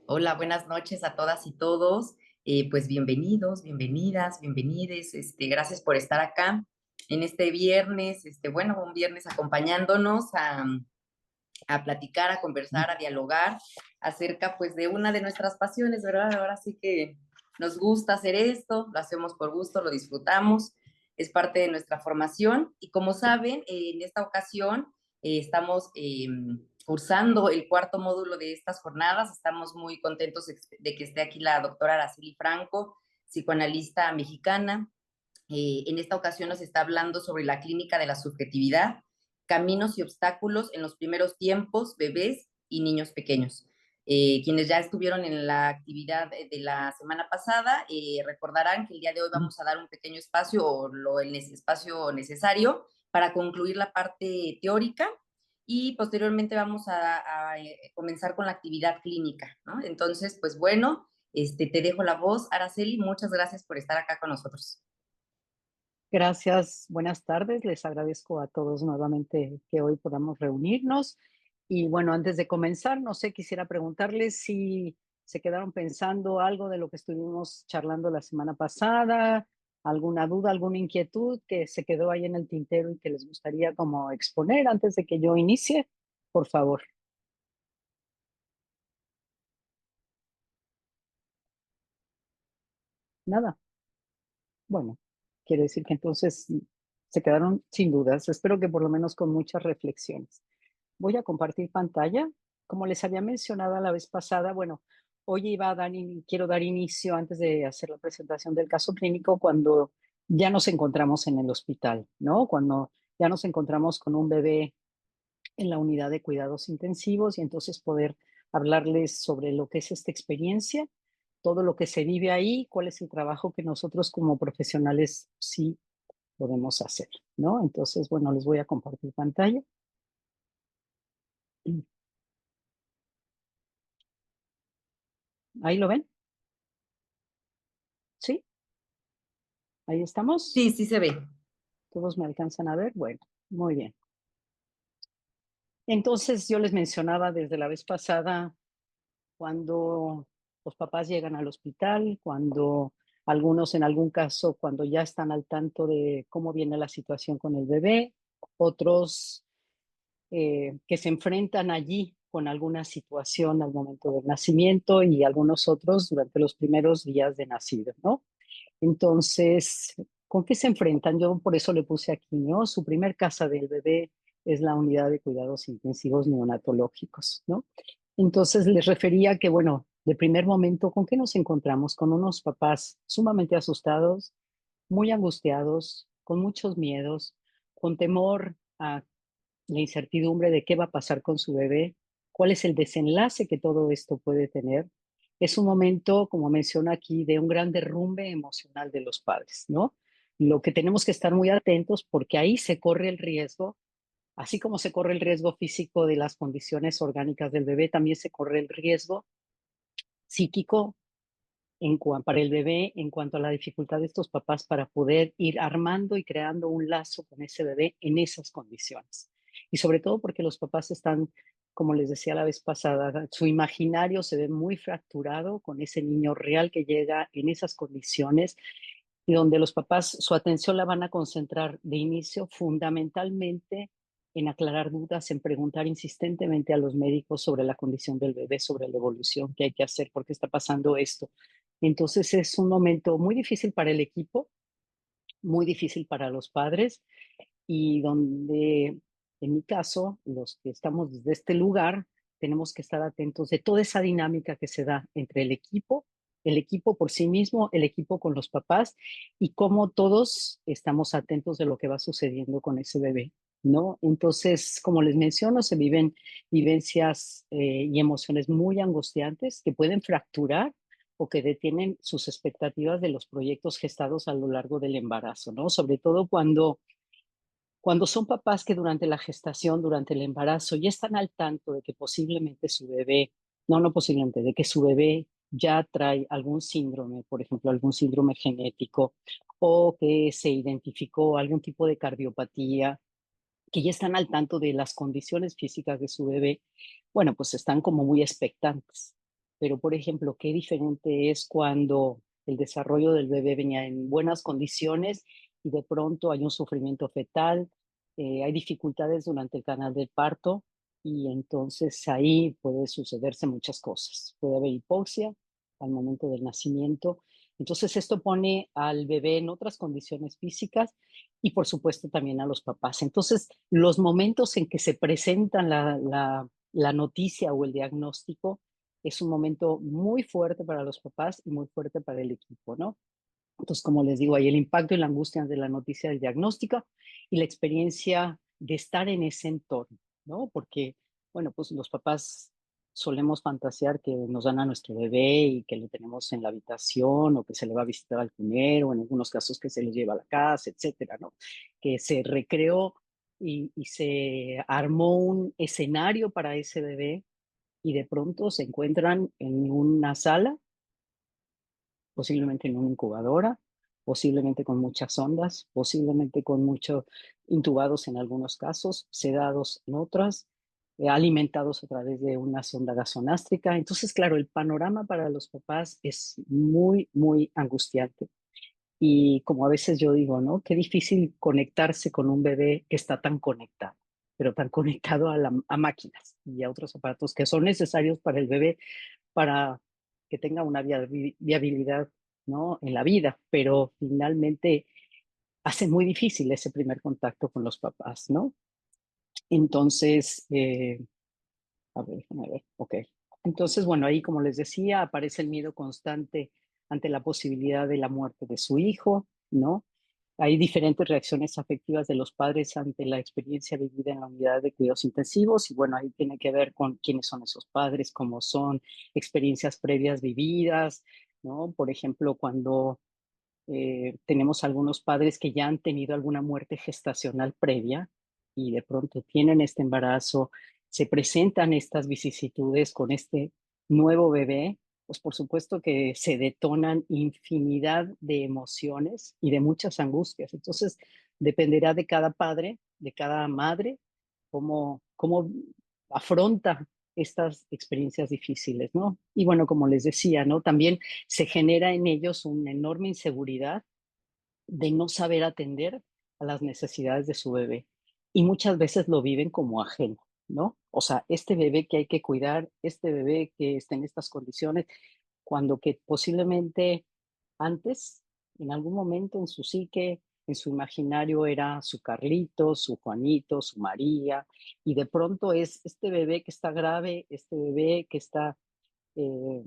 Hola, buenas noches a todas y todos. Pues bienvenidos, bienvenidas, bienvenides. Gracias por estar acá en este viernes, bueno, un viernes acompañándonos a platicar, a conversar, a dialogar acerca pues de una de nuestras pasiones, ¿verdad? Ahora sí que nos gusta hacer esto, lo hacemos por gusto, lo disfrutamos, es parte de nuestra formación y como saben, en esta ocasión estamos cursando el cuarto módulo de estas jornadas, estamos muy contentos de que esté aquí la doctora Araceli Franco, psicoanalista mexicana. En esta ocasión nos está hablando sobre la clínica de la subjetividad, caminos y obstáculos en los primeros tiempos, bebés y niños pequeños. Quienes ya estuvieron en la actividad de la semana pasada recordarán que el día de hoy vamos a dar un pequeño espacio o el espacio necesario para concluir la parte teórica y posteriormente vamos a comenzar con la actividad clínica, ¿no? Entonces, pues bueno, te dejo la voz, Araceli, muchas gracias por estar acá con nosotros. Gracias, buenas tardes. Les agradezco a todos nuevamente que hoy podamos reunirnos. Y bueno, antes de comenzar, no sé, quisiera preguntarles si se quedaron pensando algo de lo que estuvimos charlando la semana pasada, alguna duda, alguna inquietud que se quedó ahí en el tintero y que les gustaría como exponer antes de que yo inicie, por favor. Nada. Bueno, quiere decir que entonces se quedaron sin dudas. Espero que por lo menos con muchas reflexiones. Voy a compartir pantalla. Como les había mencionado la vez pasada, bueno, hoy iba a quiero dar inicio antes de hacer la presentación del caso clínico cuando ya nos encontramos en el hospital, ¿no? Cuando ya nos encontramos con un bebé en la unidad de cuidados intensivos y entonces poder hablarles sobre lo que es esta experiencia, todo lo que se vive ahí, cuál es el trabajo que nosotros como profesionales sí podemos hacer, ¿no? Entonces, bueno, les voy a compartir pantalla. ¿Ahí lo ven? ¿Sí? ¿Ahí estamos? Sí, sí se ve. ¿Todos me alcanzan a ver? Bueno, muy bien. Entonces, yo les mencionaba desde la vez pasada, cuando los papás llegan al hospital, cuando algunos, en algún caso, cuando ya están al tanto de cómo viene la situación con el bebé, otros que se enfrentan allí con alguna situación al momento del nacimiento y algunos otros durante los primeros días de nacido, ¿no? Entonces, ¿con qué se enfrentan? Yo por eso le puse aquí, ¿no? Su primer casa del bebé es la unidad de cuidados intensivos neonatológicos, ¿no? Entonces les refería que, bueno, de primer momento, ¿con qué nos encontramos? Con unos papás sumamente asustados, muy angustiados, con muchos miedos, con temor a la incertidumbre de qué va a pasar con su bebé, cuál es el desenlace que todo esto puede tener. Es un momento, como menciona aquí, de un gran derrumbe emocional de los padres, ¿no? Lo que tenemos que estar muy atentos porque ahí se corre el riesgo, así como se corre el riesgo físico de las condiciones orgánicas del bebé, también se corre el riesgo psíquico para el bebé en cuanto a la dificultad de estos papás para poder ir armando y creando un lazo con ese bebé en esas condiciones. Y sobre todo porque los papás están, como les decía la vez pasada, su imaginario se ve muy fracturado con ese niño real que llega en esas condiciones y donde los papás su atención la van a concentrar de inicio fundamentalmente en aclarar dudas, en preguntar insistentemente a los médicos sobre la condición del bebé, sobre la evolución que hay que hacer, por qué está pasando esto. Entonces es un momento muy difícil para el equipo, muy difícil para los padres y donde, en mi caso, los que estamos desde este lugar, tenemos que estar atentos de toda esa dinámica que se da entre el equipo por sí mismo, el equipo con los papás y cómo todos estamos atentos de lo que va sucediendo con ese bebé, ¿no? Entonces, como les menciono, se viven vivencias y emociones muy angustiantes que pueden fracturar o que detienen sus expectativas de los proyectos gestados a lo largo del embarazo, ¿no? Sobre todo cuando son papás que durante la gestación, durante el embarazo, ya están al tanto de que posiblemente su bebé, no posiblemente, de que su bebé ya trae algún síndrome, por ejemplo, algún síndrome genético, o que se identificó algún tipo de cardiopatía, que ya están al tanto de las condiciones físicas de su bebé, bueno, pues están como muy expectantes. pero por ejemplo, qué diferente es cuando el desarrollo del bebé venía en buenas condiciones y de pronto hay un sufrimiento fetal, hay dificultades durante el canal del parto y entonces ahí puede sucederse muchas cosas. Puede haber hipoxia al momento del nacimiento. Entonces esto pone al bebé en otras condiciones físicas y por supuesto también a los papás. Entonces los momentos en que se presentan la noticia o el diagnóstico es un momento muy fuerte para los papás y muy fuerte para el equipo, ¿no? Entonces, como les digo, hay el impacto y la angustia de la noticia del diagnóstico y la experiencia de estar en ese entorno, ¿no? Porque, bueno, pues los papás solemos fantasear que nos dan a nuestro bebé y que lo tenemos en la habitación o que se le va a visitar al cunero, en algunos casos que se le lleva a la casa, etcétera, ¿no? Que se recreó y se armó un escenario para ese bebé y de pronto se encuentran en una sala, posiblemente en una incubadora, posiblemente con muchas ondas, posiblemente con muchos intubados en algunos casos, sedados en otras, alimentados a través de una sonda gasonástrica. Entonces, claro, el panorama para los papás es muy, muy angustiante. Y como a veces yo digo, ¿no? Qué difícil conectarse con un bebé que está tan conectado, pero tan conectado a máquinas y a otros aparatos que son necesarios para el bebé para que tenga una viabilidad, ¿no? En la vida, pero finalmente hace muy difícil ese primer contacto con los papás, ¿no? Entonces, a ver, déjame ver, ok. Entonces, bueno, ahí como les decía, aparece el miedo constante ante la posibilidad de la muerte de su hijo, ¿no? Hay diferentes reacciones afectivas de los padres ante la experiencia vivida en la unidad de cuidados intensivos y bueno, ahí tiene que ver con quiénes son esos padres, cómo son experiencias previas vividas, ¿no? Por ejemplo, cuando tenemos algunos padres que ya han tenido alguna muerte gestacional previa y de pronto tienen este embarazo, se presentan estas vicisitudes con este nuevo bebé, pues por supuesto que se detonan infinidad de emociones y de muchas angustias. Entonces, dependerá de cada padre, de cada madre, cómo afronta estas experiencias difíciles, ¿no? Y bueno, como les decía, ¿no? También se genera en ellos una enorme inseguridad de no saber atender a las necesidades de su bebé. Y muchas veces lo viven como ajeno, ¿no? O sea, este bebé que hay que cuidar, este bebé que está en estas condiciones, cuando que posiblemente antes, en algún momento en su psique, en su imaginario era su Carlito, su Juanito, su María, y de pronto es este bebé que está grave, este bebé que está eh,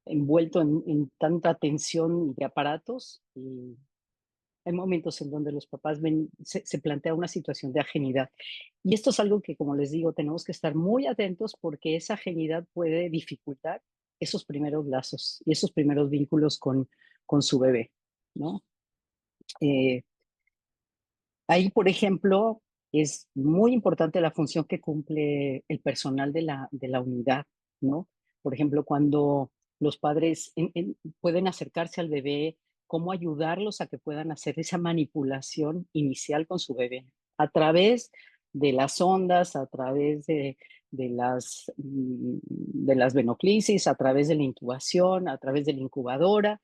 envuelto en tanta tensión de aparatos y hay momentos en donde los papás ven, se plantea una situación de ajenidad. Y esto es algo que, como les digo, tenemos que estar muy atentos porque esa ajenidad puede dificultar esos primeros lazos y esos primeros vínculos con su bebé, ¿no? Eh, Ahí, por ejemplo, es muy importante la función que cumple el personal de la unidad, ¿no? Por ejemplo, cuando los padres pueden acercarse al bebé, cómo ayudarlos a que puedan hacer esa manipulación inicial con su bebé a través de las ondas, a través de las venoclisis, a través de la intubación, a través de la incubadora,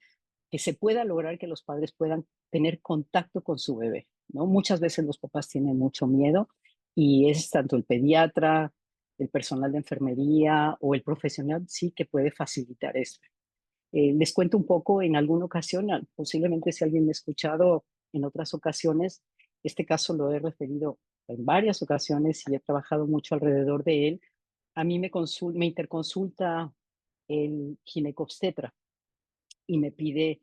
que se pueda lograr que los padres puedan tener contacto con su bebé, ¿no? Muchas veces los papás tienen mucho miedo y es tanto el pediatra, el personal de enfermería o el profesional, sí, que puede facilitar eso. Les cuento un poco en alguna ocasión, posiblemente si alguien me ha escuchado en otras ocasiones, este caso lo he referido en varias ocasiones y he trabajado mucho alrededor de él. A mí me interconsulta el ginecobstetra y me pide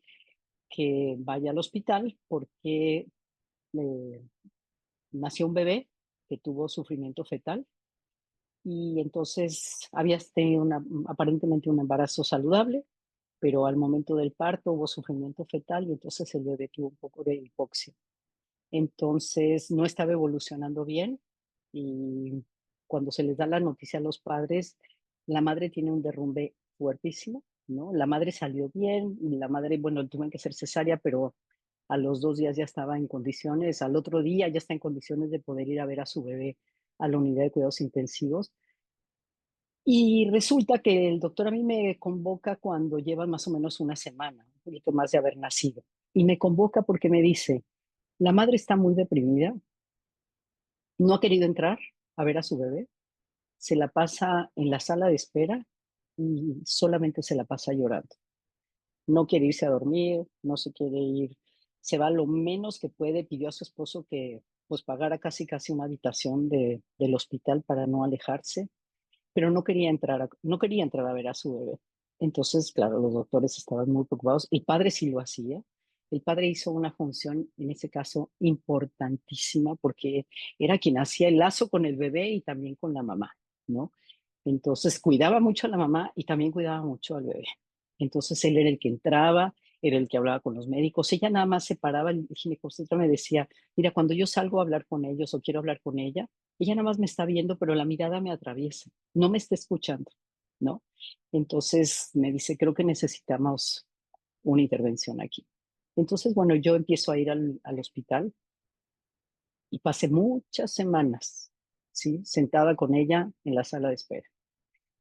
que vaya al hospital porque eh, nació un bebé que tuvo sufrimiento fetal y entonces habías tenido aparentemente un embarazo saludable, pero al momento del parto hubo sufrimiento fetal y entonces el bebé tuvo un poco de hipoxia. Entonces no estaba evolucionando bien y cuando se les da la noticia a los padres, la madre tiene un derrumbe fuertísimo, ¿no? La madre salió bien y la madre, bueno, tuvo que ser cesárea, pero a los 2 días ya estaba en condiciones, al otro día ya está en condiciones de poder ir a ver a su bebé a la unidad de cuidados intensivos. Y resulta que el doctor a mí me convoca cuando lleva más o menos una semana, un poquito más de haber nacido. Y me convoca porque me dice, la madre está muy deprimida, no ha querido entrar a ver a su bebé, se la pasa en la sala de espera y solamente se la pasa llorando. No quiere irse a dormir, no se quiere ir, se va lo menos que puede, pidió a su esposo que pues pagara casi casi una habitación del hospital para no alejarse, pero no quería entrar a ver a su bebé. Entonces, claro, los doctores estaban muy preocupados. El padre sí lo hacía. El padre hizo una función, en ese caso, importantísima, porque era quien hacía el lazo con el bebé y también con la mamá, ¿no? Entonces, cuidaba mucho a la mamá y también cuidaba mucho al bebé. Entonces, él era el que entraba, era el que hablaba con los médicos. Ella nada más se paraba, el ginecobstetra me decía, mira, cuando yo salgo a hablar con ellos o quiero hablar con ella nada más me está viendo, pero la mirada me atraviesa, no me está escuchando, ¿no? Entonces me dice, creo que necesitamos una intervención aquí. Entonces, bueno, yo empiezo a ir al hospital y pasé muchas semanas, ¿sí? Sentada con ella en la sala de espera.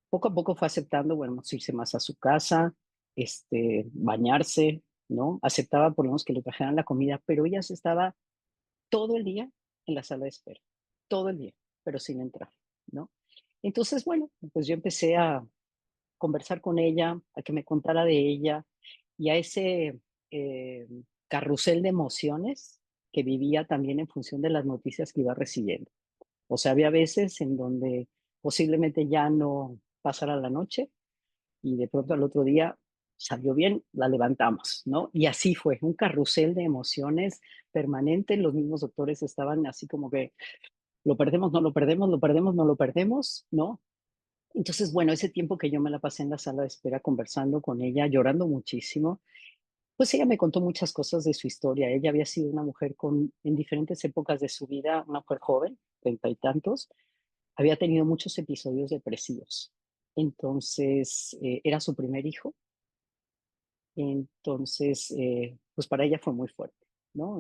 Poco a poco fue aceptando, bueno, irse más a su casa, bañarse, ¿no? Aceptaba por lo menos que le trajeran la comida, pero ella se estaba todo el día en la sala de espera, todo el día, pero sin entrar, ¿no? Entonces, bueno, pues yo empecé a conversar con ella, a que me contara de ella y a ese eh, carrusel de emociones que vivía también en función de las noticias que iba recibiendo. O sea, había veces en donde posiblemente ya no pasara la noche y de pronto al otro día salió bien, la levantamos, ¿no? Y así fue, un carrusel de emociones permanente. Los mismos doctores estaban así como que lo perdemos, no lo perdemos, lo perdemos, no lo perdemos, ¿no? Entonces, bueno, ese tiempo que yo me la pasé en la sala de espera conversando con ella, llorando muchísimo, pues ella me contó muchas cosas de su historia. Ella había sido una mujer en diferentes épocas de su vida, una mujer joven, 30 y tantos, había tenido muchos episodios depresivos. Entonces, era su primer hijo. Entonces, pues para ella fue muy fuerte, ¿no?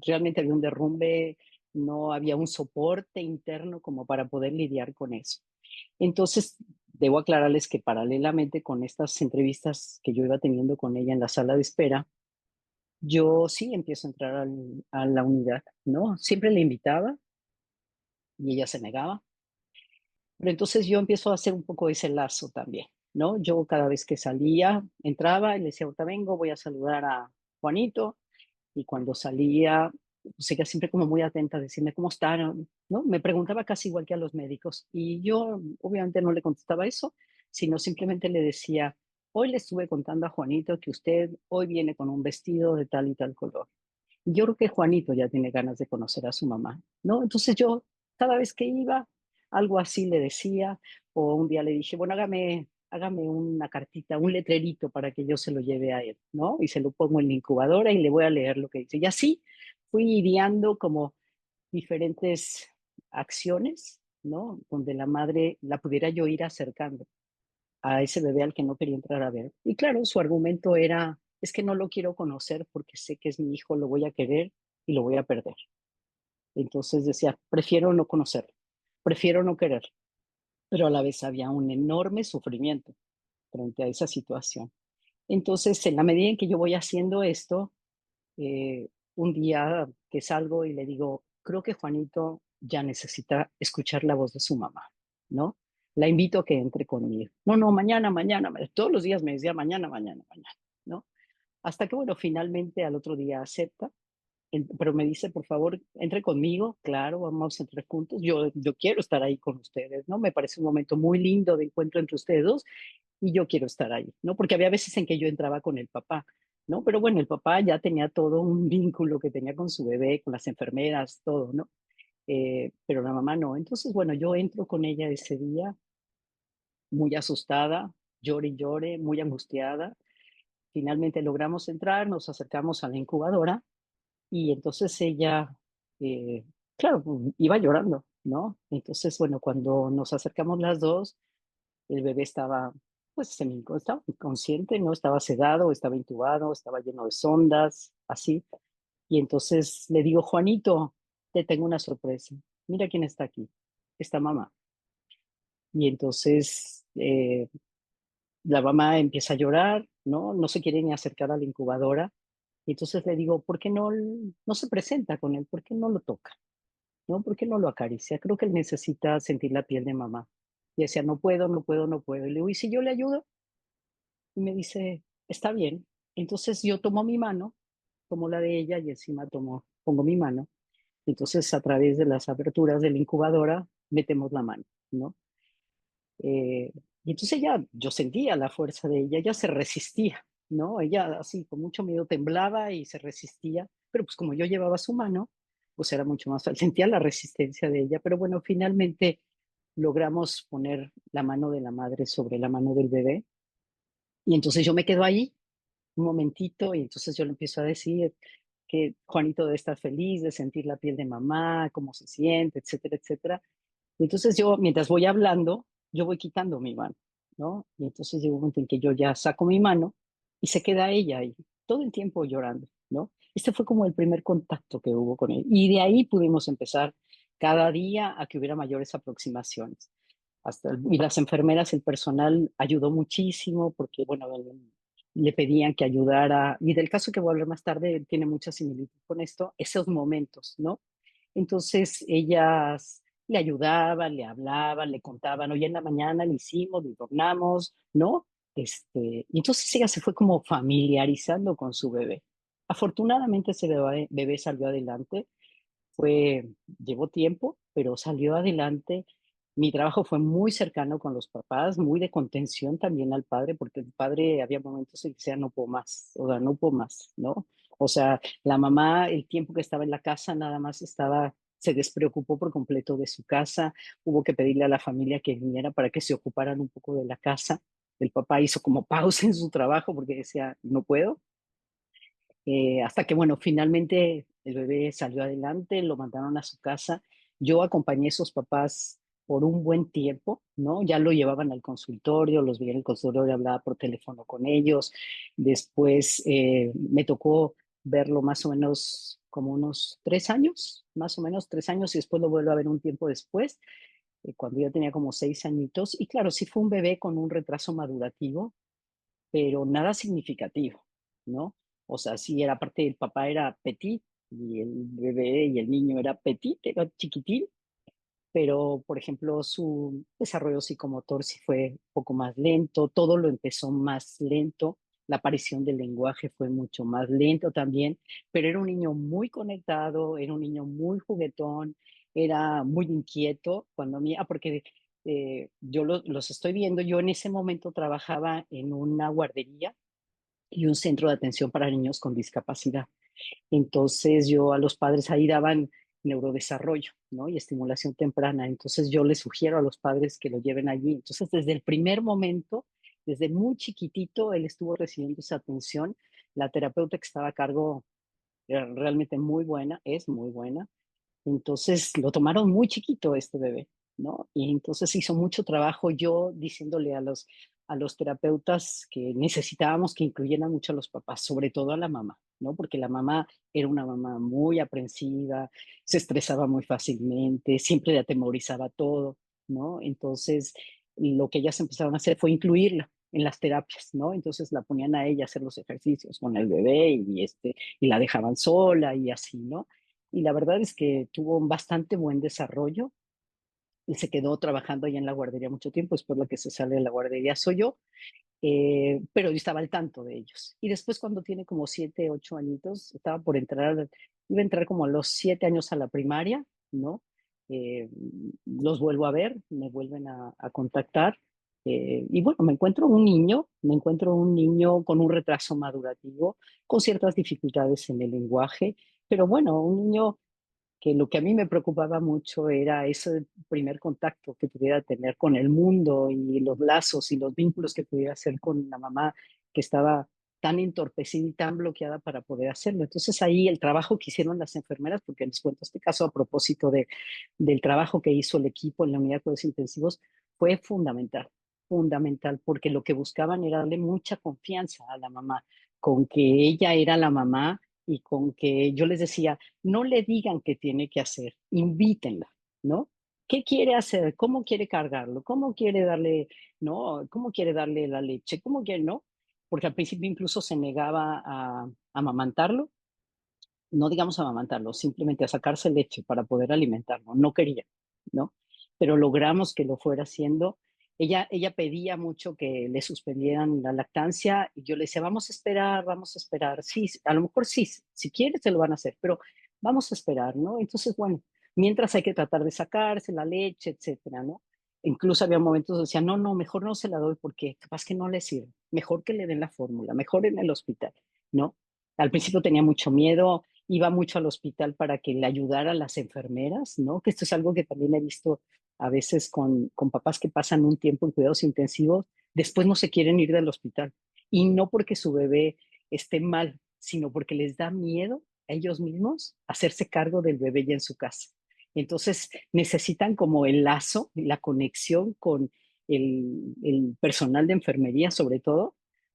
Realmente había un derrumbe, no había un soporte interno como para poder lidiar con eso. Entonces, debo aclararles que paralelamente con estas entrevistas que yo iba teniendo con ella en la sala de espera, yo sí empiezo a entrar a la unidad, ¿no? Siempre le invitaba y ella se negaba, pero entonces yo empiezo a hacer un poco ese lazo también, ¿no? Yo cada vez que salía, entraba y le decía, ahorita vengo, voy a saludar a Juanito, y cuando salía, pues ella siempre como muy atenta a decirme cómo están, ¿no? Me preguntaba casi igual que a los médicos y yo obviamente no le contestaba eso, sino simplemente le decía, hoy le estuve contando a Juanito que usted hoy viene con un vestido de tal y tal color. Yo creo que Juanito ya tiene ganas de conocer a su mamá, ¿no? Entonces yo, cada vez que iba, algo así le decía, o un día le dije, bueno, hágame una cartita, un letrerito para que yo se lo lleve a él, ¿no? Y se lo pongo en la incubadora y le voy a leer lo que dice. Y así fui ideando como diferentes acciones, ¿no? Donde la madre la pudiera yo ir acercando a ese bebé al que no quería entrar a ver. Y claro, su argumento era, es que no lo quiero conocer porque sé que es mi hijo, lo voy a querer y lo voy a perder. Entonces decía, prefiero no conocerlo, prefiero no querer, pero a la vez había un enorme sufrimiento frente a esa situación. Entonces, en la medida en que yo voy haciendo esto, un día que salgo y le digo, creo que Juanito ya necesita escuchar la voz de su mamá, ¿no? La invito a que entre conmigo. No, no, mañana, mañana, todos los días me decía mañana, mañana, mañana, ¿no? Hasta que, bueno, finalmente al otro día acepta, pero me dice, por favor, entre conmigo, claro, vamos a entrar juntos, yo quiero estar ahí con ustedes, ¿no? Me parece un momento muy lindo de encuentro entre ustedes dos y yo quiero estar ahí, ¿no? Porque había veces en que yo entraba con el papá, ¿no? Pero bueno, el papá ya tenía todo un vínculo que tenía con su bebé, con las enfermeras, todo, ¿no? Pero la mamá no. Entonces, bueno, yo entro con ella ese día muy asustada, llore y llore, muy angustiada. Finalmente logramos entrar, nos acercamos a la incubadora y entonces ella, claro, pues, iba llorando, ¿no? Entonces, bueno, cuando nos acercamos las dos, el bebé estaba, pues, estaba inconsciente, ¿no? Estaba sedado, estaba intubado, estaba lleno de sondas, así. Y entonces le digo, Juanito, te tengo una sorpresa. Mira quién está aquí. Está mamá. Y entonces la mamá empieza a llorar, ¿no? No se quiere ni acercar a la incubadora. Y entonces le digo, ¿por qué no se presenta con él? ¿Por qué no lo toca? ¿No? ¿Por qué no lo acaricia? Creo que él necesita sentir la piel de mamá. Y decía, no puedo, no puedo, no puedo. Y le digo, ¿y si yo le ayudo? Y me dice, está bien. Entonces yo tomo mi mano, tomo la de ella y encima pongo mi mano. Entonces a través de las aberturas de la incubadora metemos la mano, ¿no? Y entonces yo sentía la fuerza de ella se resistía, ¿no? Ella así con mucho miedo temblaba y se resistía, pero pues como yo llevaba su mano, pues era mucho más fácil. Sentía la resistencia de ella, pero bueno, finalmente logramos poner la mano de la madre sobre la mano del bebé y entonces yo me quedo ahí un momentito y entonces yo le empiezo a decir que Juanito debe estar feliz de sentir la piel de mamá, cómo se siente, etcétera, etcétera. Y entonces yo, mientras voy hablando, yo voy quitando mi mano, ¿no? Y entonces llega un momento en que yo ya saco mi mano y se queda ella ahí, todo el tiempo llorando, ¿no? Este fue como el primer contacto que hubo con él. Y de ahí pudimos empezar cada día a que hubiera mayores aproximaciones. Y las enfermeras, el personal ayudó muchísimo porque, bueno, le pedían que ayudara. Y del caso que voy a hablar más tarde, tiene mucha similitud con esto, esos momentos, ¿no? Entonces ellas le ayudaban, le hablaban, le contaban, hoy en la mañana le hicimos, le tornamos, ¿no? Y entonces ella se fue como familiarizando con su bebé. Afortunadamente ese bebé salió adelante, llevó tiempo, pero salió adelante. Mi trabajo fue muy cercano con los papás, muy de contención también al padre, porque el padre había momentos en que decía, no puedo más, o sea, no puedo más, ¿no? O sea, la mamá, el tiempo que estaba en la casa, nada más se despreocupó por completo de su casa, hubo que pedirle a la familia que viniera para que se ocuparan un poco de la casa. El papá hizo como pausa en su trabajo porque decía, no puedo, hasta que, bueno, finalmente el bebé salió adelante, lo mandaron a su casa. Yo acompañé a esos papás por un buen tiempo, ¿no? Ya lo llevaban al consultorio, los veía en el consultorio, hablaba por teléfono con ellos. Después me tocó verlo más o menos como unos 3 años, más o menos 3 años, y después lo vuelvo a ver un tiempo después, cuando yo tenía como 6 añitos. Y claro, sí fue un bebé con un retraso madurativo, pero nada significativo, ¿no? O sea, sí era parte, el papá era petit y el bebé y el niño era petit, era chiquitín, pero por ejemplo su desarrollo psicomotor sí fue un poco más lento, todo lo empezó más lento, la aparición del lenguaje fue mucho más lento también, pero era un niño muy conectado, era un niño muy juguetón, era muy inquieto porque yo los estoy viendo, yo en ese momento trabajaba en una guardería y un centro de atención para niños con discapacidad. Entonces yo a los padres ahí daban neurodesarrollo, ¿no? Y estimulación temprana. Entonces yo les sugiero a los padres que lo lleven allí. Entonces desde el primer momento, desde muy chiquitito, él estuvo recibiendo esa atención. La terapeuta que estaba a cargo era realmente muy buena, es muy buena. Entonces lo tomaron muy chiquito este bebé, ¿no? Y entonces hizo mucho trabajo yo diciéndole a los terapeutas que necesitábamos que incluyeran mucho a los papás, sobre todo a la mamá, ¿no? Porque la mamá era una mamá muy aprensiva, se estresaba muy fácilmente, siempre le atemorizaba todo, ¿no? Entonces lo que ellas empezaron a hacer fue incluirla en las terapias, ¿no? Entonces la ponían a ella a hacer los ejercicios con el bebé y la dejaban sola y así, ¿no? Y la verdad es que tuvo un bastante buen desarrollo. Él se quedó trabajando allá en la guardería mucho tiempo, después la que se sale de la guardería soy yo, pero yo estaba al tanto de ellos. Y después cuando tiene como 7, 8 añitos, iba a entrar como a los 7 años a la primaria, ¿no? Eh, los vuelvo a ver, me vuelven a contactar. Y bueno, me encuentro un niño con un retraso madurativo, con ciertas dificultades en el lenguaje, pero bueno, un niño que lo que a mí me preocupaba mucho era ese primer contacto que pudiera tener con el mundo y los lazos y los vínculos que pudiera hacer con la mamá que estaba tan entorpecida y tan bloqueada para poder hacerlo. Entonces ahí el trabajo que hicieron las enfermeras, porque les cuento este caso a propósito del trabajo que hizo el equipo en la unidad de cuidados intensivos, fue fundamental, fundamental, porque lo que buscaban era darle mucha confianza a la mamá, con que ella era la mamá y con que yo les decía, no le digan qué tiene que hacer, invítenla, ¿no? ¿Qué quiere hacer? ¿Cómo quiere cargarlo? ¿Cómo quiere darle, no? ¿Cómo quiere darle la leche? ¿Cómo quiere, no? Porque al principio incluso se negaba a amamantarlo, no digamos amamantarlo, simplemente a sacarse leche para poder alimentarlo, no quería, ¿no? Pero logramos que lo fuera haciendo. Ella pedía mucho que le suspendieran la lactancia y yo le decía, vamos a esperar, sí, a lo mejor sí, si quieres te lo van a hacer, pero vamos a esperar, ¿no? Entonces, bueno, mientras hay que tratar de sacarse la leche, etcétera, ¿no? Incluso había momentos donde decía, no, no, mejor no se la doy porque capaz que no le sirve, mejor que le den la fórmula, mejor en el hospital, ¿no? Al principio tenía mucho miedo, iba mucho al hospital para que le ayudaran las enfermeras, ¿no? Que esto es algo que también he visto a veces con papás que pasan un tiempo en cuidados intensivos, después no se quieren ir del hospital. Y no porque su bebé esté mal, sino porque les da miedo a ellos mismos hacerse cargo del bebé ya en su casa. Entonces necesitan como el lazo, la conexión con el personal de enfermería, sobre todo,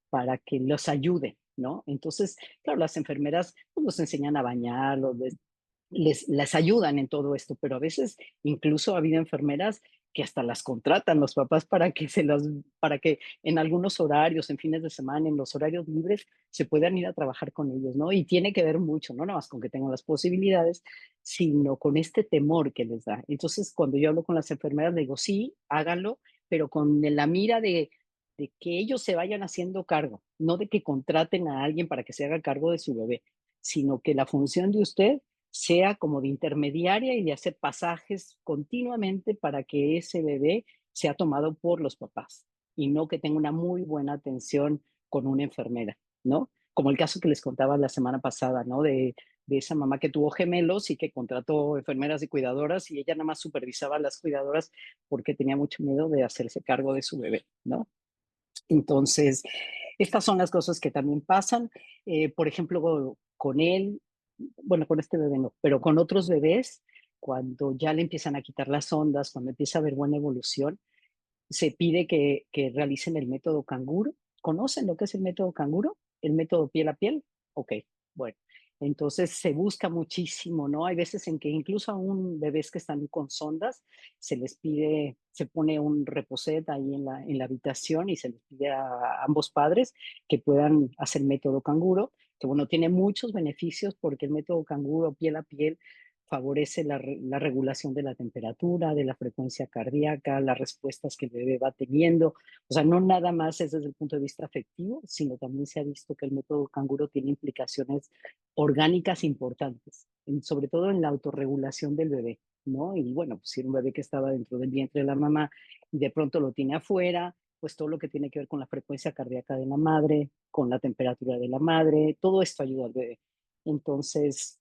para que los ayude, ¿no? Entonces, claro, las enfermeras pues, los enseñan a bañarlos, les ayudan en todo esto, pero a veces incluso ha habido enfermeras que hasta las contratan los papás para que en algunos horarios, en fines de semana, en los horarios libres, se puedan ir a trabajar con ellos, ¿no? Y tiene que ver mucho, no nada más con que tengan las posibilidades, sino con este temor que les da. Entonces, cuando yo hablo con las enfermeras, les digo, sí, háganlo, pero con la mira de que ellos se vayan haciendo cargo, no de que contraten a alguien para que se haga cargo de su bebé, sino que la función de usted sea como de intermediaria y de hacer pasajes continuamente para que ese bebé sea tomado por los papás y no que tenga una muy buena atención con una enfermera, ¿no? Como el caso que les contaba la semana pasada, ¿no? De esa mamá que tuvo gemelos y que contrató enfermeras y cuidadoras y ella nada más supervisaba a las cuidadoras porque tenía mucho miedo de hacerse cargo de su bebé, ¿no? Entonces, estas son las cosas que también pasan. Por ejemplo, con él, bueno, con este bebé no, pero con otros bebés, cuando ya le empiezan a quitar las ondas, cuando empieza a haber buena evolución, se pide que realicen el método canguro. ¿Conocen lo que es el método canguro? ¿El método piel a piel? Ok, bueno. Entonces se busca muchísimo, ¿no? Hay veces en que incluso a un bebés que están con sondas, se les pide, se pone un reposet ahí en la habitación y se les pide a ambos padres que puedan hacer método canguro, que bueno, tiene muchos beneficios porque el método canguro piel a piel favorece la regulación de la temperatura, de la frecuencia cardíaca, las respuestas que el bebé va teniendo. O sea, no nada más es desde el punto de vista afectivo, sino también se ha visto que el método canguro tiene implicaciones orgánicas importantes, sobre todo en la autorregulación del bebé, ¿no? Y bueno, pues, si era un bebé que estaba dentro del vientre de la mamá y de pronto lo tiene afuera, pues todo lo que tiene que ver con la frecuencia cardíaca de la madre, con la temperatura de la madre, todo esto ayuda al bebé. Entonces,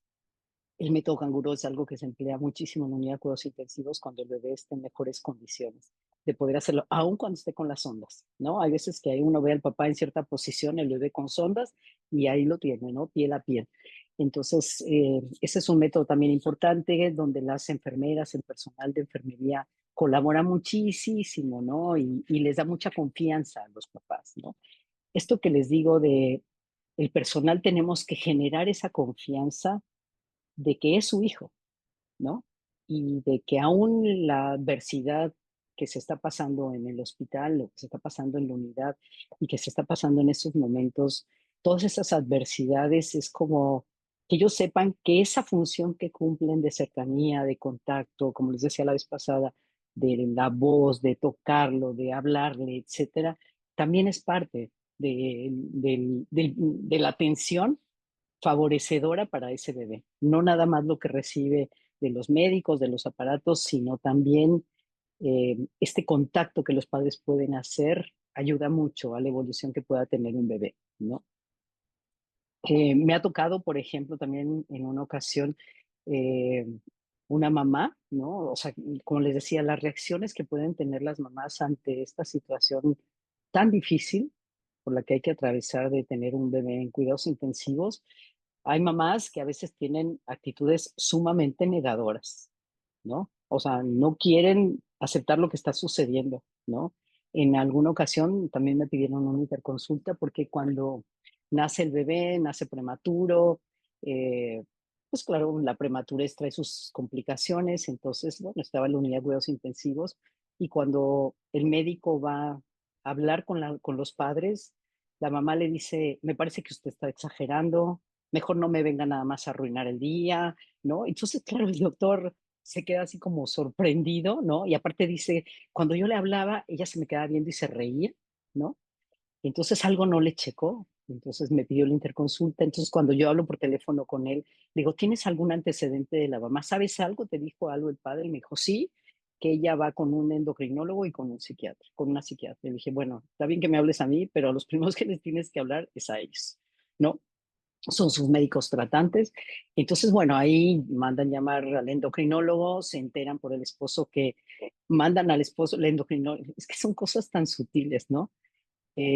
el método canguro es algo que se emplea muchísimo en unidad de cuidados intensivos cuando el bebé está en mejores condiciones de poder hacerlo, aun cuando esté con las sondas, ¿no? Hay veces que ahí uno ve al papá en cierta posición, el bebé con sondas, y ahí lo tiene, ¿no? Piel a piel. Entonces, ese es un método también importante donde las enfermeras, el personal de enfermería colabora muchísimo, ¿no? Y les da mucha confianza a los papás, ¿no? Esto que les digo de el personal tenemos que generar esa confianza de que es su hijo, ¿no? Y de que aún la adversidad que se está pasando en el hospital, lo que se está pasando en la unidad y que se está pasando en esos momentos, todas esas adversidades es como que ellos sepan que esa función que cumplen de cercanía, de contacto, como les decía la vez pasada, de la voz, de tocarlo, de hablarle, etcétera, también es parte de la atención favorecedora para ese bebé. No nada más lo que recibe de los médicos, de los aparatos, sino también este contacto que los padres pueden hacer ayuda mucho a la evolución que pueda tener un bebé, ¿no? Me ha tocado, por ejemplo, también en una ocasión, eh, una mamá, ¿no? O sea, como les decía, las reacciones que pueden tener las mamás ante esta situación tan difícil por la que hay que atravesar de tener un bebé en cuidados intensivos, hay mamás que a veces tienen actitudes sumamente negadoras, ¿no? O sea, no quieren aceptar lo que está sucediendo, ¿no? En alguna ocasión también me pidieron una interconsulta porque cuando nace el bebé, nace prematuro, Pues claro, la prematurez trae sus complicaciones, entonces, bueno, estaba en la unidad de cuidados intensivos y cuando el médico va a hablar con los padres, la mamá le dice, me parece que usted está exagerando, mejor no me venga nada más a arruinar el día, ¿no? Entonces, claro, el doctor se queda así como sorprendido, ¿no? Y aparte dice, cuando yo le hablaba, ella se me quedaba viendo y se reía, ¿no? Entonces algo no le checó. Entonces me pidió la interconsulta. Entonces cuando yo hablo por teléfono con él, le digo, ¿tienes algún antecedente de la mamá? ¿Sabes algo? ¿Te dijo algo el padre? Y me dijo, sí, que ella va con un endocrinólogo y con un psiquiatra, con una psiquiatra. Y le dije, bueno, está bien que me hables a mí, pero a los primeros que les tienes que hablar es a ellos, ¿no? Son sus médicos tratantes. Entonces, bueno, ahí mandan llamar al endocrinólogo, se enteran por el esposo que mandan al esposo, el endocrinólogo, es que son cosas tan sutiles, ¿no?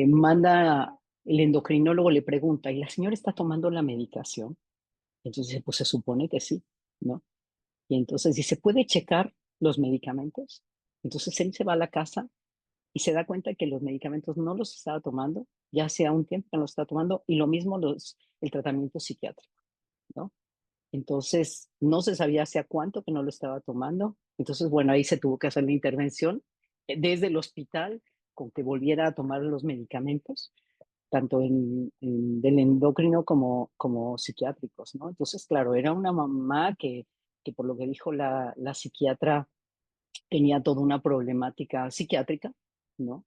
Manda el endocrinólogo, le pregunta, ¿y la señora está tomando la medicación? Entonces dice, pues se supone que sí, ¿no? Y entonces dice, ¿puede checar los medicamentos? Entonces él se va a la casa y se da cuenta que los medicamentos no los estaba tomando, ya hacía un tiempo que no los estaba tomando, y lo mismo el tratamiento psiquiátrico, ¿no? Entonces no se sabía hacia cuánto que no lo estaba tomando. Entonces, bueno, ahí se tuvo que hacer la intervención desde el hospital con que volviera a tomar los medicamentos tanto del endocrino como psiquiátricos, ¿no? Entonces, claro, era una mamá que por lo que dijo la psiquiatra, tenía toda una problemática psiquiátrica, ¿no?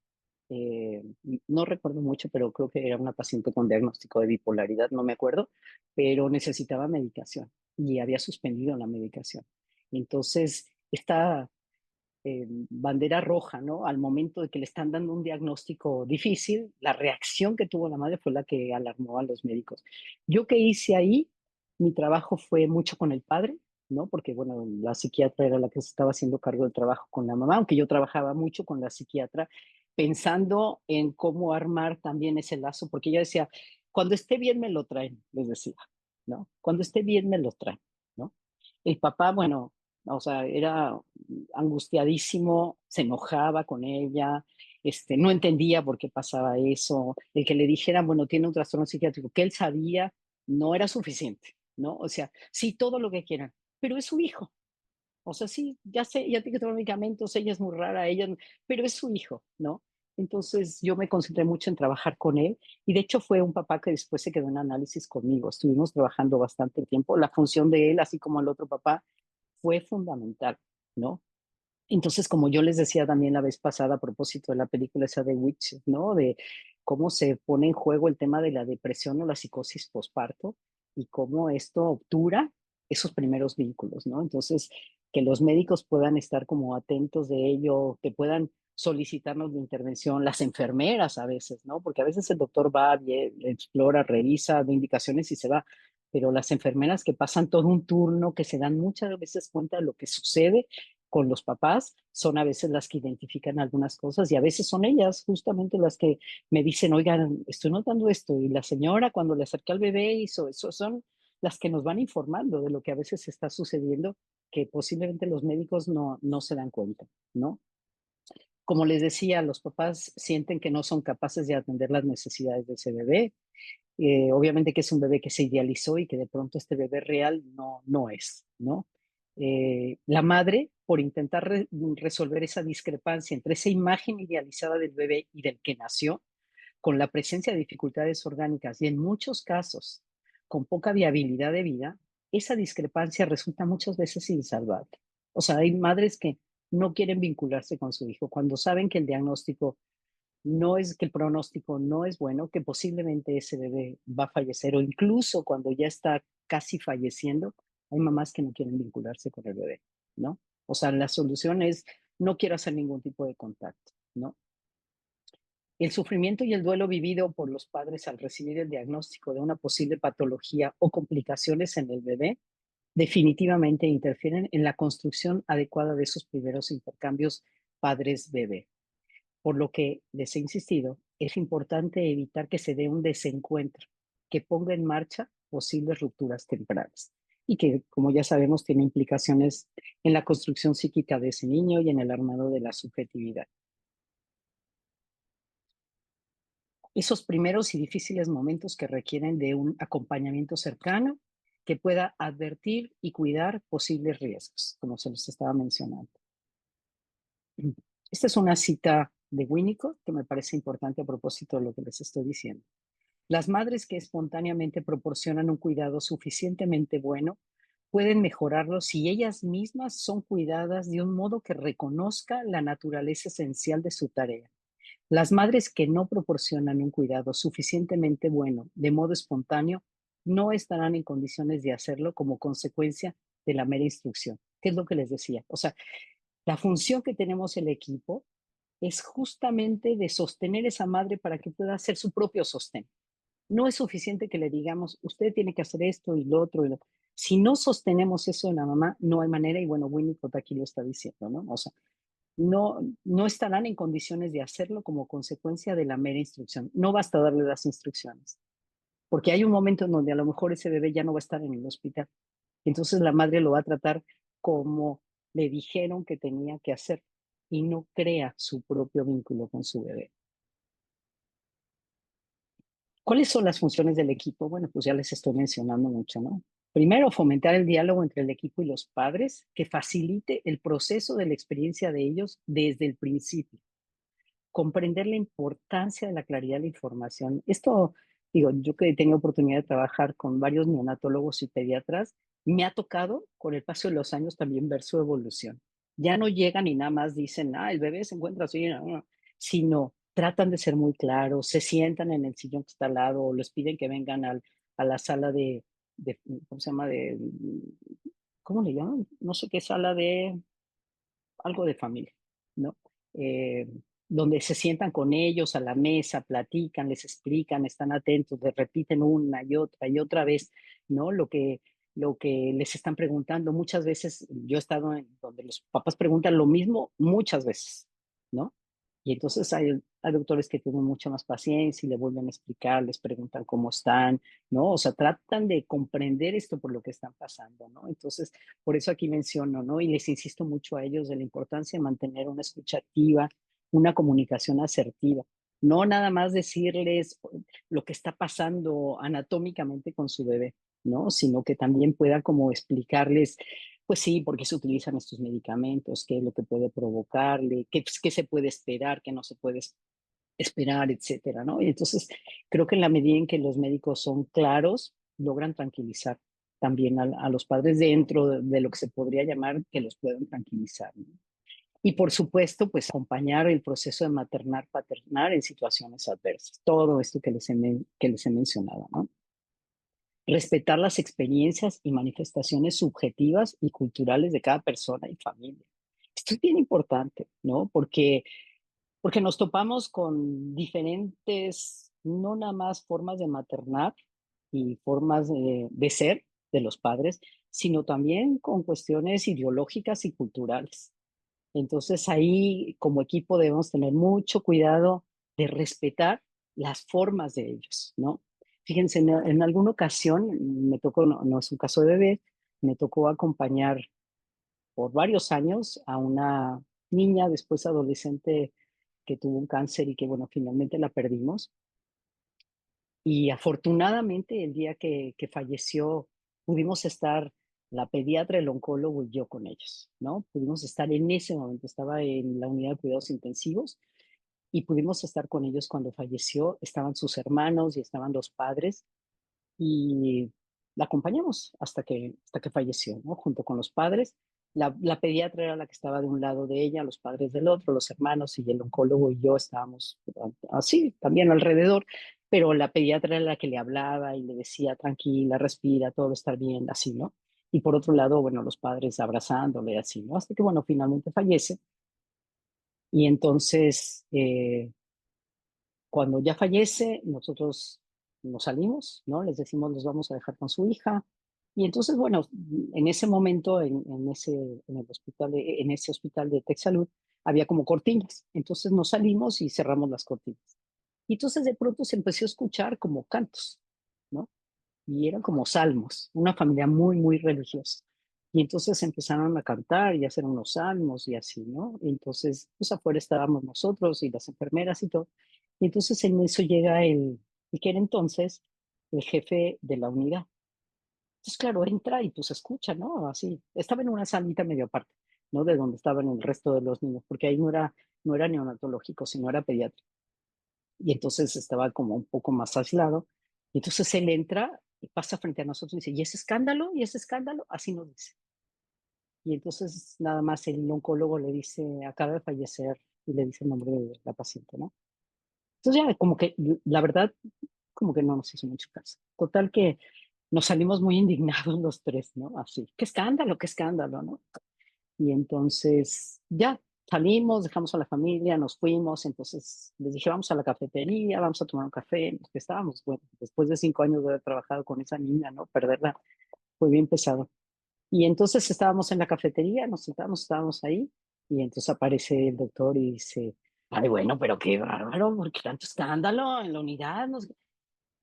No recuerdo mucho, pero creo que era una paciente con diagnóstico de bipolaridad, no me acuerdo, pero necesitaba medicación y había suspendido la medicación. Entonces, esta bandera roja, ¿no? Al momento de que le están dando un diagnóstico difícil, la reacción que tuvo la madre fue la que alarmó a los médicos. Yo que hice ahí, mi trabajo fue mucho con el padre, ¿no? Porque, bueno, la psiquiatra era la que se estaba haciendo cargo del trabajo con la mamá, aunque yo trabajaba mucho con la psiquiatra, pensando en cómo armar también ese lazo, porque ella decía, cuando esté bien me lo traen, les decía, ¿no? Cuando esté bien me lo traen, ¿no? El papá, bueno, o sea, era angustiadísimo, se enojaba con ella, no entendía por qué pasaba eso. El que le dijeran, bueno, tiene un trastorno psiquiátrico, que él sabía, no era suficiente, ¿no? O sea, sí, todo lo que quieran, pero es su hijo. O sea, sí, ya sé, ya tiene que tomar medicamentos, ella es muy rara, pero es su hijo, ¿no? Entonces yo me concentré mucho en trabajar con él y de hecho fue un papá que después se quedó en análisis conmigo. Estuvimos trabajando bastante tiempo. La función de él, así como el otro papá, fue fundamental, ¿no? Entonces, como yo les decía también la vez pasada a propósito de la película esa de Witch, ¿no? De cómo se pone en juego el tema de la depresión o la psicosis posparto y cómo esto obtura esos primeros vínculos, ¿no? Entonces, que los médicos puedan estar como atentos de ello, que puedan solicitarnos la intervención, las enfermeras a veces, ¿no? Porque a veces el doctor va, explora, revisa, da indicaciones y se va, pero las enfermeras que pasan todo un turno, que se dan muchas veces cuenta de lo que sucede con los papás, son a veces las que identifican algunas cosas y a veces son ellas justamente las que me dicen, oigan, estoy notando esto y la señora cuando le acerqué al bebé hizo eso, son las que nos van informando de lo que a veces está sucediendo que posiblemente los médicos no se dan cuenta, ¿no? Como les decía, los papás sienten que no son capaces de atender las necesidades de ese bebé. Obviamente que es un bebé que se idealizó y que de pronto este bebé real no es, ¿no? La madre, por intentar resolver esa discrepancia entre esa imagen idealizada del bebé y del que nació, con la presencia de dificultades orgánicas y en muchos casos con poca viabilidad de vida, esa discrepancia resulta muchas veces insalvable. O sea, hay madres que no quieren vincularse con su hijo cuando saben que el diagnóstico no es que el pronóstico no es bueno, que posiblemente ese bebé va a fallecer o incluso cuando ya está casi falleciendo, hay mamás que no quieren vincularse con el bebé, ¿no? O sea, la solución es no quiero hacer ningún tipo de contacto, ¿no? El sufrimiento y el duelo vivido por los padres al recibir el diagnóstico de una posible patología o complicaciones en el bebé definitivamente interfieren en la construcción adecuada de esos primeros intercambios padres-bebé. Por lo que les he insistido, es importante evitar que se dé un desencuentro que ponga en marcha posibles rupturas tempranas y que, como ya sabemos, tiene implicaciones en la construcción psíquica de ese niño y en el armado de la subjetividad. Esos primeros y difíciles momentos que requieren de un acompañamiento cercano, que pueda advertir y cuidar posibles riesgos, como se los estaba mencionando. Esta es una cita de Winnicott que me parece importante a propósito de lo que les estoy diciendo. Las madres que espontáneamente proporcionan un cuidado suficientemente bueno pueden mejorarlo si ellas mismas son cuidadas de un modo que reconozca la naturaleza esencial de su tarea. Las madres que no proporcionan un cuidado suficientemente bueno de modo espontáneo no estarán en condiciones de hacerlo como consecuencia de la mera instrucción. ¿Qué es lo que les decía? O sea, la función que tenemos el equipo es justamente de sostener esa madre para que pueda hacer su propio sostén. No es suficiente que le digamos, usted tiene que hacer esto y lo otro. Si no sostenemos eso en la mamá, no hay manera, y bueno, Winnicott aquí lo está diciendo, ¿no? O sea, no estarán en condiciones de hacerlo como consecuencia de la mera instrucción. No basta darle las instrucciones, porque hay un momento en donde a lo mejor ese bebé ya no va a estar en el hospital. Entonces la madre lo va a tratar como le dijeron que tenía que hacer y no crea su propio vínculo con su bebé. ¿Cuáles son las funciones del equipo? Bueno, pues ya les estoy mencionando mucho, ¿no? Primero, fomentar el diálogo entre el equipo y los padres que facilite el proceso de la experiencia de ellos desde el principio. Comprender la importancia de la claridad de la información. Esto, digo, yo que tengo oportunidad de trabajar con varios neonatólogos y pediatras, me ha tocado con el paso de los años también ver su evolución. Ya no llegan y nada más dicen, el bebé se encuentra así, no, sino tratan de ser muy claros, se sientan en el sillón que está al lado o les piden que vengan a la sala de, ¿cómo se llama? ¿Cómo le llaman? No sé qué sala de algo de familia, ¿no? Eh, donde se sientan con ellos a la mesa, platican, les explican, están atentos, les repiten una y otra vez, ¿no? Lo que les están preguntando. Muchas veces yo he estado en donde los papás preguntan lo mismo muchas veces, ¿no? Y entonces hay doctores que tienen mucha más paciencia y le vuelven a explicar, les preguntan cómo están, ¿no? O sea, tratan de comprender esto por lo que están pasando, ¿no? Entonces, por eso aquí menciono, ¿no? Y les insisto mucho a ellos de la importancia de mantener una escucha activa, una comunicación asertiva. No nada más decirles lo que está pasando anatómicamente con su bebé, ¿no? Sino que también pueda como explicarles, pues sí, por qué se utilizan estos medicamentos, qué es lo que puede provocarle, qué se puede esperar, qué no se puede esperar, etcétera, ¿no? Y entonces creo que en la medida en que los médicos son claros, logran tranquilizar también a los padres dentro de lo que se podría llamar que los puedan tranquilizar, ¿no? Y por supuesto, pues acompañar el proceso de maternar, paternar en situaciones adversas. Todo esto que les he mencionado, ¿no? Respetar las experiencias y manifestaciones subjetivas y culturales de cada persona y familia. Esto es bien importante, ¿no? Porque nos topamos con diferentes, no nada más formas de maternar y formas de ser de los padres, sino también con cuestiones ideológicas y culturales. Entonces ahí como equipo debemos tener mucho cuidado de respetar las formas de ellos, ¿no? Fíjense, en alguna ocasión me tocó, no es un caso de bebé, me tocó acompañar por varios años a una niña, después adolescente, que tuvo un cáncer y que, bueno, finalmente la perdimos. Y afortunadamente el día que falleció, pudimos estar la pediatra, el oncólogo y yo con ellos, ¿no? Pudimos estar en ese momento, estaba en la unidad de cuidados intensivos y pudimos estar con ellos cuando falleció. Estaban sus hermanos y estaban los padres y la acompañamos hasta que falleció, ¿no? Junto con los padres. La pediatra era la que estaba de un lado de ella, los padres del otro, los hermanos y el oncólogo y yo estábamos así, también alrededor, pero la pediatra era la que le hablaba y le decía, tranquila, respira, todo va a estar bien, así, ¿no? Y por otro lado, bueno, los padres abrazándole, así, ¿no? Hasta que, bueno, finalmente fallece. Y entonces, cuando ya fallece, nosotros nos salimos, ¿no? Les decimos, los vamos a dejar con su hija. Y entonces, bueno, en ese momento, en el hospital, en ese hospital de Texalud, había como cortinas. Entonces nos salimos y cerramos las cortinas. Y entonces de pronto se empezó a escuchar como cantos, ¿no? Y eran como salmos, una familia muy, muy religiosa. Y entonces empezaron a cantar y a hacer unos salmos y así, ¿no? Y entonces, pues afuera estábamos nosotros y las enfermeras y todo. Y entonces en eso llega el que era entonces el jefe de la unidad. Entonces, claro, entra y pues escucha, ¿no? Así, estaba en una salita medio aparte, ¿no? De donde estaban el resto de los niños, porque ahí no era neonatológico, sino era pediátrico. Y entonces estaba como un poco más aislado. Y entonces él entra y pasa frente a nosotros y dice, ¿y ese escándalo? ¿Y ese escándalo? Así nos dice. Y entonces nada más el oncólogo le dice, acaba de fallecer, y le dice el nombre de la paciente, ¿no? Entonces ya como que, la verdad, como que no nos hizo mucho caso. Total que nos salimos muy indignados los tres, ¿no? Así, qué escándalo, ¿no? Y entonces ya salimos, dejamos a la familia, nos fuimos, entonces les dije, vamos a la cafetería, vamos a tomar un café, nos que estábamos, bueno, después de 5 años de haber trabajado con esa niña, ¿no? Perderla fue bien pesado. Y entonces estábamos en la cafetería, nos sentamos, estábamos ahí, y entonces aparece el doctor y dice, ay, bueno, pero qué bárbaro, porque tanto escándalo en la unidad.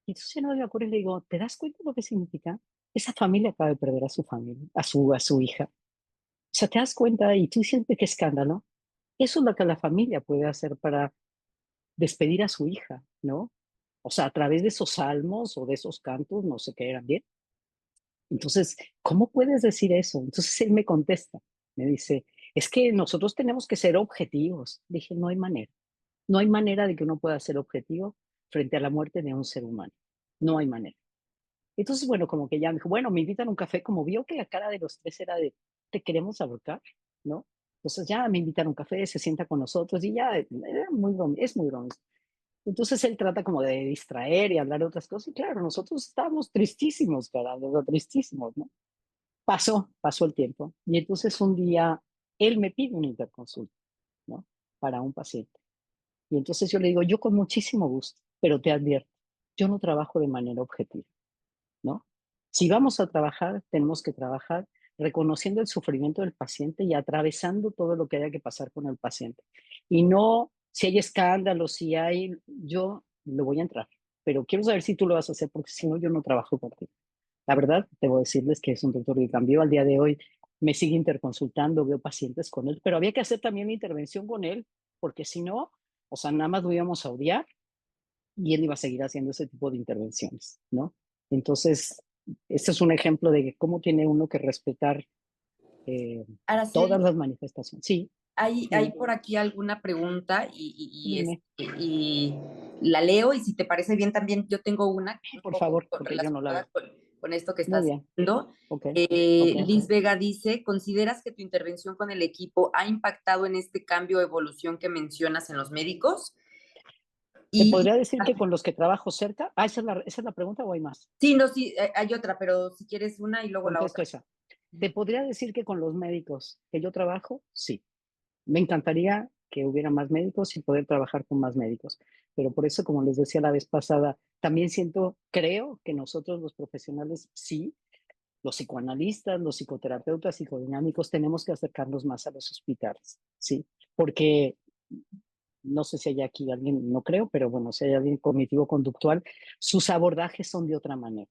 Y entonces yo no me acuerdo y le digo, ¿te das cuenta de lo que significa? Esa familia acaba de perder a su familia, a su hija. O sea, te das cuenta y tú sientes qué escándalo. Eso es lo que la familia puede hacer para despedir a su hija, ¿no? O sea, a través de esos salmos o de esos cantos, no sé qué eran bien. Entonces, ¿cómo puedes decir eso? Entonces él me contesta, me dice, es que nosotros tenemos que ser objetivos. Dije, no hay manera. No hay manera de que uno pueda ser objetivo frente a la muerte de un ser humano. No hay manera. Entonces, bueno, como que ya me dijo, bueno, me invitan a un café, como vio que la cara de los tres era de, te queremos ahorcar, ¿no? Entonces ya me invitan a un café, se sienta con nosotros y ya era muy es muy bromista. Entonces él trata como de distraer y hablar de otras cosas. Y claro, nosotros estábamos tristísimos, cara, de verdad, tristísimos, ¿no? Pasó el tiempo. Y entonces un día él me pide una interconsulta, ¿no? Para un paciente. Y entonces yo le digo, yo con muchísimo gusto, pero te advierto, yo no trabajo de manera objetiva, ¿no? Si vamos a trabajar, tenemos que trabajar reconociendo el sufrimiento del paciente y atravesando todo lo que haya que pasar con el paciente. Y no, si hay escándalos, si hay, yo le voy a entrar, pero quiero saber si tú lo vas a hacer, porque si no, yo no trabajo contigo. La verdad, debo decirles que es un doctor que cambió al día de hoy, me sigue interconsultando, veo pacientes con él, pero había que hacer también una intervención con él, porque si no, o sea, nada más lo íbamos a odiar y él iba a seguir haciendo ese tipo de intervenciones, ¿no? Entonces, este es un ejemplo de cómo tiene uno que respetar eh, Araceli, todas las manifestaciones. Sí, hay dime, por aquí alguna pregunta dime, y la leo y si te parece bien también yo tengo una un por poco favor, porque yo no la relacionada veo. con esto que Muy estás bien, diciendo. ok, ok. Liz Vega dice, ¿consideras que tu intervención con el equipo ha impactado en este cambio o evolución que mencionas en los médicos? ¿Te Y podría decir que con los que trabajo cerca? Ah, ¿esa es la pregunta o hay más? sí, no, sí, hay otra, pero si quieres una y luego la Contesto otra. esa. ¿Te podría decir que con los médicos que yo trabajo? Sí. Me encantaría que hubiera más médicos y poder trabajar con más médicos. Pero por eso, como les decía la vez pasada, también creo que nosotros los profesionales, sí, los psicoanalistas, los psicoterapeutas, psicodinámicos, tenemos que acercarnos más a los hospitales, sí, porque no sé si hay aquí alguien, no creo, pero bueno, si hay alguien cognitivo-conductual, sus abordajes son de otra manera.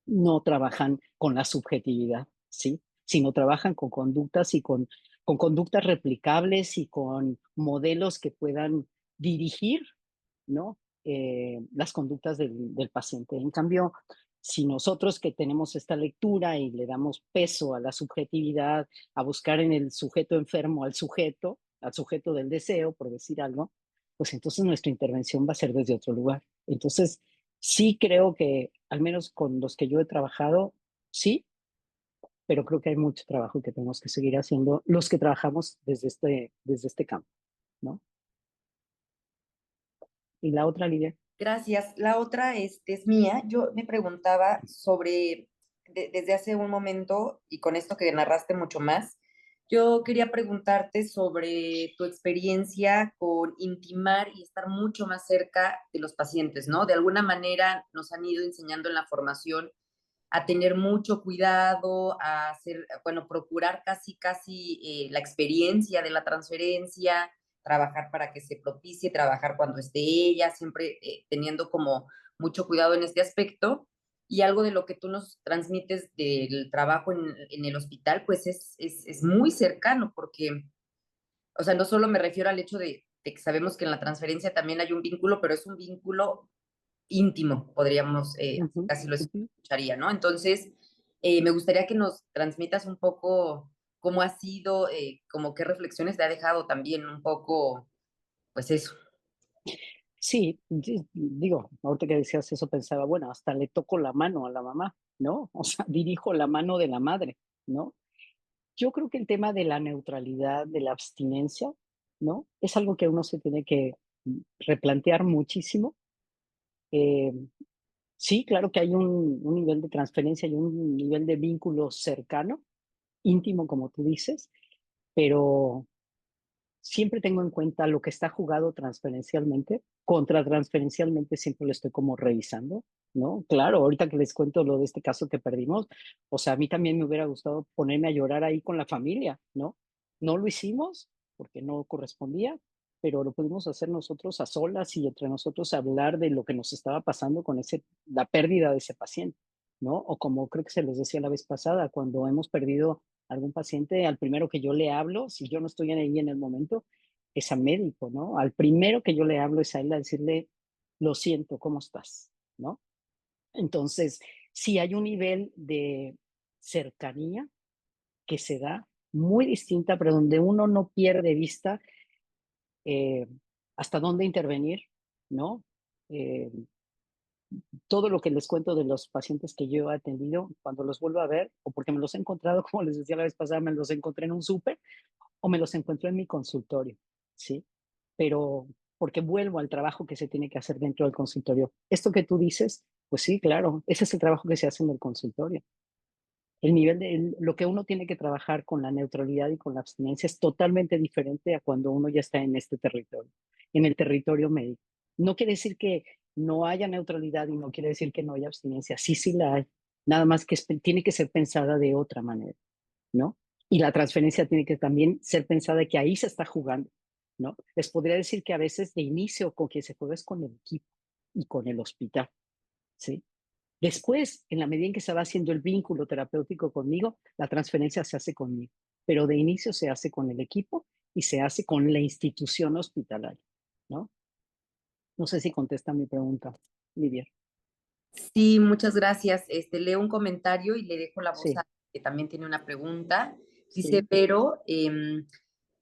No trabajan con la subjetividad, ¿sí? Sino trabajan con conductas y con conductas replicables y con modelos que puedan dirigir, ¿no? Las conductas del paciente. En cambio, si nosotros que tenemos esta lectura y le damos peso a la subjetividad, a buscar en el sujeto enfermo al sujeto del deseo, por decir algo, pues entonces nuestra intervención va a ser desde otro lugar. Entonces, sí creo que, al menos con los que yo he trabajado, sí, pero creo que hay mucho trabajo que tenemos que seguir haciendo los que trabajamos desde este campo, ¿no? Y la otra, Lidia, Gracias. La otra es mía. Yo me preguntaba sobre, desde hace un momento, y con esto que narraste mucho más, yo quería preguntarte sobre tu experiencia con intimar y estar mucho más cerca de los pacientes, ¿no? De alguna manera nos han ido enseñando en la formación a tener mucho cuidado, a hacer, bueno, procurar casi la experiencia de la transferencia, trabajar para que se propicie, trabajar cuando esté ella, siempre teniendo como mucho cuidado en este aspecto. Y algo de lo que tú nos transmites del trabajo en el hospital, pues es muy cercano, porque, o sea, no solo me refiero al hecho de que sabemos que en la transferencia también hay un vínculo, pero es un vínculo íntimo, podríamos, uh -huh, casi lo uh -huh. escucharía, ¿no? Entonces, Me gustaría que nos transmitas un poco cómo ha sido, como qué reflexiones te ha dejado también un poco, pues eso. Sí, digo, ahorita que decías eso pensaba, bueno, hasta le toco la mano a la mamá, ¿no? O sea, dirijo la mano de la madre, ¿no? Yo creo que el tema de la neutralidad, de la abstinencia, ¿no? Es algo que uno se tiene que replantear muchísimo. Eh, sí, claro que hay un nivel de transferencia y un nivel de vínculo cercano, íntimo, como tú dices, pero siempre tengo en cuenta lo que está jugado transferencialmente, contra transferencialmente siempre lo estoy como revisando, ¿no? Claro, ahorita que les cuento lo de este caso que perdimos, o sea, a mí también me hubiera gustado ponerme a llorar ahí con la familia, ¿no? No lo hicimos porque no correspondía, pero lo pudimos hacer nosotros a solas y entre nosotros hablar de lo que nos estaba pasando con la pérdida de ese paciente, ¿no? O como creo que se les decía la vez pasada, cuando hemos perdido algún paciente, al primero que yo le hablo, si yo no estoy ahí en el momento, es a médico, ¿no? Al primero que yo le hablo es a él a decirle, lo siento, ¿cómo estás? ¿No? Entonces, sí hay un nivel de cercanía que se da muy distinta, pero donde uno no pierde vista eh, hasta dónde intervenir, ¿no? Eh, todo lo que les cuento de los pacientes que yo he atendido, cuando los vuelvo a ver, o porque me los he encontrado, como les decía la vez pasada, me los encontré en un súper, o me los encuentro en mi consultorio, ¿sí? Pero porque vuelvo al trabajo que se tiene que hacer dentro del consultorio. Esto que tú dices, pues sí, claro, ese es el trabajo que se hace en el consultorio. El nivel de lo que uno tiene que trabajar con la neutralidad y con la abstinencia es totalmente diferente a cuando uno ya está en este territorio, en el territorio médico. No quiere decir que no haya neutralidad y no quiere decir que no haya abstinencia. Sí, sí la hay. Nada más que tiene que ser pensada de otra manera, ¿no? Y la transferencia tiene que también ser pensada que ahí se está jugando, ¿no? Les podría decir que a veces de inicio con quien se juega es con el equipo y con el hospital, ¿sí? Después, en la medida en que se va haciendo el vínculo terapéutico conmigo, la transferencia se hace conmigo, pero de inicio se hace con el equipo y se hace con la institución hospitalaria, ¿no? No sé si contesta mi pregunta, Lidia. Sí, muchas gracias. Leo un comentario y le dejo la voz a Sí, que también tiene una pregunta. Dice, sí, pero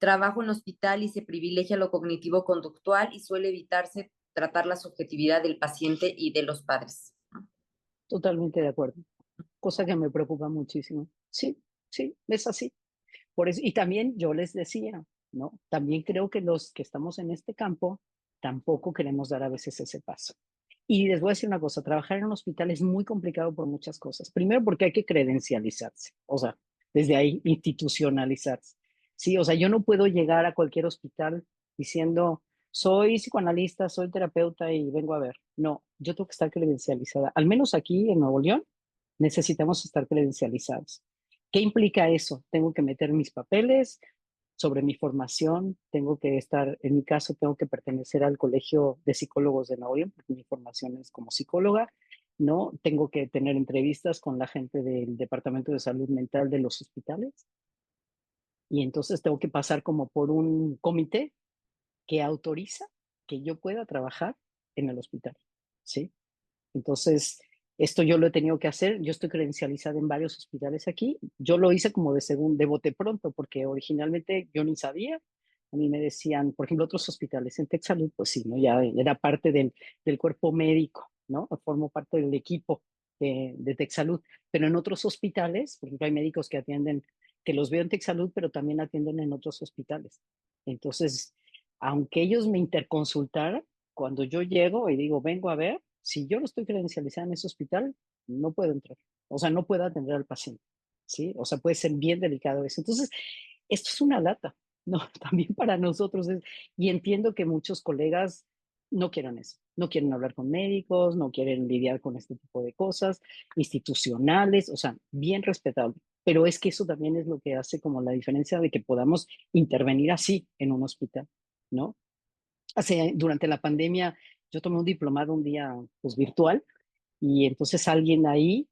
trabajo en hospital y se privilegia lo cognitivo-conductual y suele evitarse tratar la subjetividad del paciente y de los padres. totalmente de acuerdo. Cosa que me preocupa muchísimo. Sí, sí, es así. Por eso, y también yo les decía, ¿no? También creo que los que estamos en este campo tampoco queremos dar a veces ese paso. Y les voy a decir una cosa, trabajar en un hospital es muy complicado por muchas cosas. Primero porque hay que credencializarse, o sea, desde ahí institucionalizarse. Sí, o sea, yo no puedo llegar a cualquier hospital diciendo, soy psicoanalista, soy terapeuta y vengo a ver. No, yo tengo que estar credencializada. Al menos aquí en Nuevo León necesitamos estar credencializados. ¿Qué implica eso? Tengo que meter mis papeles sobre mi formación, tengo que estar, en mi caso, tengo que pertenecer al Colegio de Psicólogos de Nuevo León, porque mi formación es como psicóloga, ¿no? Tengo que tener entrevistas con la gente del Departamento de Salud Mental de los hospitales y entonces tengo que pasar como por un comité que autoriza que yo pueda trabajar en el hospital, ¿sí? Entonces, esto yo lo he tenido que hacer. Yo estoy credencializada en varios hospitales aquí. Yo lo hice como de bote pronto, porque originalmente yo ni sabía. A mí me decían, por ejemplo, otros hospitales en Texalud, pues sí, ¿no? Ya era parte del cuerpo médico, ¿no? Formo parte del equipo de Texalud. Pero en otros hospitales, por ejemplo, hay médicos que atienden, que los veo en Texalud, pero también atienden en otros hospitales. Entonces, aunque ellos me interconsultaran, cuando yo llego y digo, vengo a ver, si yo no estoy credencializada en ese hospital, no puedo entrar. O sea, no puedo atender al paciente. ¿Sí? O sea, puede ser bien delicado eso. Entonces, esto es una lata, ¿no? También para nosotros es, y entiendo que muchos colegas no quieren eso, no quieren hablar con médicos, no quieren lidiar con este tipo de cosas institucionales, o sea, bien respetable. Pero es que eso también es lo que hace como la diferencia de que podamos intervenir así en un hospital, ¿no? Durante la pandemia, yo tomé un diplomado un día pues, virtual y entonces alguien ahí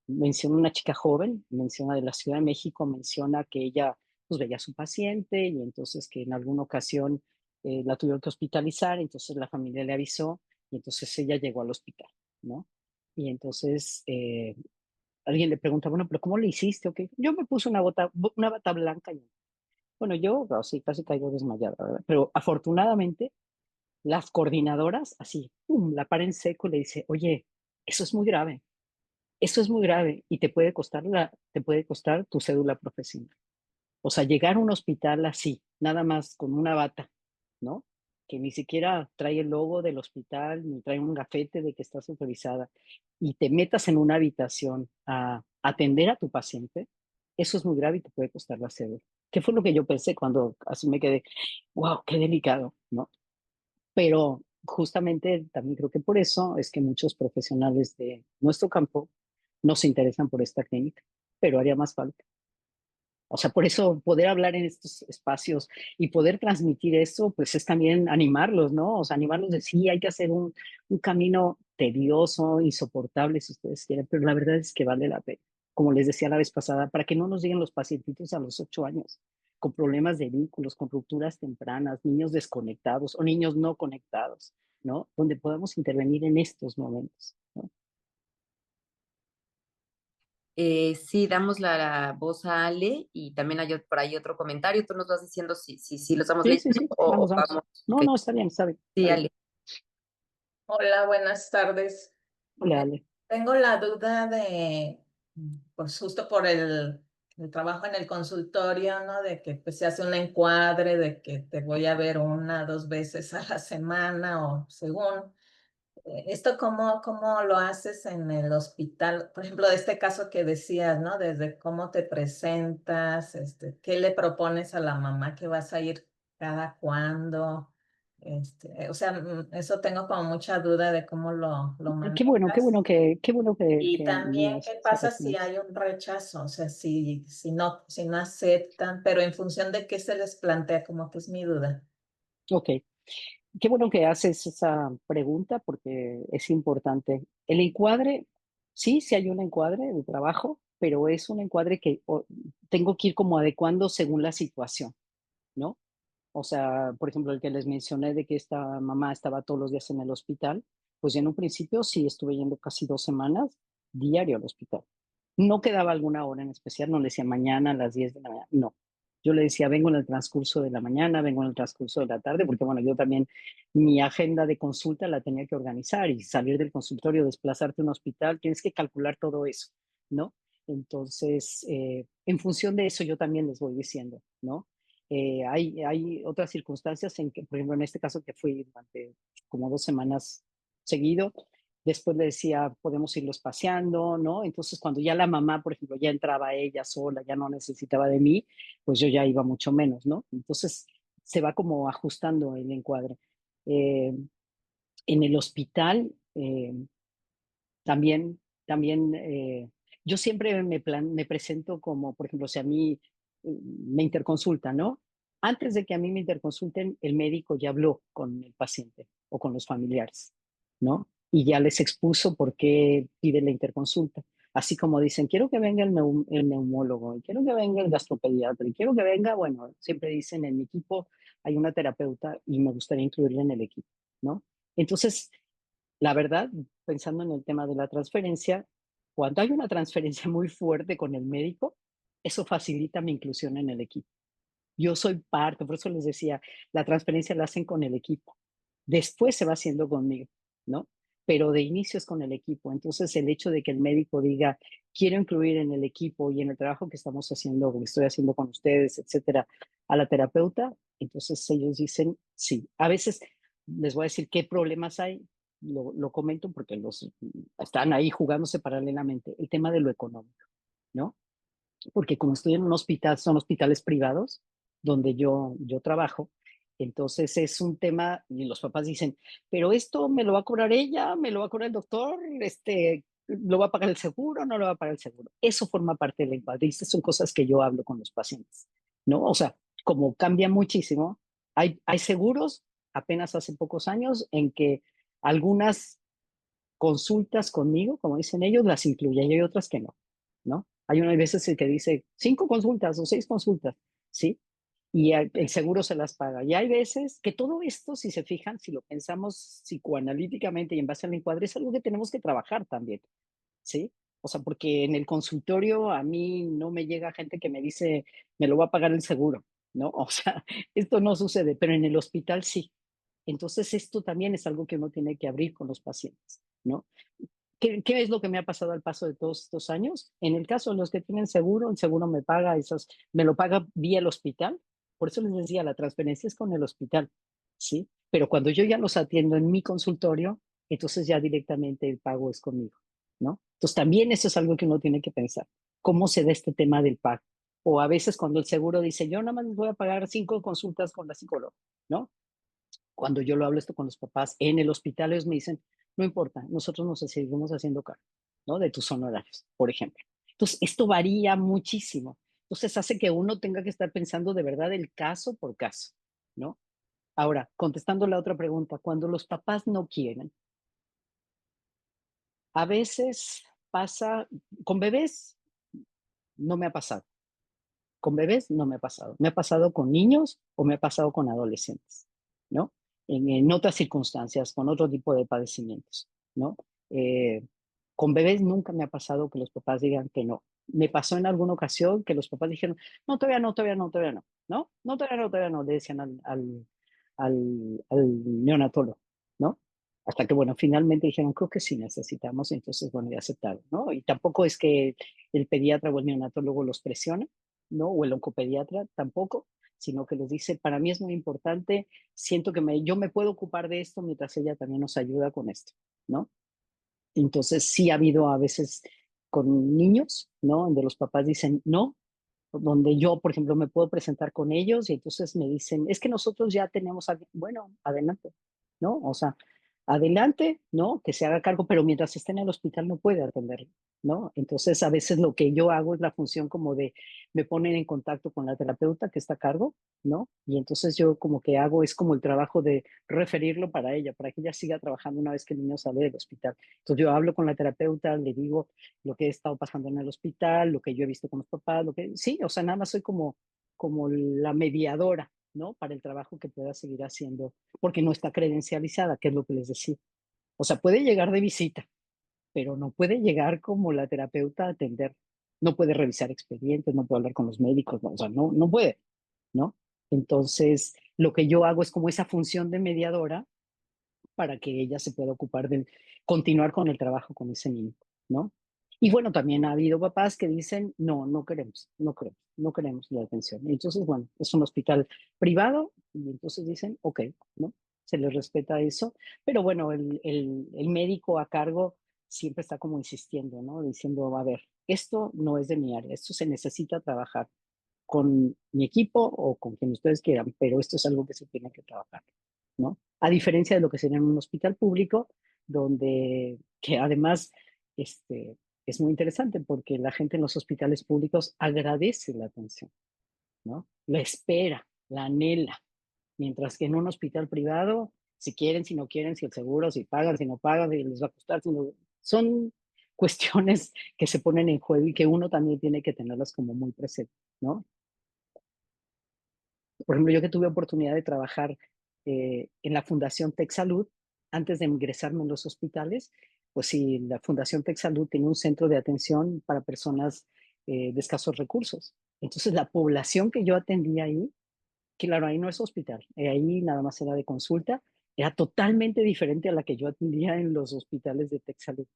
menciona una chica joven, menciona de la Ciudad de México, menciona que ella pues veía a su paciente y entonces que en alguna ocasión la tuvieron que hospitalizar, entonces la familia le avisó y entonces ella llegó al hospital, ¿no? Y entonces alguien le pregunta, bueno, pero ¿cómo le hiciste? ¿O qué? Yo me puse una bata blanca y, bueno, yo así casi caigo desmayada, ¿verdad? Pero afortunadamente las coordinadoras así, pum, la para en seco y le dice, oye, eso es muy grave, eso es muy grave y te puede costar tu cédula profesional. O sea, llegar a un hospital así, nada más con una bata, ¿no? Que ni siquiera trae el logo del hospital, ni trae un gafete de que está supervisada, y te metas en una habitación a atender a tu paciente, eso es muy grave y te puede costar la cédula. ¿Qué fue lo que yo pensé cuando así me quedé? Wow, qué delicado, ¿no? Pero justamente también creo que por eso es que muchos profesionales de nuestro campo no se interesan por esta clínica, pero haría más falta. O sea, por eso poder hablar en estos espacios y poder transmitir eso, pues es también animarlos, ¿no? O sea, animarlos de sí, hay que hacer un camino tedioso, insoportable, si ustedes quieren, pero la verdad es que vale la pena. Como les decía la vez pasada, para que no nos lleguen los pacientitos a los 8 años, con problemas de vínculos, con rupturas tempranas, niños desconectados o niños no conectados, ¿no? Donde podamos intervenir en estos momentos, ¿no? Sí, damos la voz a Ale y también hay por ahí otro comentario. Tú nos vas diciendo si lo estamos Sí, leyendo sí, sí, o vamos, vamos. vamos. No, Ok. no, está bien, está bien, Sí, está bien. Ale. Hola, buenas tardes. Hola, Ale. Tengo la duda de, pues justo por el trabajo en el consultorio, ¿no? De que pues, se hace un encuadre, de que te voy a ver 1, 2 veces a la semana o según. ¿Esto cómo lo haces en el hospital? Por ejemplo, de este caso que decías, ¿no? Desde cómo te presentas, qué le propones a la mamá que vas a ir cada cuándo. O sea, eso tengo como mucha duda de cómo lo manejas. Qué bueno Y que me también, ¿qué se pasa si refieren. hay un rechazo? O sea, si no aceptan, pero en función de qué se les plantea, como que es mi duda. Ok, qué bueno que haces esa pregunta porque es importante. El encuadre, sí, sí hay un encuadre de trabajo, pero es un encuadre que tengo que ir como adecuando según la situación, ¿no? O sea, por ejemplo, el que les mencioné de que esta mamá estaba todos los días en el hospital, pues en un principio sí estuve yendo casi 2 semanas diario al hospital. No quedaba alguna hora en especial, no le decía mañana a las 10 de la mañana, no. Yo le decía, vengo en el transcurso de la mañana, vengo en el transcurso de la tarde, porque bueno, yo también mi agenda de consulta la tenía que organizar y salir del consultorio, desplazarte a un hospital, tienes que calcular todo eso, ¿no? Entonces, en función de eso yo también les voy diciendo, ¿no? Hay otras circunstancias en que, por ejemplo, en este caso que fui durante como 2 semanas seguido, después le decía, podemos irlos paseando, ¿no? Entonces, cuando ya la mamá, por ejemplo, ya entraba ella sola, ya no necesitaba de mí, pues yo ya iba mucho menos, ¿no? Entonces, se va como ajustando el encuadre. Eh, en el hospital, también, yo siempre me presento como, por ejemplo, si a mí me interconsulta, ¿no? Antes de que a mí me interconsulten, el médico ya habló con el paciente o con los familiares, ¿no? Y ya les expuso por qué pide la interconsulta. Así como dicen, quiero que venga el neumólogo, y quiero que venga el gastropediatra, y quiero que venga, bueno, siempre dicen, en mi equipo hay una terapeuta y me gustaría incluirla en el equipo, ¿no? Entonces, la verdad, pensando en el tema de la transferencia, cuando hay una transferencia muy fuerte con el médico, eso facilita mi inclusión en el equipo. Yo soy parte, por eso les decía, la transferencia la hacen con el equipo. Después se va haciendo conmigo, ¿no? Pero de inicio es con el equipo. Entonces, el hecho de que el médico diga, quiero incluir en el equipo y en el trabajo que estamos haciendo, que estoy haciendo con ustedes, etcétera, a la terapeuta, entonces ellos dicen sí. A veces les voy a decir qué problemas hay, lo comento porque los están ahí jugándose paralelamente. El tema de lo económico, ¿no? Porque como estoy en un hospital, son hospitales privados donde yo trabajo, entonces es un tema y los papás dicen, pero esto me lo va a cobrar ella, me lo va a cobrar el doctor, lo va a pagar el seguro, no lo va a pagar el seguro. Eso forma parte del encuadre y estas son cosas que yo hablo con los pacientes, ¿no? O sea, como cambia muchísimo, hay seguros apenas hace pocos años en que algunas consultas conmigo, como dicen ellos, las incluye y hay otras que no, ¿no? Hay una veces el que dice 5 consultas o 6 consultas, ¿sí? Y el seguro se las paga. Y hay veces que todo esto, si se fijan, si lo pensamos psicoanalíticamente y en base al encuadre, es algo que tenemos que trabajar también, ¿sí? O sea, porque en el consultorio a mí no me llega gente que me dice, me lo va a pagar el seguro, ¿no? O sea, esto no sucede, pero en el hospital sí. Entonces, esto también es algo que uno tiene que abrir con los pacientes, ¿no? ¿Qué es lo que me ha pasado al paso de todos estos años? En el caso de los que tienen seguro, el seguro me paga esas, me lo paga vía el hospital. Por eso les decía, la transferencia es con el hospital, ¿sí? Pero cuando yo ya los atiendo en mi consultorio, entonces ya directamente el pago es conmigo, ¿no? Entonces también eso es algo que uno tiene que pensar. ¿Cómo se da este tema del pago? O a veces cuando el seguro dice, yo nada más les voy a pagar 5 consultas con la psicóloga, ¿no? Cuando yo lo hablo esto con los papás en el hospital, ellos me dicen, no importa, nosotros nos seguimos haciendo cargo, ¿no? De tus honorarios, por ejemplo. Entonces, esto varía muchísimo. Entonces, hace que uno tenga que estar pensando de verdad el caso por caso, ¿no? Ahora, contestando la otra pregunta, cuando los papás no quieren, a veces pasa, con bebés no me ha pasado, con bebés no me ha pasado, me ha pasado con niños o me ha pasado con adolescentes, ¿no? En otras circunstancias, con otro tipo de padecimientos, ¿no? Eh, con bebés nunca me ha pasado que los papás digan que no. Me pasó en alguna ocasión que los papás dijeron, no, todavía no, todavía no, todavía no, ¿no? No, todavía no, todavía no, le decían al neonatólogo, ¿no? Hasta que, bueno, finalmente dijeron, creo que sí necesitamos, entonces, bueno, ya aceptaron, ¿no? Y tampoco es que el pediatra o el neonatólogo los presione, ¿no? O el oncopediatra tampoco, sino que les dice, para mí es muy importante, siento que yo me puedo ocupar de esto mientras ella también nos ayuda con esto, ¿no? Entonces sí ha habido a veces con niños, ¿no? Donde los papás dicen no, donde yo, por ejemplo, me puedo presentar con ellos y entonces me dicen, es que nosotros ya tenemos, bueno, adelante, ¿no? O sea, adelante, ¿no? Que se haga cargo, pero mientras esté en el hospital no puede atenderlo, ¿no? Entonces, a veces lo que yo hago es la función como de, me ponen en contacto con la terapeuta que está a cargo, ¿no? Y entonces yo como que hago, es como el trabajo de referirlo para que ella siga trabajando una vez que el niño sale del hospital. Entonces yo hablo con la terapeuta, le digo, lo que he estado pasando en el hospital, lo que yo he visto con los papás, lo que sí, o sea, nada más soy como la mediadora, ¿no? Para el trabajo que pueda seguir haciendo, porque no está credencializada, que es lo que les decía. O sea, puede llegar de visita, pero no puede llegar como la terapeuta a atender. No puede revisar expedientes, no puede hablar con los médicos, no, o sea, no, no puede, ¿no? Entonces, lo que yo hago es como esa función de mediadora para que ella se pueda ocupar de continuar con el trabajo con ese niño, ¿no? Y bueno, también ha habido papás que dicen, no, no queremos, no queremos, no queremos la atención. Y entonces, bueno, es un hospital privado y entonces dicen, ok, ¿no? Se les respeta eso, pero bueno, el médico a cargo siempre está como insistiendo, ¿no? Diciendo, a ver, esto no es de mi área, esto se necesita trabajar con mi equipo o con quien ustedes quieran, pero esto es algo que se tiene que trabajar, ¿no? A diferencia de lo que sería en un hospital público, donde, que además es muy interesante porque la gente en los hospitales públicos agradece la atención, ¿no? La espera, la anhela, mientras que en un hospital privado, si quieren, si no quieren, si el seguro, si pagan, si no pagan, si les va a costar, son cuestiones que se ponen en juego y que uno también tiene que tenerlas como muy presente, ¿no? Por ejemplo, yo que tuve oportunidad de trabajar en la Fundación Tech Salud, antes de ingresarme en los hospitales, pues sí, la Fundación Tech Salud tiene un centro de atención para personas de escasos recursos. Entonces, la población que yo atendía ahí, claro, ahí no es hospital, ahí nada más era de consulta, era totalmente diferente a la que yo atendía en los hospitales de Tech Salud,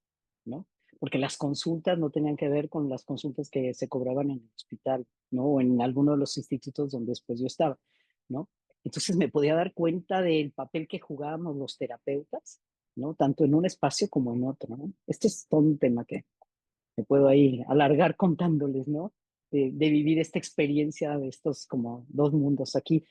¿no? Porque las consultas no tenían que ver con las consultas que se cobraban en el hospital, ¿no? O en alguno de los institutos donde después yo estaba, ¿no? Entonces me podía dar cuenta del papel que jugábamos los terapeutas, ¿no? Tanto en un espacio como en otro, ¿no? Este es todo un tema que me puedo ahí alargar contándoles, ¿no? De vivir esta experiencia de estos como dos mundos aquí.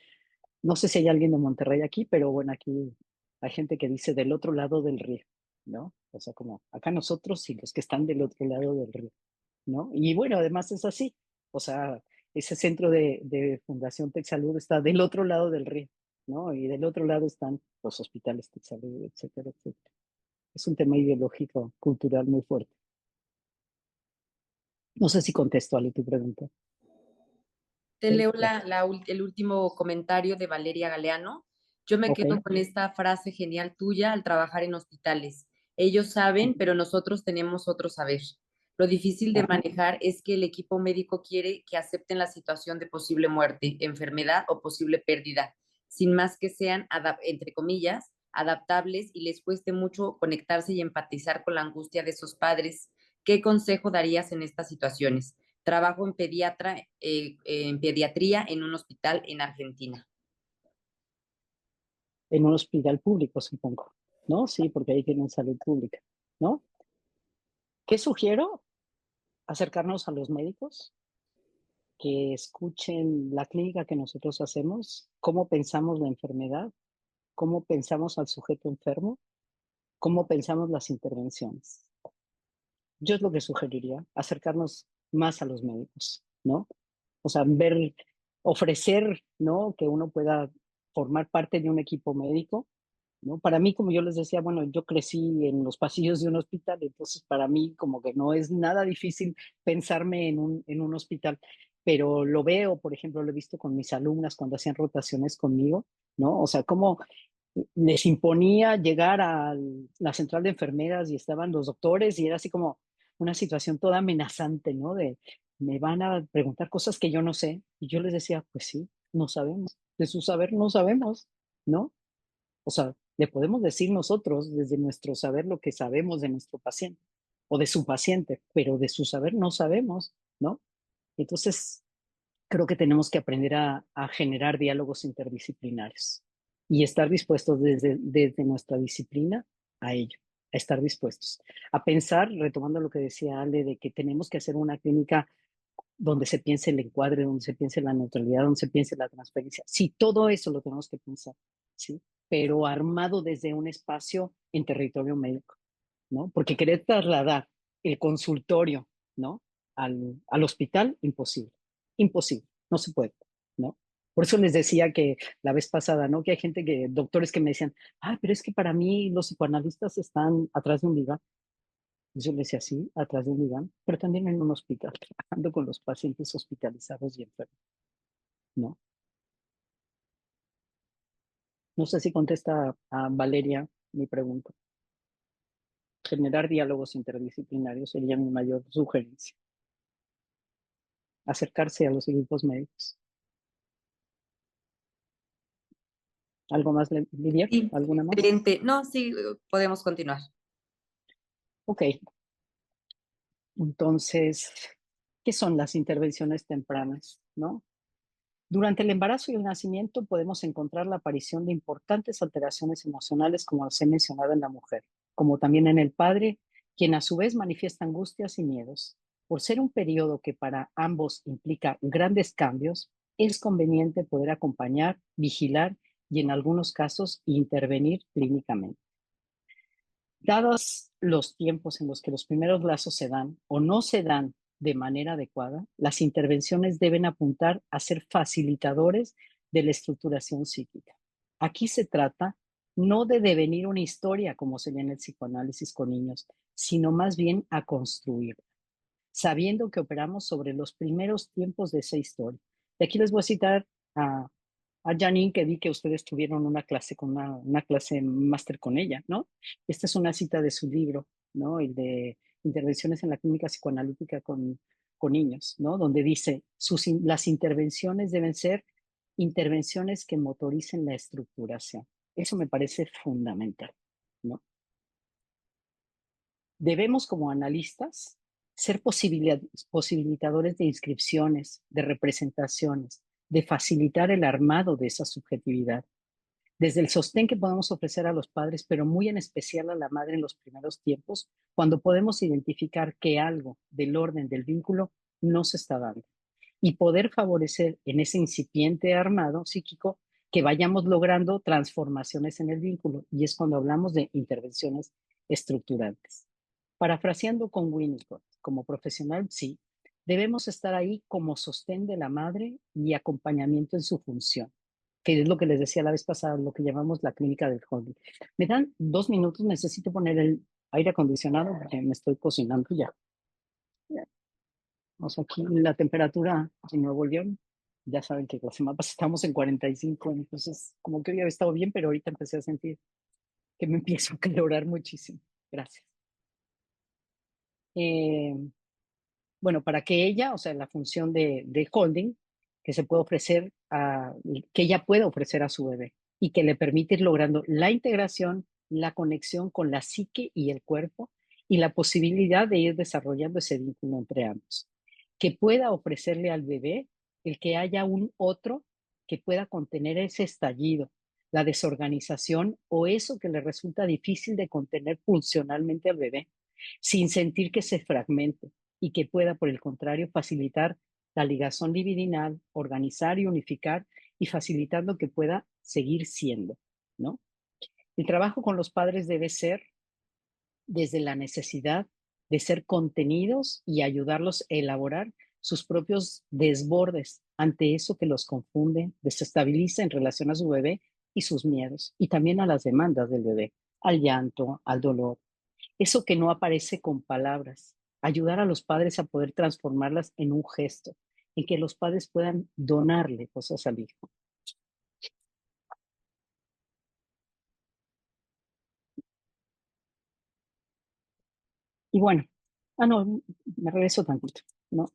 No sé si hay alguien de Monterrey aquí, pero bueno, aquí hay gente que dice del otro lado del río, ¿no? O sea, como acá nosotros y los que están del otro lado del río, ¿no? Y bueno, además es así, o sea, ese centro de Fundación Salud está del otro lado del río, ¿no? Y del otro lado están los hospitales Salud, etcétera, etcétera. Es un tema ideológico, cultural muy fuerte. No sé si contesto a tu pregunta. Te Sí, leo ya. el último comentario de Valeria Galeano. Yo me Ok, quedo con esta frase genial tuya al trabajar en hospitales. Ellos saben, pero nosotros tenemos otro saber. Lo difícil de Ajá. manejar es que el equipo médico quiere que acepten la situación de posible muerte, enfermedad o posible pérdida, sin más que sean, entre comillas, adaptables y les cueste mucho conectarse y empatizar con la angustia de esos padres. ¿Qué consejo darías en estas situaciones? Trabajo en pediatría en un hospital en Argentina. En un hospital público, supongo, ¿no? Sí, porque ahí tienen salud pública, ¿no? ¿Qué sugiero? Acercarnos a los médicos, que escuchen la clínica que nosotros hacemos, cómo pensamos la enfermedad, cómo pensamos al sujeto enfermo, cómo pensamos las intervenciones. Yo es lo que sugeriría, acercarnos más a los médicos, ¿no? O sea, ver, ofrecer, ¿no? Que uno pueda formar parte de un equipo médico, ¿no? Para mí, como yo les decía, bueno, yo crecí en los pasillos de un hospital, entonces para mí como que no es nada difícil pensarme en un hospital, pero lo veo, por ejemplo, lo he visto con mis alumnas cuando hacían rotaciones conmigo, ¿no? O sea, cómo les imponía llegar a la central de enfermeras y estaban los doctores y era así como una situación toda amenazante, ¿no? De, me van a preguntar cosas que yo no sé. Y yo les decía, pues sí, no sabemos. De su saber no sabemos, ¿no? O sea, le podemos decir nosotros desde nuestro saber lo que sabemos de nuestro paciente o de su paciente, pero de su saber no sabemos, ¿no? Entonces, creo que tenemos que aprender a generar diálogos interdisciplinarios y estar dispuestos desde nuestra disciplina a ello, a estar dispuestos, a pensar, retomando lo que decía Ale, de que tenemos que hacer una clínica donde se piense el encuadre, donde se piense la neutralidad, donde se piense la transferencia. Sí, todo eso lo tenemos que pensar, ¿sí? Pero armado desde un espacio en territorio médico, ¿no? Porque querer trasladar el consultorio, ¿no? Al hospital, imposible, imposible, no se puede, ¿no? Por eso les decía que la vez pasada, ¿no? Que hay gente que, doctores que me decían, ah, pero es que para mí los psicoanalistas están atrás de un diván. Yo le decía, sí, atrás de un diván, pero también en un hospital, trabajando con los pacientes hospitalizados y enfermos, ¿no? No sé si contesta a Valeria mi pregunta. Generar diálogos interdisciplinarios sería mi mayor sugerencia. Acercarse a los equipos médicos. ¿Algo más, Lidia? Sí, ¿Alguna más? excelente. No, sí, podemos continuar. Ok, entonces, ¿qué son las intervenciones tempranas? ¿No? Durante el embarazo y el nacimiento podemos encontrar la aparición de importantes alteraciones emocionales, como las he mencionado en la mujer, como también en el padre, quien a su vez manifiesta angustias y miedos. Por ser un periodo que para ambos implica grandes cambios, es conveniente poder acompañar, vigilar y en algunos casos intervenir clínicamente. Dados los tiempos en los que los primeros lazos se dan o no se dan de manera adecuada, las intervenciones deben apuntar a ser facilitadores de la estructuración psíquica. Aquí se trata no de devenir una historia como sería en el psicoanálisis con niños, sino más bien a construir, sabiendo que operamos sobre los primeros tiempos de esa historia. Y aquí les voy a citar a Janine, que vi que ustedes tuvieron una clase con una clase máster con ella, ¿no? Esta es una cita de su libro, ¿no? El de Intervenciones en la Clínica Psicoanalítica con niños, ¿no? Donde dice, las intervenciones deben ser intervenciones que motoricen la estructuración. Eso me parece fundamental, ¿no? Debemos como analistas ser posibilitadores de inscripciones, de representaciones, de facilitar el armado de esa subjetividad desde el sostén que podemos ofrecer a los padres, pero muy en especial a la madre en los primeros tiempos, cuando podemos identificar que algo del orden del vínculo no se está dando y poder favorecer en ese incipiente armado psíquico que vayamos logrando transformaciones en el vínculo. Y es cuando hablamos de intervenciones estructurantes. Parafraseando con Winnicott, como profesional, sí, debemos estar ahí como sostén de la madre y acompañamiento en su función, que es lo que les decía la vez pasada, lo que llamamos la clínica del holding. Me dan 2 minutos, necesito poner el aire acondicionado porque me estoy cocinando ya. O sea, aquí la temperatura en Nuevo León, ya saben que la semana pasada estamos en 45, entonces como que hoy había estado bien, pero ahorita empecé a sentir que me empiezo a calorar muchísimo. Gracias. Bueno, para que ella, o sea, la función de holding, que se puede ofrecer que ella pueda ofrecer a su bebé y que le permite ir logrando la integración, la conexión con la psique y el cuerpo y la posibilidad de ir desarrollando ese vínculo entre ambos. Que pueda ofrecerle al bebé el que haya un otro que pueda contener ese estallido, la desorganización o eso que le resulta difícil de contener funcionalmente al bebé, sin sentir que se fragmente y que pueda, por el contrario, facilitar la ligación libidinal, organizar y unificar y facilitando que pueda seguir siendo, ¿no? El trabajo con los padres debe ser desde la necesidad de ser contenidos y ayudarlos a elaborar sus propios desbordes ante eso que los confunde, desestabiliza en relación a su bebé y sus miedos, y también a las demandas del bebé, al llanto, al dolor. Eso que no aparece con palabras, ayudar a los padres a poder transformarlas en un gesto, en que los padres puedan donarle cosas al hijo. Y bueno, no, me regreso tantito, ¿no?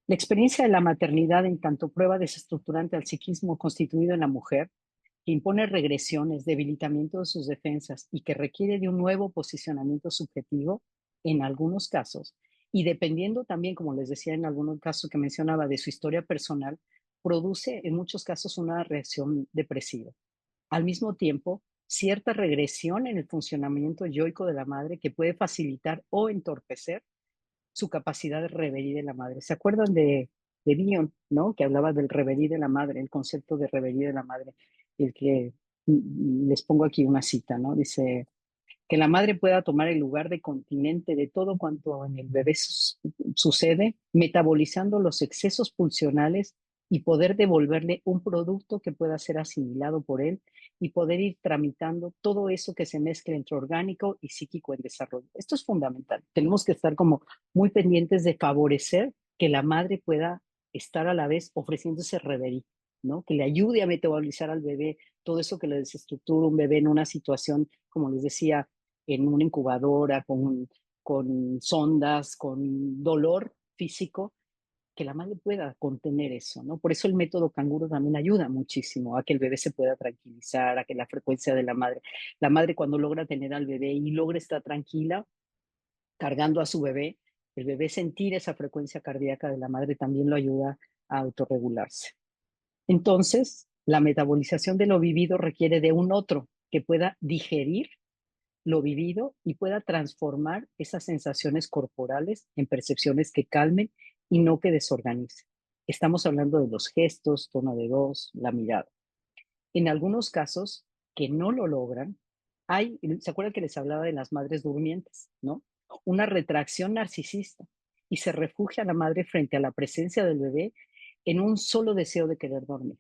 La experiencia de la maternidad en tanto prueba desestructurante al psiquismo constituido en la mujer, que impone regresiones, debilitamiento de sus defensas y que requiere de un nuevo posicionamiento subjetivo en algunos casos, y dependiendo también, como les decía en algunos casos que mencionaba, de su historia personal, produce en muchos casos una reacción depresiva. Al mismo tiempo, cierta regresión en el funcionamiento yoico de la madre que puede facilitar o entorpecer su capacidad de reverie de la madre. ¿Se acuerdan de Bion, ¿no? Que hablaba del reverie de la madre, el concepto de reverie de la madre, el que les pongo aquí una cita, ¿no? Dice que la madre pueda tomar el lugar de continente de todo cuanto en el bebé sucede, metabolizando los excesos pulsionales y poder devolverle un producto que pueda ser asimilado por él y poder ir tramitando todo eso que se mezcla entre orgánico y psíquico en desarrollo. Esto es fundamental. Tenemos que estar como muy pendientes de favorecer que la madre pueda estar a la vez ofreciendo ese reverie, ¿no? Que le ayude a metabolizar al bebé todo eso que le desestructura un bebé en una situación, como les decía, en una incubadora, con sondas, con dolor físico, que la madre pueda contener eso, ¿no? Por eso el método canguro también ayuda muchísimo a que el bebé se pueda tranquilizar, a que la frecuencia de la madre cuando logra tener al bebé y logra estar tranquila, cargando a su bebé, el bebé sentir esa frecuencia cardíaca de la madre también lo ayuda a autorregularse. Entonces, la metabolización de lo vivido requiere de un otro que pueda digerir lo vivido y pueda transformar esas sensaciones corporales en percepciones que calmen y no que desorganicen. Estamos hablando de los gestos, tono de voz, la mirada. En algunos casos que no lo logran, ¿se acuerdan que les hablaba de las madres durmientes, no? Una retracción narcisista y se refugia la madre frente a la presencia del bebé en un solo deseo de querer dormir,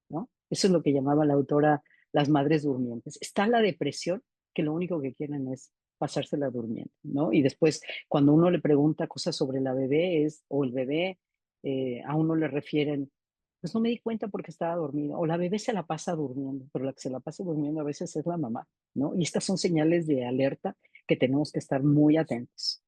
¿no? Eso es lo que llamaba la autora las madres durmientes. Está la depresión, que lo único que quieren es pasársela durmiendo, ¿no? Y después, cuando uno le pregunta cosas sobre la bebé o el bebé, a uno le refieren, pues no me di cuenta porque estaba dormida, o la bebé se la pasa durmiendo, pero la que se la pasa durmiendo a veces es la mamá, ¿no? Y estas son señales de alerta que tenemos que estar muy atentos.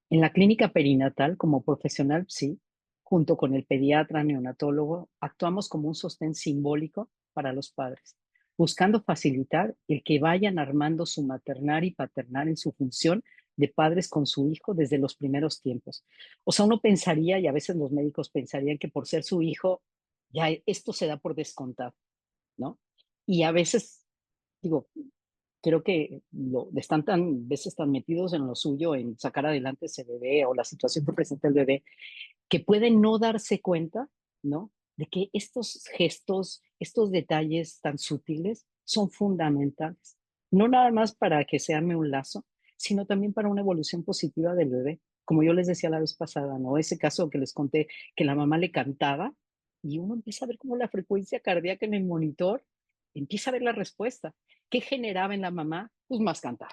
En la clínica perinatal, como profesional, sí, junto con el pediatra neonatólogo, actuamos como un sostén simbólico para los padres, buscando facilitar el que vayan armando su maternar y paternar en su función de padres con su hijo desde los primeros tiempos. O sea, uno pensaría, y a veces los médicos pensarían que por ser su hijo, ya esto se da por descontado, ¿no? Y a veces, digo, creo que están tan veces tan metidos en lo suyo, en sacar adelante ese bebé o la situación que presenta el bebé, que pueden no darse cuenta, ¿no? De que estos gestos, estos detalles tan sutiles son fundamentales. No nada más para que se arme un lazo, sino también para una evolución positiva del bebé. Como yo les decía la vez pasada, ¿no? Ese caso que les conté, que la mamá le cantaba y uno empieza a ver cómo la frecuencia cardíaca en el monitor empieza a ver la respuesta. ¿Qué generaba en la mamá? Pues más cantar.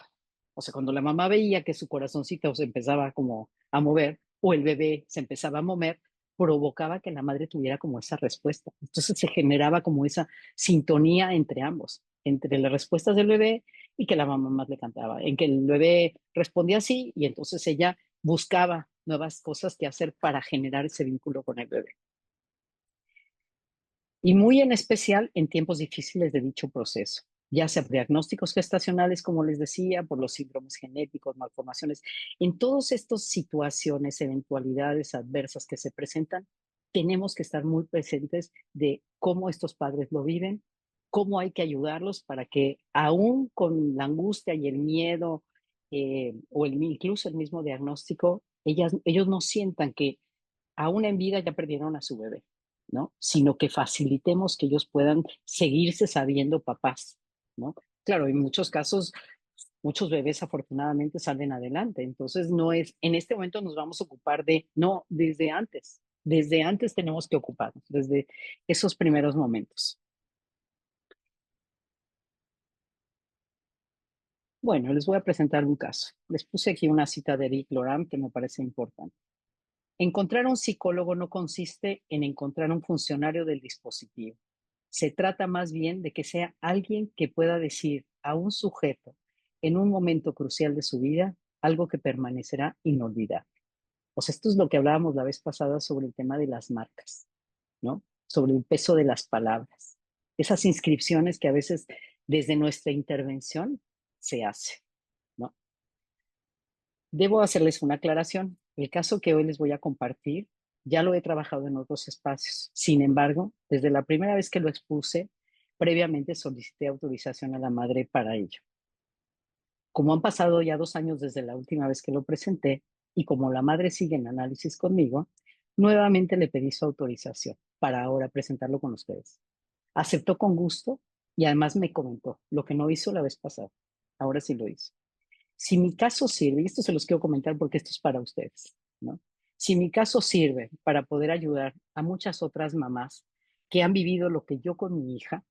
O sea, cuando la mamá veía que su corazoncito se empezaba como a mover o el bebé se empezaba a mover, provocaba que la madre tuviera como esa respuesta. Entonces se generaba como esa sintonía entre ambos, entre las respuestas del bebé y que la mamá más le cantaba, en que el bebé respondía así y entonces ella buscaba, nuevas cosas que hacer para generar ese vínculo con el bebé. Y muy en especial en tiempos difíciles de dicho proceso, ya sea por diagnósticos gestacionales, como les decía, por los síndromes genéticos, malformaciones. En todas estas situaciones, eventualidades adversas que se presentan, tenemos que estar muy presentes de cómo estos padres lo viven, cómo hay que ayudarlos para que aún con la angustia y el miedo incluso el mismo diagnóstico, ellos no sientan que aún en vida ya perdieron a su bebé, ¿no? Sino que facilitemos que ellos puedan seguirse sabiendo papás, ¿no? Claro, en muchos casos, muchos bebés afortunadamente salen adelante, entonces no es, en este momento nos vamos a ocupar no, desde antes tenemos que ocuparnos, desde esos primeros momentos. Bueno, les voy a presentar un caso. Les puse aquí una cita de Eric Loram que me parece importante. Encontrar un psicólogo no consiste en encontrar un funcionario del dispositivo. Se trata más bien de que sea alguien que pueda decir a un sujeto en un momento crucial de su vida algo que permanecerá inolvidable. O sea, esto es lo que hablábamos la vez pasada sobre el tema de las marcas, ¿no? Sobre el peso de las palabras. Esas inscripciones que a veces desde nuestra intervención se hace, ¿no? Debo hacerles una aclaración. El caso que hoy les voy a compartir ya lo he trabajado en otros espacios. Sin embargo, desde la primera vez que lo expuse, previamente solicité autorización a la madre para ello. Como han pasado ya 2 años desde la última vez que lo presenté y como la madre sigue en análisis conmigo, nuevamente le pedí su autorización para ahora presentarlo con ustedes. Aceptó con gusto y además me comentó lo que no hizo la vez pasada. Ahora sí lo hizo. Si mi caso sirve, y esto se los quiero comentar porque esto es para ustedes, ¿no? Si mi caso sirve para poder ayudar a muchas otras mamás que han vivido lo que yo con mi hija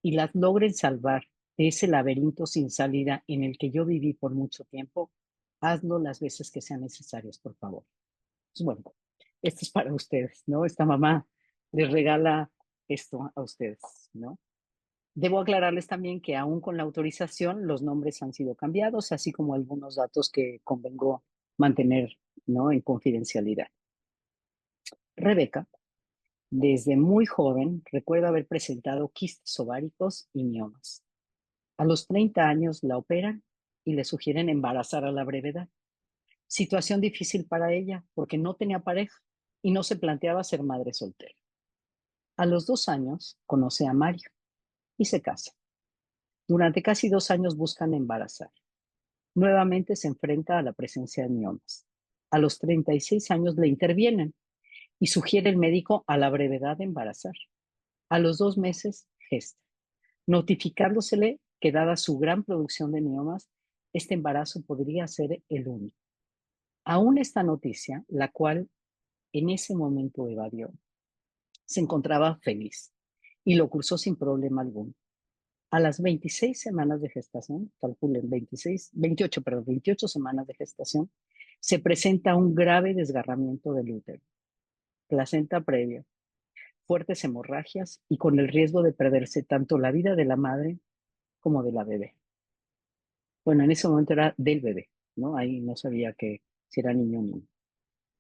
y las logren salvar de ese laberinto sin salida en el que yo viví por mucho tiempo, hazlo las veces que sean necesarias, por favor. Pues bueno, esto es para ustedes, ¿no? Esta mamá les regala esto a ustedes, ¿no? Debo aclararles también que aún con la autorización, los nombres han sido cambiados, así como algunos datos que convengo mantener, ¿no?, en confidencialidad. Rebeca, desde muy joven, recuerda haber presentado quistes ováricos y miomas. A los 30 años la operan y le sugieren embarazar a la brevedad. Situación difícil para ella porque no tenía pareja y no se planteaba ser madre soltera. A los 2 años conoce a Mario y se casa. Durante casi 2 años buscan embarazar. Nuevamente se enfrenta a la presencia de miomas. A los 36 años le intervienen y sugiere el médico a la brevedad de embarazar. A los 2 meses gesta, notificándosele que dada su gran producción de miomas, este embarazo podría ser el único. Aún esta noticia, la cual en ese momento evadió, se encontraba feliz y lo cursó sin problema alguno. A las 26 semanas de gestación, calculen 28 semanas de gestación, se presenta un grave desgarramiento del útero, placenta previa, fuertes hemorragias y con el riesgo de perderse tanto la vida de la madre como de la bebé. Bueno, en ese momento era del bebé, ¿no? Ahí no sabía si era niño o niña.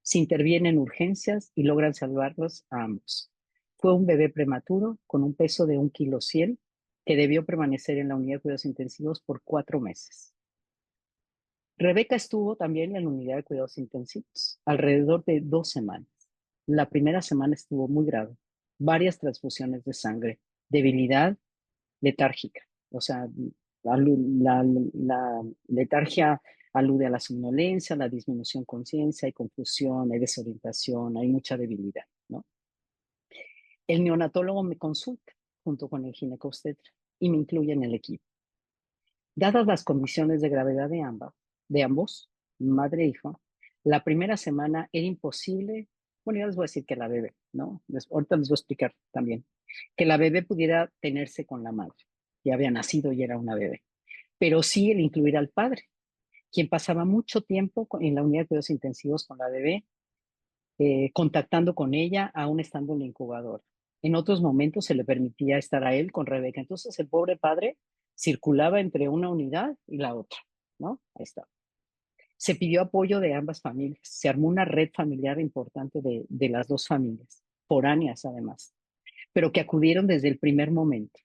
Se interviene en urgencias y logran salvarlos a ambos. Fue un bebé prematuro con un peso de 1,1 kg que debió permanecer en la unidad de cuidados intensivos por 4 meses. Rebeca estuvo también en la unidad de cuidados intensivos alrededor de 2 semanas. La primera semana estuvo muy grave, varias transfusiones de sangre, debilidad letárgica, o sea, la letargia alude a la somnolencia, la disminución de conciencia, hay confusión, hay desorientación, hay mucha debilidad, ¿no? El neonatólogo me consulta junto con el ginecobstetra y me incluye en el equipo. Dadas las condiciones de gravedad de ambos, madre e hijo, la primera semana era imposible, bueno, ya les voy a decir que la bebé, ¿no? Ahorita les voy a explicar también, que la bebé pudiera tenerse con la madre. Ya había nacido y era una bebé. Pero sí el incluir al padre, quien pasaba mucho tiempo en la unidad de cuidados intensivos con la bebé, contactando con ella, aún estando en la incubadora. En otros momentos se le permitía estar a él con Rebeca. Entonces el pobre padre circulaba entre una unidad y la otra, ¿no? Ahí está. Se pidió apoyo de ambas familias. Se armó una red familiar importante de las dos familias, foráneas además, pero que acudieron desde el primer momento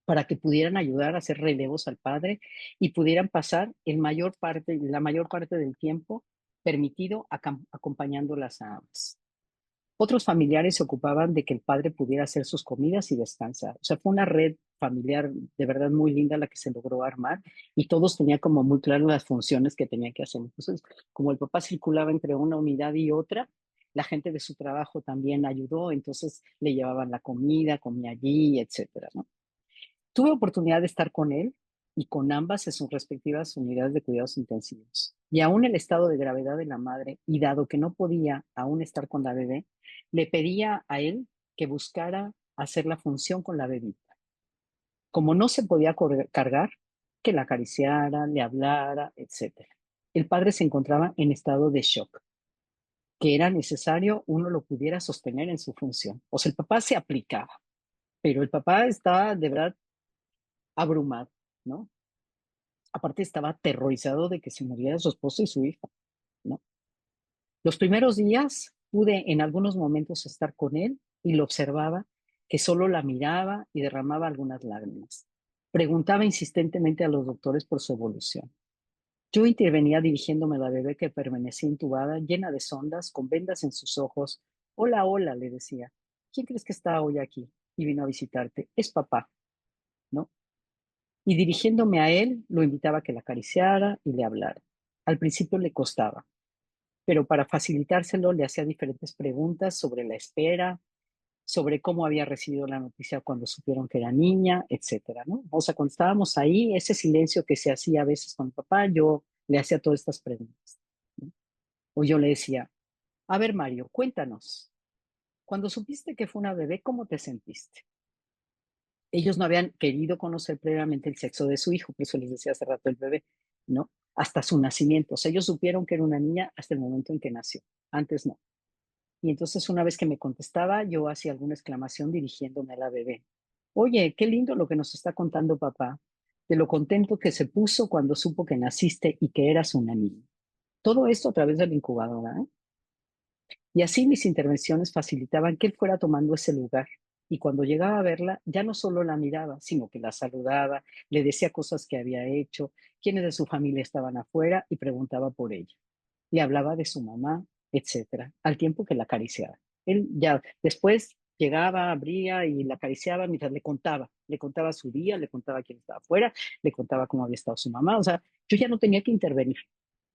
para que pudieran ayudar a hacer relevos al padre y pudieran pasar la mayor parte del tiempo permitido acompañándolas a ambas. Otros familiares se ocupaban de que el padre pudiera hacer sus comidas y descansar. O sea, fue una red familiar de verdad muy linda la que se logró armar y todos tenían como muy claras las funciones que tenían que hacer. Entonces, como el papá circulaba entre una unidad y otra, la gente de su trabajo también ayudó, entonces le llevaban la comida, comía allí, etcétera, ¿no? Tuve oportunidad de estar con él y con ambas en sus respectivas unidades de cuidados intensivos. Y aún el estado de gravedad de la madre, y dado que no podía aún estar con la bebé, le pedía a él que buscara hacer la función con la bebita. Como no se podía cargar, que la acariciara, le hablara, etc. El padre se encontraba en estado de shock, que era necesario uno lo pudiera sostener en su función. O sea, el papá se aplicaba, pero el papá estaba de verdad abrumado, ¿no? Aparte estaba aterrorizado de que se muriera su esposo y su hija, ¿no? Los primeros días pude en algunos momentos estar con él y lo observaba, que solo la miraba y derramaba algunas lágrimas. Preguntaba insistentemente a los doctores por su evolución. Yo intervenía dirigiéndome a la bebé que permanecía intubada, llena de sondas, con vendas en sus ojos. Hola, hola, le decía. ¿Quién crees que está hoy aquí y vino a visitarte? Es papá, ¿no? Y dirigiéndome a él, lo invitaba a que la acariciara y le hablara. Al principio le costaba, pero para facilitárselo le hacía diferentes preguntas sobre la espera, sobre cómo había recibido la noticia cuando supieron que era niña, etcétera, ¿no? O sea, cuando estábamos ahí, ese silencio que se hacía a veces con el papá, yo le hacía todas estas preguntas, ¿no? O yo le decía, a ver, Mario, cuéntanos, cuando supiste que fue una bebé, ¿cómo te sentiste? Ellos no habían querido conocer previamente el sexo de su hijo, por eso les decía hace rato el bebé, ¿no? Hasta su nacimiento. O sea, ellos supieron que era una niña hasta el momento en que nació. Antes no. Y entonces una vez que me contestaba, yo hacía alguna exclamación dirigiéndome a la bebé. Oye, qué lindo lo que nos está contando papá, de lo contento que se puso cuando supo que naciste y que eras una niña. Todo esto a través de la incubadora, ¿eh? Y así mis intervenciones facilitaban que él fuera tomando ese lugar. Y cuando llegaba a verla, ya no solo la miraba, sino que la saludaba, le decía cosas que había hecho, quiénes de su familia estaban afuera y preguntaba por ella. Le hablaba de su mamá, etcétera, al tiempo que la acariciaba. Él ya después llegaba, abría y la acariciaba mientras le contaba su día, le contaba quién estaba afuera, le contaba cómo había estado su mamá. O sea, yo ya no tenía que intervenir,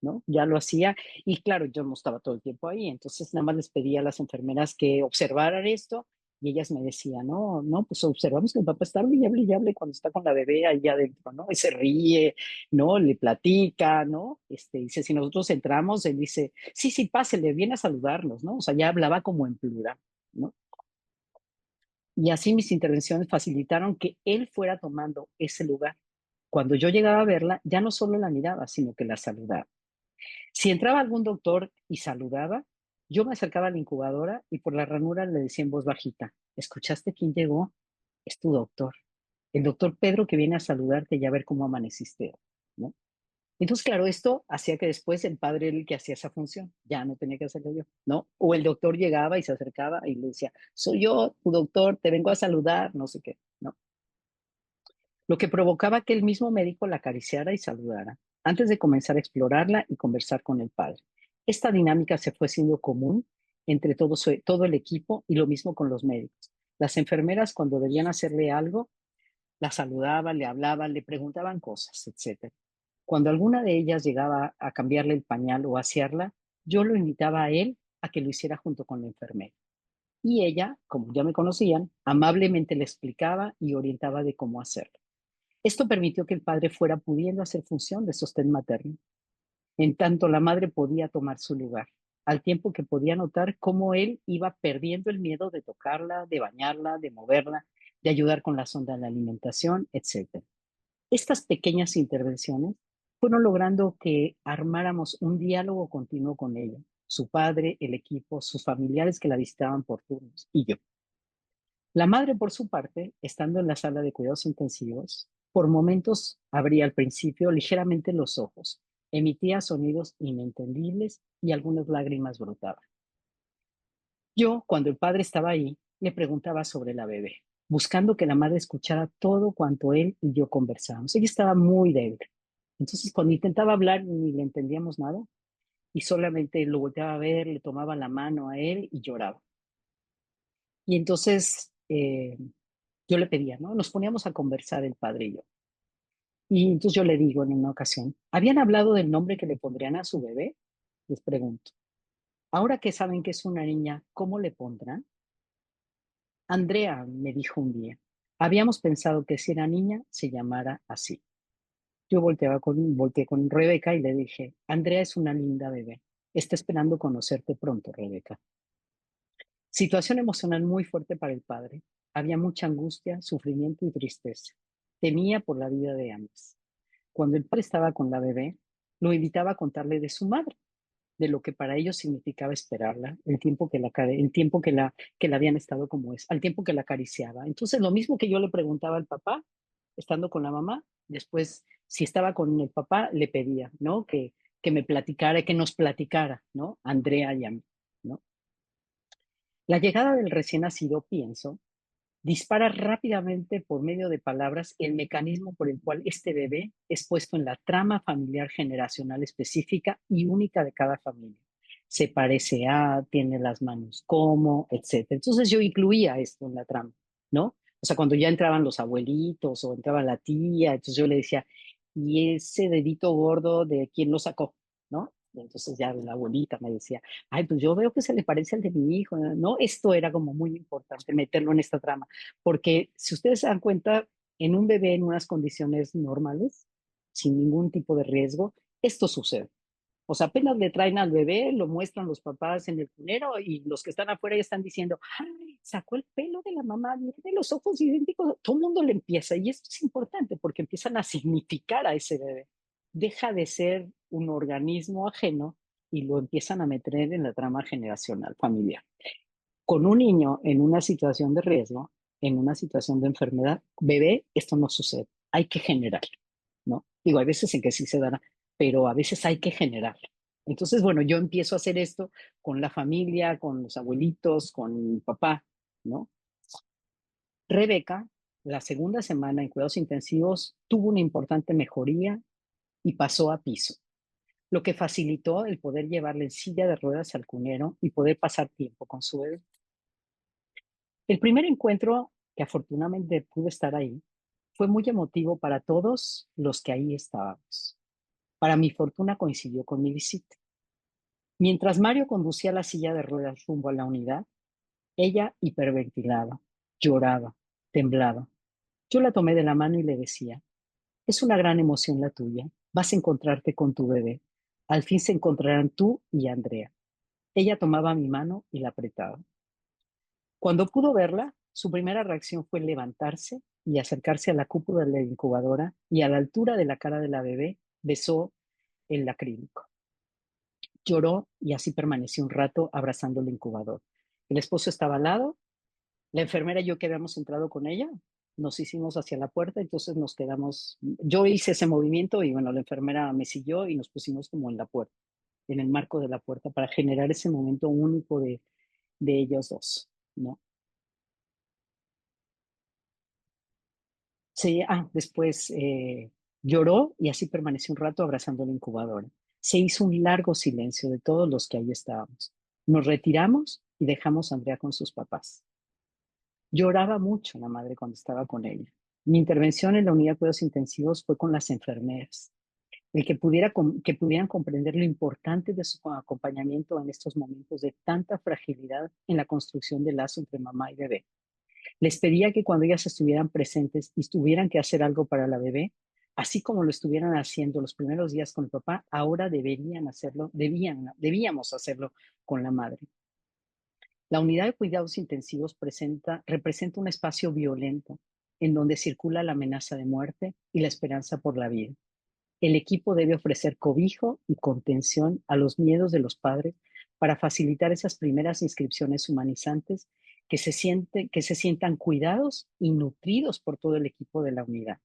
¿no? Ya lo hacía y claro, yo no estaba todo el tiempo ahí, entonces nada más les pedía a las enfermeras que observaran esto y ellas me decían, no, no, pues observamos que el papá está hable y hable cuando está con la bebé ahí adentro, ¿no? Y se ríe, ¿no? Le platica, ¿no? Dice, si nosotros entramos, él dice, sí, sí, pásele, viene a saludarnos, ¿no? O sea, ya hablaba como en plural, ¿no? Y así mis intervenciones facilitaron que él fuera tomando ese lugar. Cuando yo llegaba a verla, ya no solo la miraba, sino que la saludaba. Si entraba algún doctor y saludaba, yo me acercaba a la incubadora y por la ranura le decía en voz bajita, ¿escuchaste quién llegó? Es tu doctor. El doctor Pedro que viene a saludarte y a ver cómo amaneciste, ¿no? Entonces, claro, esto hacía que después el padre era el que hacía esa función, ya no tenía que hacerlo yo, ¿no? O el doctor llegaba y se acercaba y le decía, soy yo, tu doctor, te vengo a saludar, no sé qué, ¿no? Lo que provocaba que el mismo médico la acariciara y saludara, antes de comenzar a explorarla y conversar con el padre. Esta dinámica se fue siendo común entre todo el equipo y lo mismo con los médicos. Las enfermeras, cuando debían hacerle algo, la saludaban, le hablaban, le preguntaban cosas, etc. Cuando alguna de ellas llegaba a cambiarle el pañal o asearla, yo lo invitaba a él a que lo hiciera junto con la enfermera. Y ella, como ya me conocían, amablemente le explicaba y orientaba de cómo hacerlo. Esto permitió que el padre fuera pudiendo hacer función de sostén materno. En tanto, la madre podía tomar su lugar, al tiempo que podía notar cómo él iba perdiendo el miedo de tocarla, de bañarla, de moverla, de ayudar con la sonda de la alimentación, etc. Estas pequeñas intervenciones fueron logrando que armáramos un diálogo continuo con ella, su padre, el equipo, sus familiares que la visitaban por turnos y yo. La madre, por su parte, estando en la sala de cuidados intensivos, por momentos abría al principio ligeramente los ojos Emitía sonidos inentendibles y algunas lágrimas brotaban. Yo, cuando el padre estaba ahí, le preguntaba sobre la bebé, buscando que la madre escuchara todo cuanto él y yo conversábamos. Ella estaba muy débil. Entonces, cuando intentaba hablar, ni le entendíamos nada y solamente lo volteaba a ver, le tomaba la mano a él y lloraba. Y entonces yo le pedía, ¿no? Nos poníamos a conversar el padre y yo. Y entonces yo le digo en una ocasión, ¿habían hablado del nombre que le pondrían a su bebé? Les pregunto. Ahora que saben que es una niña, ¿cómo le pondrán? Andrea, me dijo un día, habíamos pensado que si era niña, se llamara así. Yo volteé con Rebeca y le dije, Andrea es una linda bebé. Está esperando conocerte pronto, Rebeca. Situación emocional muy fuerte para el padre. Había mucha angustia, sufrimiento y tristeza. Temía por la vida de ambas. Cuando el padre estaba con la bebé, lo invitaba a contarle de su madre, de lo que para ellos significaba esperarla, el tiempo que la habían estado como es, al tiempo que la acariciaba. Entonces, lo mismo que yo le preguntaba al papá, estando con la mamá, después, si estaba con el papá, le pedía, ¿no? Que me platicara, que nos platicara, ¿no? Andrea y a mí, ¿no? La llegada del recién nacido, pienso, dispara rápidamente por medio de palabras el mecanismo por el cual este bebé es puesto en la trama familiar generacional específica y única de cada familia. Se parece a, tiene las manos como, etcétera. Entonces yo incluía esto en la trama, ¿no? O sea, cuando ya entraban los abuelitos o entraba la tía, entonces yo le decía, ¿y ese dedito gordo de quién lo sacó? ¿No? Y entonces ya la abuelita me decía, ay, pues yo veo que se le parece al de mi hijo, ¿no? Esto era como muy importante meterlo en esta trama. Porque si ustedes se dan cuenta, en un bebé en unas condiciones normales, sin ningún tipo de riesgo, esto sucede. O sea, apenas le traen al bebé, lo muestran los papás en el cunero y los que están afuera ya están diciendo, ay, sacó el pelo de la mamá, tiene los ojos idénticos. Todo el mundo le empieza, y esto es importante porque empiezan a significar a ese bebé. Deja de ser un organismo ajeno y lo empiezan a meter en la trama generacional familiar. Con un niño en una situación de riesgo, en una situación de enfermedad, bebé, esto no sucede. Hay que generar, ¿no? Digo, hay veces en que sí se dará, pero a veces hay que generar. Entonces, bueno, yo empiezo a hacer esto con la familia, con los abuelitos, con mi papá, ¿no? Rebeca, la segunda semana en cuidados intensivos, tuvo una importante mejoría y pasó a piso, lo que facilitó el poder llevarla en silla de ruedas al cunero y poder pasar tiempo con su bebé. El primer encuentro, que afortunadamente pude estar ahí, fue muy emotivo para todos los que ahí estábamos. Para mi fortuna coincidió con mi visita. Mientras Mario conducía la silla de ruedas rumbo a la unidad, ella hiperventilaba, lloraba, temblaba. Yo la tomé de la mano y le decía, es una gran emoción la tuya, vas a encontrarte con tu bebé. Al fin se encontrarán tú y Andrea. Ella tomaba mi mano y la apretaba. Cuando pudo verla, su primera reacción fue levantarse y acercarse a la cúpula de la incubadora y a la altura de la cara de la bebé besó el acrílico. Lloró y así permaneció un rato abrazando el incubador. El esposo estaba al lado, la enfermera y yo que habíamos entrado con ella, nos hicimos hacia la puerta, entonces nos quedamos, yo hice ese movimiento y bueno, la enfermera me siguió y nos pusimos como en la puerta, en el marco de la puerta, para generar ese momento único de ellos dos, ¿no? Sí, después lloró y así permaneció un rato abrazando la incubadora. Se hizo un largo silencio de todos los que ahí estábamos. Nos retiramos y dejamos a Andrea con sus papás. Lloraba mucho la madre cuando estaba con ella. Mi intervención en la unidad de cuidados intensivos fue con las enfermeras, el que pudieran comprender lo importante de su acompañamiento en estos momentos de tanta fragilidad en la construcción del lazo entre mamá y bebé. Les pedía que cuando ellas estuvieran presentes y tuvieran que hacer algo para la bebé, así como lo estuvieran haciendo los primeros días con el papá, ahora debíamos hacerlo con la madre. La unidad de cuidados intensivos representa un espacio violento en donde circula la amenaza de muerte y la esperanza por la vida. El equipo debe ofrecer cobijo y contención a los miedos de los padres para facilitar esas primeras inscripciones humanizantes que se sientan cuidados y nutridos por todo el equipo de la unidad.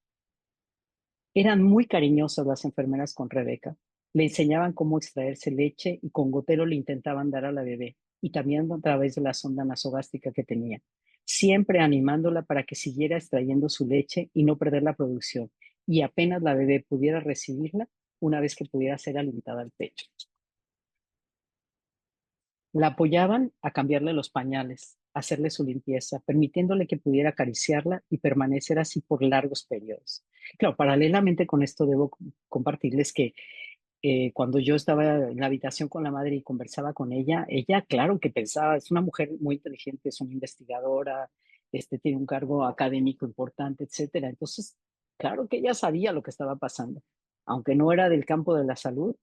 Eran muy cariñosas las enfermeras con Rebeca. Le enseñaban cómo extraerse leche y con gotero le intentaban dar a la bebé y también a través de la sonda nasogástrica que tenía, siempre animándola para que siguiera extrayendo su leche y no perder la producción. Y apenas la bebé pudiera recibirla, una vez que pudiera ser alimentada al pecho. La apoyaban a cambiarle los pañales, a hacerle su limpieza, permitiéndole que pudiera acariciarla y permanecer así por largos periodos. Claro, paralelamente con esto debo compartirles que cuando yo estaba en la habitación con la madre y conversaba con ella, claro que pensaba, es una mujer muy inteligente, es una investigadora, tiene un cargo académico importante, etcétera. Entonces, claro que ella sabía lo que estaba pasando, aunque no era del campo de la salud,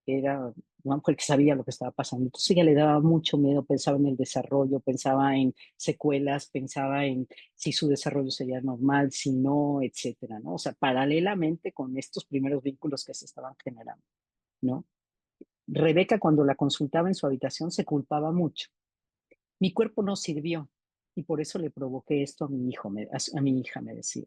era una mujer que sabía lo que estaba pasando. Entonces ella le daba mucho miedo, pensaba en el desarrollo, pensaba en secuelas, pensaba en si su desarrollo sería normal, si no, etcétera, ¿no? O sea, paralelamente con estos primeros vínculos que se estaban generando, ¿no? Rebeca, cuando la consultaba en su habitación, se culpaba mucho. Mi cuerpo no sirvió y por eso le provoqué esto a mi hijo, a mi hija, me decía.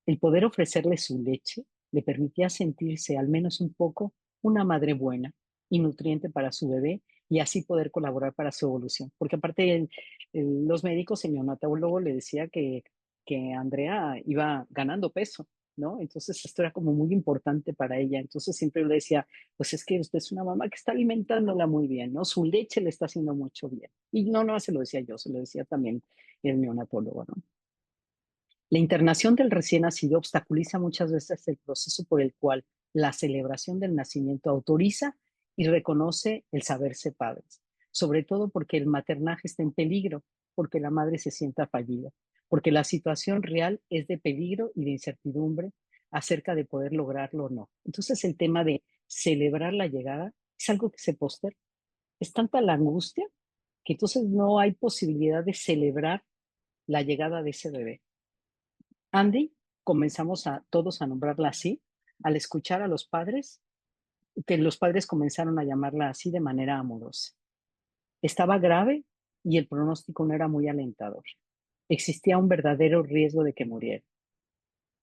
El poder ofrecerle su leche le permitía sentirse al menos un poco una madre buena y nutriente para su bebé y así poder colaborar para su evolución. Porque aparte los médicos, el neonatólogo le decía que Andrea iba ganando peso, ¿no? Entonces esto era como muy importante para ella. Entonces siempre le decía, pues es que usted es una mamá que está alimentándola muy bien, ¿no? Su leche le está haciendo mucho bien. Y no se lo decía yo, se lo decía también el neonatólogo, ¿no? La internación del recién nacido obstaculiza muchas veces el proceso por el cual la celebración del nacimiento autoriza y reconoce el saberse padres, sobre todo porque el maternaje está en peligro, porque la madre se sienta fallida, porque la situación real es de peligro y de incertidumbre acerca de poder lograrlo o no. Entonces el tema de celebrar la llegada es algo que se posterga. Es tanta la angustia que entonces no hay posibilidad de celebrar la llegada de ese bebé. Andy, comenzamos a todos a nombrarla así, al escuchar a los padres, que los padres comenzaron a llamarla así de manera amorosa. Estaba grave y el pronóstico no era muy alentador. Existía un verdadero riesgo de que muriera.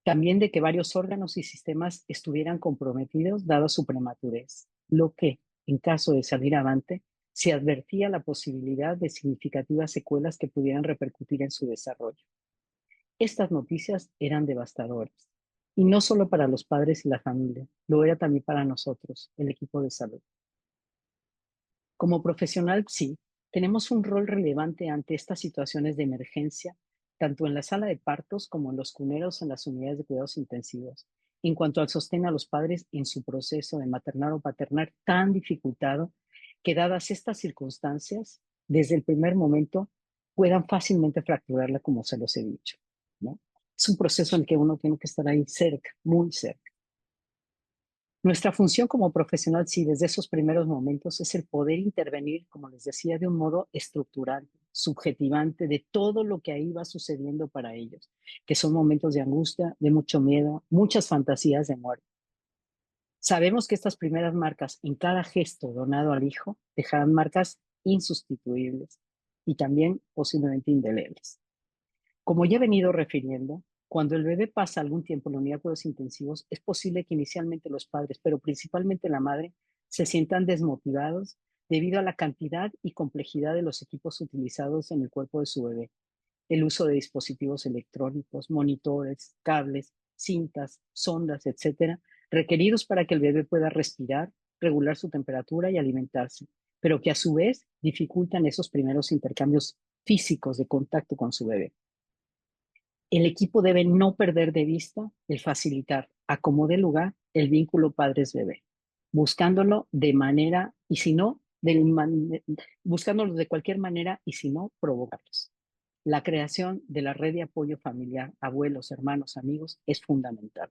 También de que varios órganos y sistemas estuvieran comprometidos dada su prematurez, lo que, en caso de salir avante, se advertía la posibilidad de significativas secuelas que pudieran repercutir en su desarrollo. Estas noticias eran devastadoras, y no solo para los padres y la familia, lo era también para nosotros, el equipo de salud. Como profesional, sí, tenemos un rol relevante ante estas situaciones de emergencia, tanto en la sala de partos como en los cuneros en las unidades de cuidados intensivos, en cuanto al sostén a los padres en su proceso de maternar o paternar tan dificultado que dadas estas circunstancias, desde el primer momento puedan fácilmente fracturarla como se los he dicho, ¿no? Es un proceso en el que uno tiene que estar ahí cerca, muy cerca. Nuestra función como profesional, sí, desde esos primeros momentos, es el poder intervenir, como les decía, de un modo estructural, subjetivante, de todo lo que ahí va sucediendo para ellos, que son momentos de angustia, de mucho miedo, muchas fantasías de muerte. Sabemos que estas primeras marcas en cada gesto donado al hijo dejarán marcas insustituibles y también posiblemente indelebles. Como ya he venido refiriendo, cuando el bebé pasa algún tiempo en la unidad de cuidados intensivos, es posible que inicialmente los padres, pero principalmente la madre, se sientan desmotivados debido a la cantidad y complejidad de los equipos utilizados en el cuerpo de su bebé. El uso de dispositivos electrónicos, monitores, cables, cintas, sondas, etcétera, requeridos para que el bebé pueda respirar, regular su temperatura y alimentarse, pero que a su vez dificultan esos primeros intercambios físicos de contacto con su bebé. El equipo debe no perder de vista el facilitar, a como dé lugar, el vínculo padres-bebé, buscándolo de manera, y si no, buscándolo de cualquier manera, y si no, provocarlos. La creación de la red de apoyo familiar, abuelos, hermanos, amigos, es fundamental.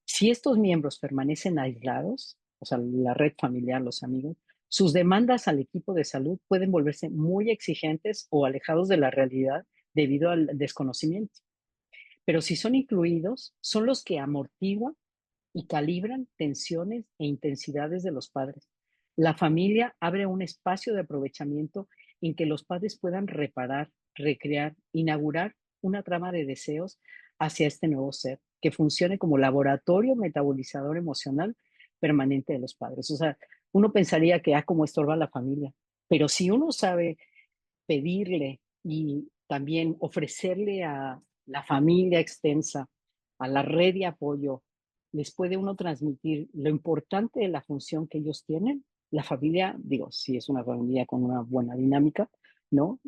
Si estos miembros permanecen aislados, o sea, la red familiar, los amigos, sus demandas al equipo de salud pueden volverse muy exigentes o alejados de la realidad debido al desconocimiento. Pero si son incluidos, son los que amortiguan y calibran tensiones e intensidades de los padres. La familia abre un espacio de aprovechamiento en que los padres puedan reparar, recrear, inaugurar una trama de deseos hacia este nuevo ser, que funcione como laboratorio metabolizador emocional permanente de los padres. O sea, uno pensaría que como estorba a la familia, pero si uno sabe pedirle y también ofrecerle a la familia extensa, a la red de apoyo, les puede uno transmitir lo importante de la función que ellos tienen. La familia, digo, si es una familia con una buena dinámica, ¿no?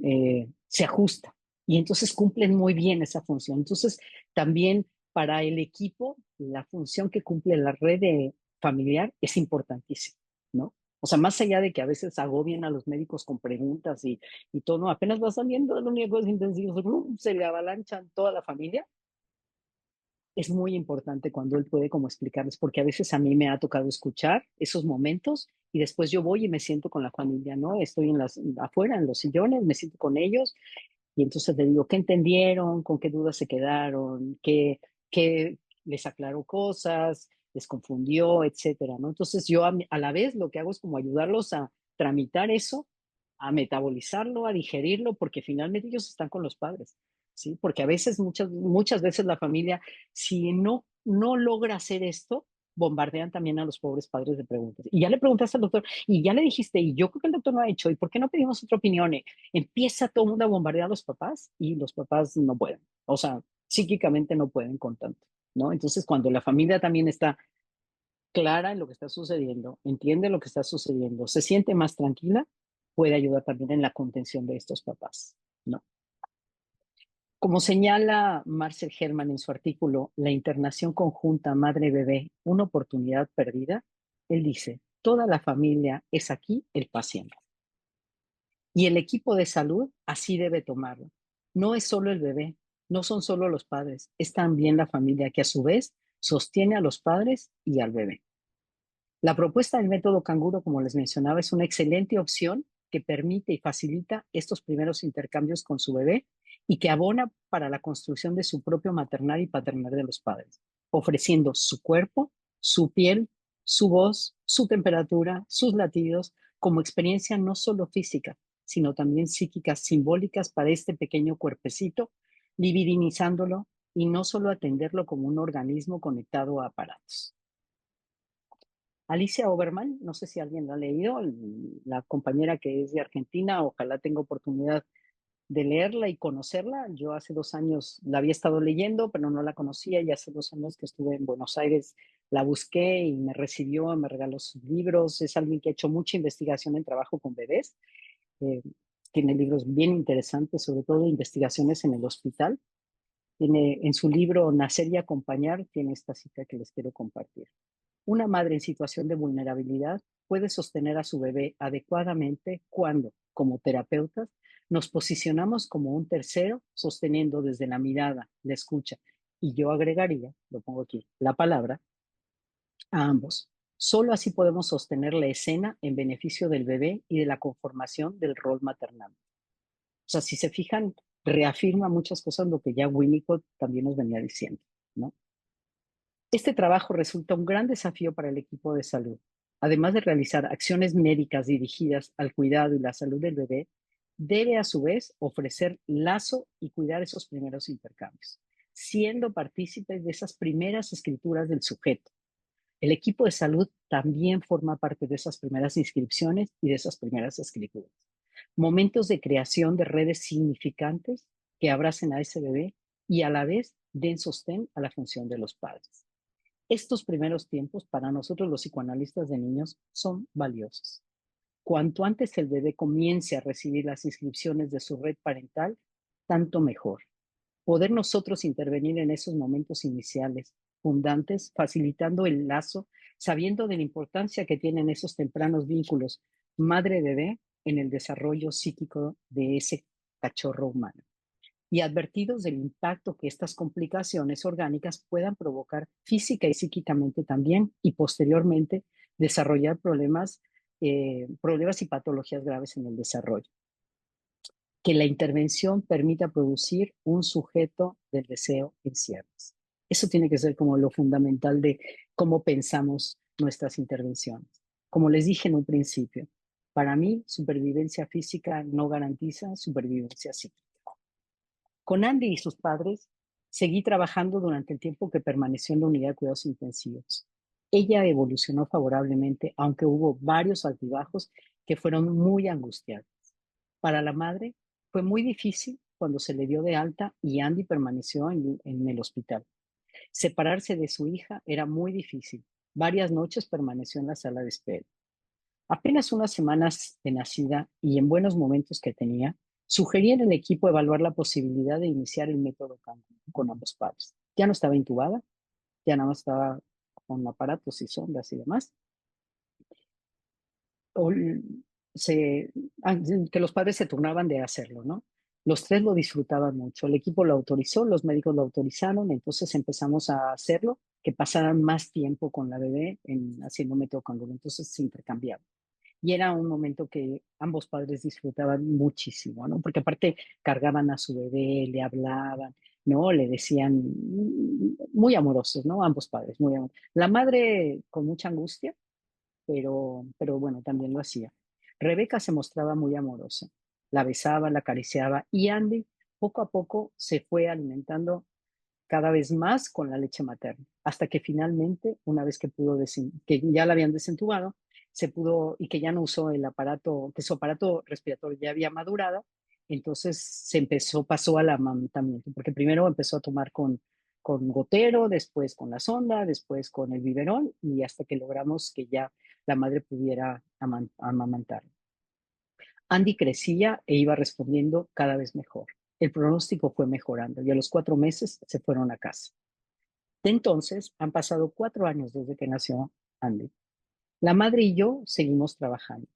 Se ajusta y entonces cumplen muy bien esa función. Entonces, también para el equipo, la función que cumple la red familiar es importantísima, ¿no? O sea, más allá de que a veces agobien a los médicos con preguntas y todo, ¿no? Apenas va saliendo de los cuidados intensivos, ¡rum! Se le avalanchan toda la familia. Es muy importante cuando él puede como explicarles, porque a veces a mí me ha tocado escuchar esos momentos y después yo voy y me siento con la familia, ¿no? Estoy afuera, en los sillones, me siento con ellos y entonces le digo, ¿qué entendieron? ¿Con qué dudas se quedaron? ¿Qué les aclaró cosas? ¿Les confundió? Etcétera, ¿no? Entonces yo a la vez lo que hago es como ayudarlos a tramitar eso, a metabolizarlo, a digerirlo, porque finalmente ellos están con los padres, ¿sí? Porque a veces, muchas veces la familia, si no logra hacer esto, bombardean también a los pobres padres de preguntas. Y ya le preguntaste al doctor, y ya le dijiste, y yo creo que el doctor no ha hecho, ¿y por qué no pedimos otra opinión? Empieza todo el mundo a bombardear a los papás y los papás no pueden. O sea, psíquicamente no pueden con tanto, ¿no? Entonces, cuando la familia también está clara en lo que está sucediendo, entiende lo que está sucediendo, se siente más tranquila, puede ayudar también en la contención de estos papás, ¿no? Como señala Marcel Hermann en su artículo La internación conjunta madre-bebé, una oportunidad perdida, él dice, toda la familia es aquí el paciente. Y el equipo de salud así debe tomarlo. No es solo el bebé, no son solo los padres, es también la familia que a su vez sostiene a los padres y al bebé. La propuesta del método canguro, como les mencionaba, es una excelente opción que permite y facilita estos primeros intercambios con su bebé y que abona para la construcción de su propio maternal y paternal de los padres, ofreciendo su cuerpo, su piel, su voz, su temperatura, sus latidos, como experiencia no solo física, sino también psíquicas simbólicas para este pequeño cuerpecito, libidinizándolo y no solo atenderlo como un organismo conectado a aparatos. Alicia Oberman, no sé si alguien lo ha leído, la compañera que es de Argentina, ojalá tenga oportunidad de leerla y conocerla. Yo hace 2 años la había estado leyendo, pero no la conocía y hace 2 años que estuve en Buenos Aires la busqué y me recibió, me regaló sus libros. Es alguien que ha hecho mucha investigación en trabajo con bebés. Eh, Tiene libros bien interesantes, sobre todo investigaciones en el hospital. Tiene en su libro Nacer y Acompañar, tiene esta cita que les quiero compartir. Una madre en situación de vulnerabilidad puede sostener a su bebé adecuadamente cuando, como terapeutas, nos posicionamos como un tercero, sosteniendo desde la mirada, la escucha, y yo agregaría, lo pongo aquí, la palabra, a ambos. Solo así podemos sostener la escena en beneficio del bebé y de la conformación del rol maternal. O sea, si se fijan, reafirma muchas cosas lo que ya Winnicott también nos venía diciendo, ¿no? Este trabajo resulta un gran desafío para el equipo de salud. Además de realizar acciones médicas dirigidas al cuidado y la salud del bebé, debe a su vez ofrecer lazo y cuidar esos primeros intercambios, siendo partícipes de esas primeras escrituras del sujeto. El equipo de salud también forma parte de esas primeras inscripciones y de esas primeras escrituras. Momentos de creación de redes significantes que abracen a ese bebé y a la vez den sostén a la función de los padres. Estos primeros tiempos para nosotros los psicoanalistas de niños son valiosos. Cuanto antes el bebé comience a recibir las inscripciones de su red parental, tanto mejor. Poder nosotros intervenir en esos momentos iniciales, fundantes, facilitando el lazo, sabiendo de la importancia que tienen esos tempranos vínculos madre-bebé en el desarrollo psíquico de ese cachorro humano y advertidos del impacto que estas complicaciones orgánicas puedan provocar física y psíquicamente también y posteriormente desarrollar problemas y patologías graves en el desarrollo. Que la intervención permita producir un sujeto del deseo en ciernes. Eso tiene que ser como lo fundamental de cómo pensamos nuestras intervenciones. Como les dije en un principio, para mí supervivencia física no garantiza supervivencia psíquica. Con Andy y sus padres, seguí trabajando durante el tiempo que permaneció en la unidad de cuidados intensivos. Ella evolucionó favorablemente, aunque hubo varios altibajos que fueron muy angustiantes. Para la madre fue muy difícil cuando se le dio de alta y Andy permaneció en el hospital. Separarse de su hija era muy difícil. Varias noches permaneció en la sala de espera. Apenas unas semanas de nacida y en buenos momentos que tenía, sugerí en el equipo evaluar la posibilidad de iniciar el método Canguro con ambos padres. Ya no estaba intubada, ya nada más estaba con aparatos y sondas y demás. O se, que los padres se turnaban de hacerlo, ¿no? Los tres lo disfrutaban mucho, el equipo lo autorizó, los médicos lo autorizaron, entonces empezamos a hacerlo, que pasaran más tiempo con la bebé haciendo método canguro, entonces se intercambiaban. Y era un momento que ambos padres disfrutaban muchísimo, ¿no? Porque aparte cargaban a su bebé, le hablaban, ¿no? Le decían muy amorosos, ¿no? Ambos padres, muy amorosos. La madre con mucha angustia, pero bueno, también lo hacía. Rebeca se mostraba muy amorosa, la besaba, la acariciaba y Andy poco a poco se fue alimentando cada vez más con la leche materna, hasta que finalmente, una vez que que ya la habían desentubado, se pudo y que ya no usó el aparato, que su aparato respiratorio ya había madurado, entonces pasó al amamantamiento, porque primero empezó a tomar con gotero, después con la sonda, después con el biberón y hasta que logramos que ya la madre pudiera amamantar. Andy crecía e iba respondiendo cada vez mejor. El pronóstico fue mejorando y a los 4 meses se fueron a casa. De entonces han pasado 4 años desde que nació Andy. La madre y yo seguimos trabajando.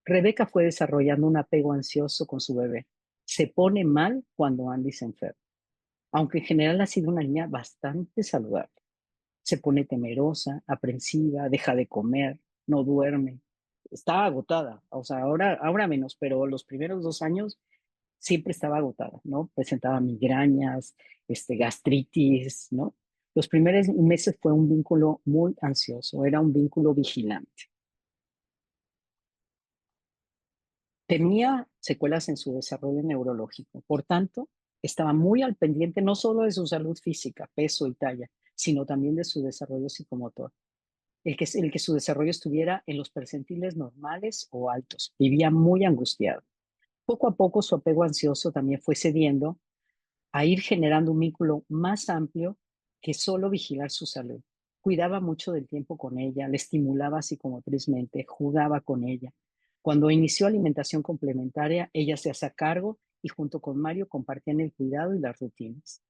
Rebeca fue desarrollando un apego ansioso con su bebé. Se pone mal cuando Andy se enferma, aunque en general ha sido una niña bastante saludable. Se pone temerosa, aprensiva, deja de comer, no duerme. Está agotada, o sea, ahora menos, pero los primeros 2 años siempre estaba agotada, ¿no? Presentaba migrañas, gastritis, ¿no? Los primeros meses fue un vínculo muy ansioso, era un vínculo vigilante. Tenía secuelas en su desarrollo neurológico, por tanto, estaba muy al pendiente no solo de su salud física, peso y talla, sino también de su desarrollo psicomotor. El que su desarrollo estuviera en los percentiles normales o altos. Vivía muy angustiado. Poco a poco su apego ansioso también fue cediendo a ir generando un vínculo más amplio que solo vigilar su salud. Cuidaba mucho del tiempo con ella, le estimulaba psicomotrizmente, jugaba con ella. Cuando inició alimentación complementaria, ella se hacía cargo y junto con Mario compartían el cuidado y las rutinas.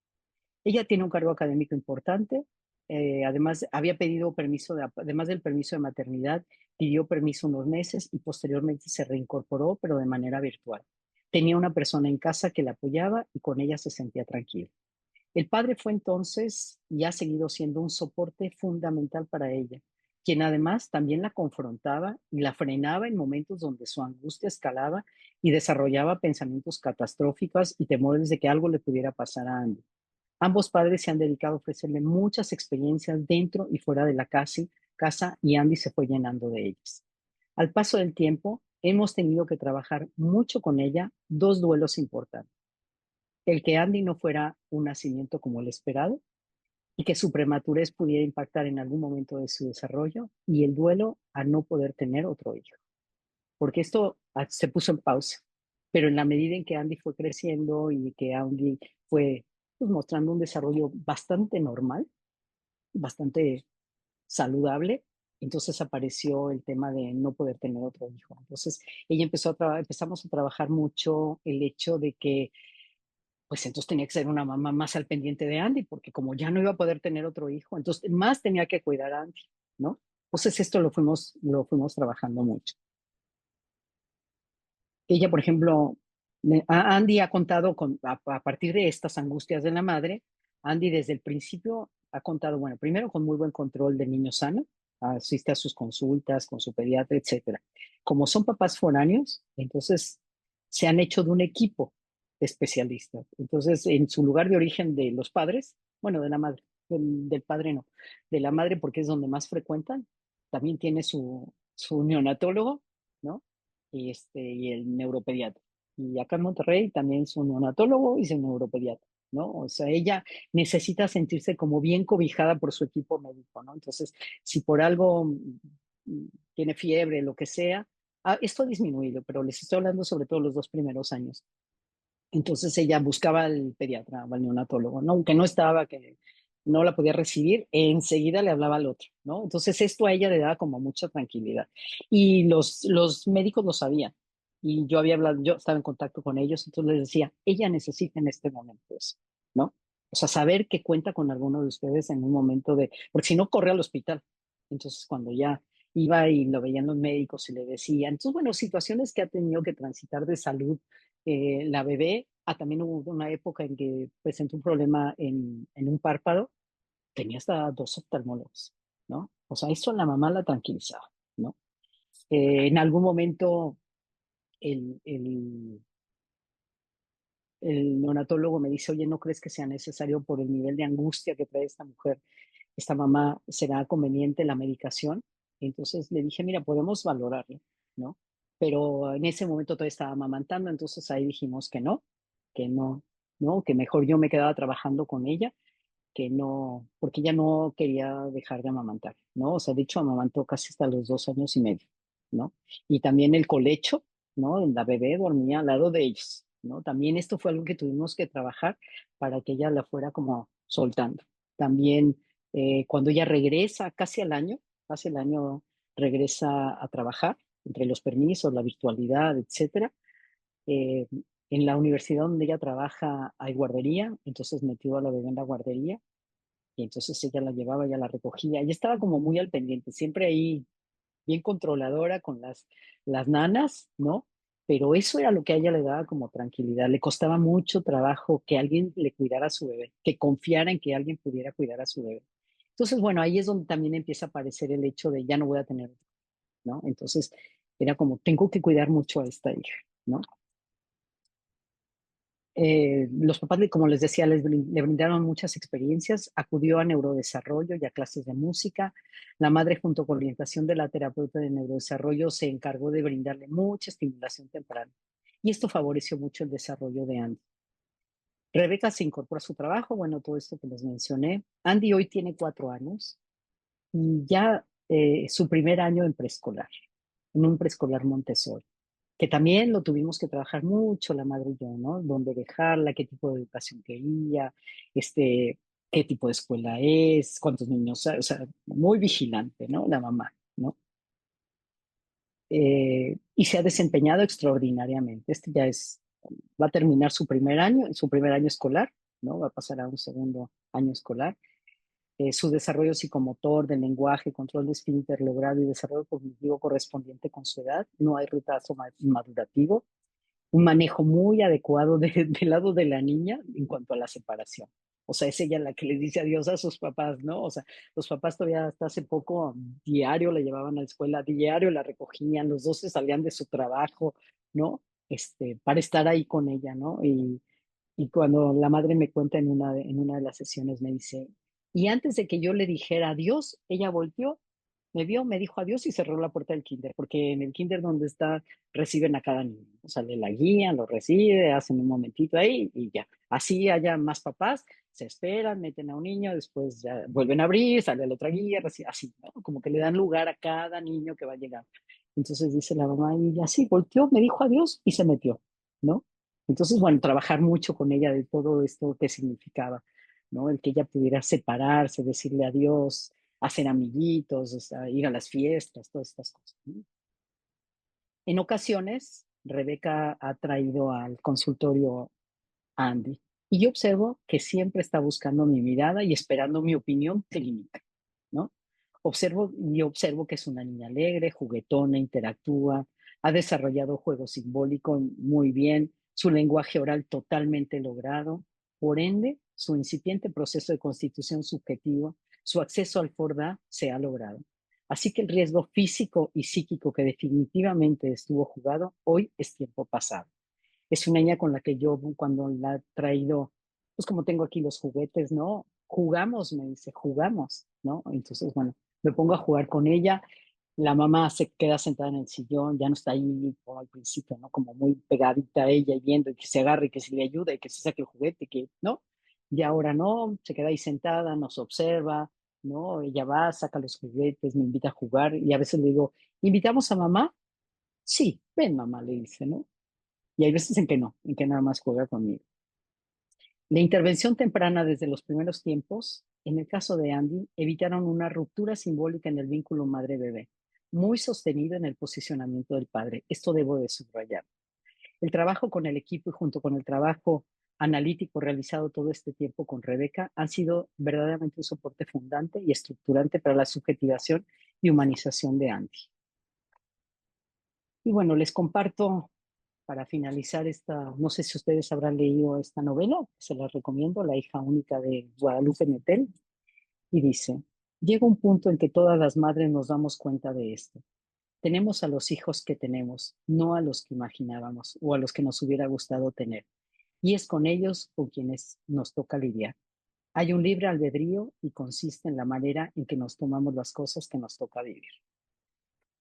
Ella tiene un cargo académico importante, además había pedido permiso, además del permiso de maternidad, pidió permiso unos meses y posteriormente se reincorporó, pero de manera virtual. Tenía una persona en casa que la apoyaba y con ella se sentía tranquila. El padre fue entonces y ha seguido siendo un soporte fundamental para ella, quien además también la confrontaba y la frenaba en momentos donde su angustia escalaba y desarrollaba pensamientos catastróficos y temores de que algo le pudiera pasar a Andy. Ambos padres se han dedicado a ofrecerle muchas experiencias dentro y fuera de la casa y Andy se fue llenando de ellas. Al paso del tiempo, hemos tenido que trabajar mucho con ella dos duelos importantes. El que Andy no fuera un nacimiento como el esperado y que su prematurez pudiera impactar en algún momento de su desarrollo y el duelo a no poder tener otro hijo. Porque esto se puso en pausa, pero en la medida en que Andy fue creciendo y que Andy fue pues, mostrando un desarrollo bastante normal, bastante saludable, entonces apareció el tema de no poder tener otro hijo. Entonces empezamos a trabajar mucho el hecho de que pues entonces tenía que ser una mamá más al pendiente de Andy, porque como ya no iba a poder tener otro hijo, entonces más tenía que cuidar a Andy, ¿no? Entonces esto lo fuimos trabajando mucho. Ella, por ejemplo, Andy ha contado a partir de estas angustias de la madre, Andy desde el principio ha contado, bueno, primero con muy buen control de niño sano, asiste a sus consultas con su pediatra, etcétera. Como son papás foráneos, entonces se han hecho de un equipo de especialistas. Entonces, en su lugar de origen de los padres, bueno, de la madre, del padre no, de la madre porque es donde más frecuentan, también tiene su neonatólogo, ¿no? Y el neuropediatra. Y acá en Monterrey también es un neonatólogo y es un neuropediatra. ¿no? O sea, ella necesita sentirse como bien cobijada por su equipo médico, ¿no? Entonces, si por algo tiene fiebre, lo que sea, esto ha disminuido, pero les estoy hablando sobre todo los 2 primeros años. Entonces ella buscaba al pediatra o al neonatólogo, ¿no? Aunque no estaba, que no la podía recibir, enseguida le hablaba al otro, ¿no? Entonces esto a ella le daba como mucha tranquilidad. Y los médicos lo sabían. Y yo había hablado, yo estaba en contacto con ellos, entonces les decía, ella necesita en este momento eso, ¿no? O sea, saber que cuenta con alguno de ustedes en un momento de, porque si no, corre al hospital. Entonces, cuando ya iba y lo veían los médicos y le decían, entonces, bueno, situaciones que ha tenido que transitar de salud la bebé. También hubo una época en que presentó un problema en un párpado, tenía hasta 2 oftalmólogos, ¿no? O sea, eso la mamá la tranquilizaba, ¿no? En algún momento el, el, el neonatólogo me dice, oye, ¿no crees que sea necesario por el nivel de angustia que trae esta mujer, esta mamá, será conveniente la medicación? Entonces le dije, mira, podemos valorarlo, ¿no? Pero en ese momento todavía estaba amamantando, entonces ahí dijimos que no, ¿no? Que mejor yo me quedaba trabajando con ella, que no, porque ella no quería dejar de amamantar, ¿no? O sea, de hecho, amamantó casi hasta los 2 años y medio, ¿no? Y también el colecho, ¿no? La bebé dormía al lado de ellos, ¿no? También esto fue algo que tuvimos que trabajar para que ella la fuera como soltando. También cuando ella regresa, casi al año regresa a trabajar, entre los permisos, la virtualidad, etcétera. eh, en la universidad donde ella trabaja hay guardería, entonces metió a la bebé en la guardería y entonces ella la llevaba, ella la recogía, y estaba como muy al pendiente, siempre ahí bien controladora con las nanas, ¿no? Pero eso era lo que a ella le daba como tranquilidad. Le costaba mucho trabajo que alguien le cuidara a su bebé, que confiara en que alguien pudiera cuidar a su bebé. Entonces, bueno, ahí es donde también empieza a aparecer el hecho de ya no voy a tener, ¿no? Entonces, era como, tengo que cuidar mucho a esta hija, ¿no? Los papás, como les decía, le brindaron muchas experiencias, acudió a neurodesarrollo y a clases de música. La madre, junto con orientación de la terapeuta de neurodesarrollo, se encargó de brindarle mucha estimulación temprana. Y esto favoreció mucho el desarrollo de Andy. Rebeca se incorporó a su trabajo, bueno, todo esto que les mencioné. Andy hoy tiene 4 años y ya su primer año en preescolar, en un preescolar Montessori, que también lo tuvimos que trabajar mucho la madre y yo, ¿no? Dónde dejarla, qué tipo de educación quería, qué tipo de escuela es, cuántos niños, o sea, muy vigilante, ¿no? La mamá, ¿no? Y se ha desempeñado extraordinariamente. Va a terminar su primer año escolar, ¿no? Va a pasar a un segundo año escolar. Su desarrollo psicomotor, del lenguaje, control de esfínter logrado y desarrollo cognitivo correspondiente con su edad. No hay retraso madurativo, un manejo muy adecuado del lado de la niña en cuanto a la separación. O sea, es ella la que le dice adiós a sus papás, ¿no? O sea, los papás todavía hasta hace poco diario la llevaban a la escuela, diario la recogían, los dos se salían de su trabajo, ¿no? Para estar ahí con ella, ¿no? Y cuando la madre me cuenta en una de las sesiones, me dice, y antes de que yo le dijera adiós, ella volteó, me vio, me dijo adiós y cerró la puerta del kinder, porque en el kinder donde está reciben a cada niño. O sea, le la guían, lo recibe, hacen un momentito ahí y ya. Así haya más papás, se esperan, meten a un niño, después ya vuelven a abrir, sale la otra guía, así, ¿no? Como que le dan lugar a cada niño que va llegando. Entonces dice la mamá y así volteó, me dijo adiós y se metió, ¿no? Entonces, bueno, trabajar mucho con ella de todo esto que significaba, ¿no? El que ella pudiera separarse, decirle adiós, hacer amiguitos, o sea, ir a las fiestas, todas estas cosas, ¿no? En ocasiones, Rebeca ha traído al consultorio a Andy y yo observo que siempre está buscando mi mirada y esperando mi opinión clínica, ¿no? Observo que es una niña alegre, juguetona, interactúa, ha desarrollado juego simbólico muy bien, su lenguaje oral totalmente logrado, por ende, su incipiente proceso de constitución subjetiva, su acceso al FORDA se ha logrado. Así que el riesgo físico y psíquico que definitivamente estuvo jugado, hoy es tiempo pasado. Es una niña con la que yo cuando la he traído, pues como tengo aquí los juguetes, ¿no? Jugamos, me dice, jugamos, ¿no? Entonces, bueno, me pongo a jugar con ella. La mamá se queda sentada en el sillón, ya no está ahí como al principio, ¿no? Como muy pegadita a ella y viendo y que se agarre y que se le ayuda y que se saque el juguete, que, ¿no? Y ahora no, se queda ahí sentada, nos observa, ¿no? Ella va, saca los juguetes, me invita a jugar y a veces le digo, ¿invitamos a mamá? Sí, ven mamá, le dice, ¿no? Y hay veces en que no, en que nada más juega conmigo. La intervención temprana desde los primeros tiempos, en el caso de Andy, evitaron una ruptura simbólica en el vínculo madre-bebé, muy sostenido en el posicionamiento del padre. Esto debo de subrayar. El trabajo con el equipo y junto con el trabajo analítico realizado todo este tiempo con Rebeca han sido verdaderamente un soporte fundante y estructurante para la subjetivación y humanización de Andy. Y bueno, les comparto para finalizar esta, no sé si ustedes habrán leído esta novela, se la recomiendo, La hija única de Guadalupe Nettel, y dice, llega un punto en que todas las madres nos damos cuenta de esto. Tenemos a los hijos que tenemos, no a los que imaginábamos o a los que nos hubiera gustado tener. Y es con ellos con quienes nos toca lidiar. Hay un libre albedrío y consiste en la manera en que nos tomamos las cosas que nos toca vivir.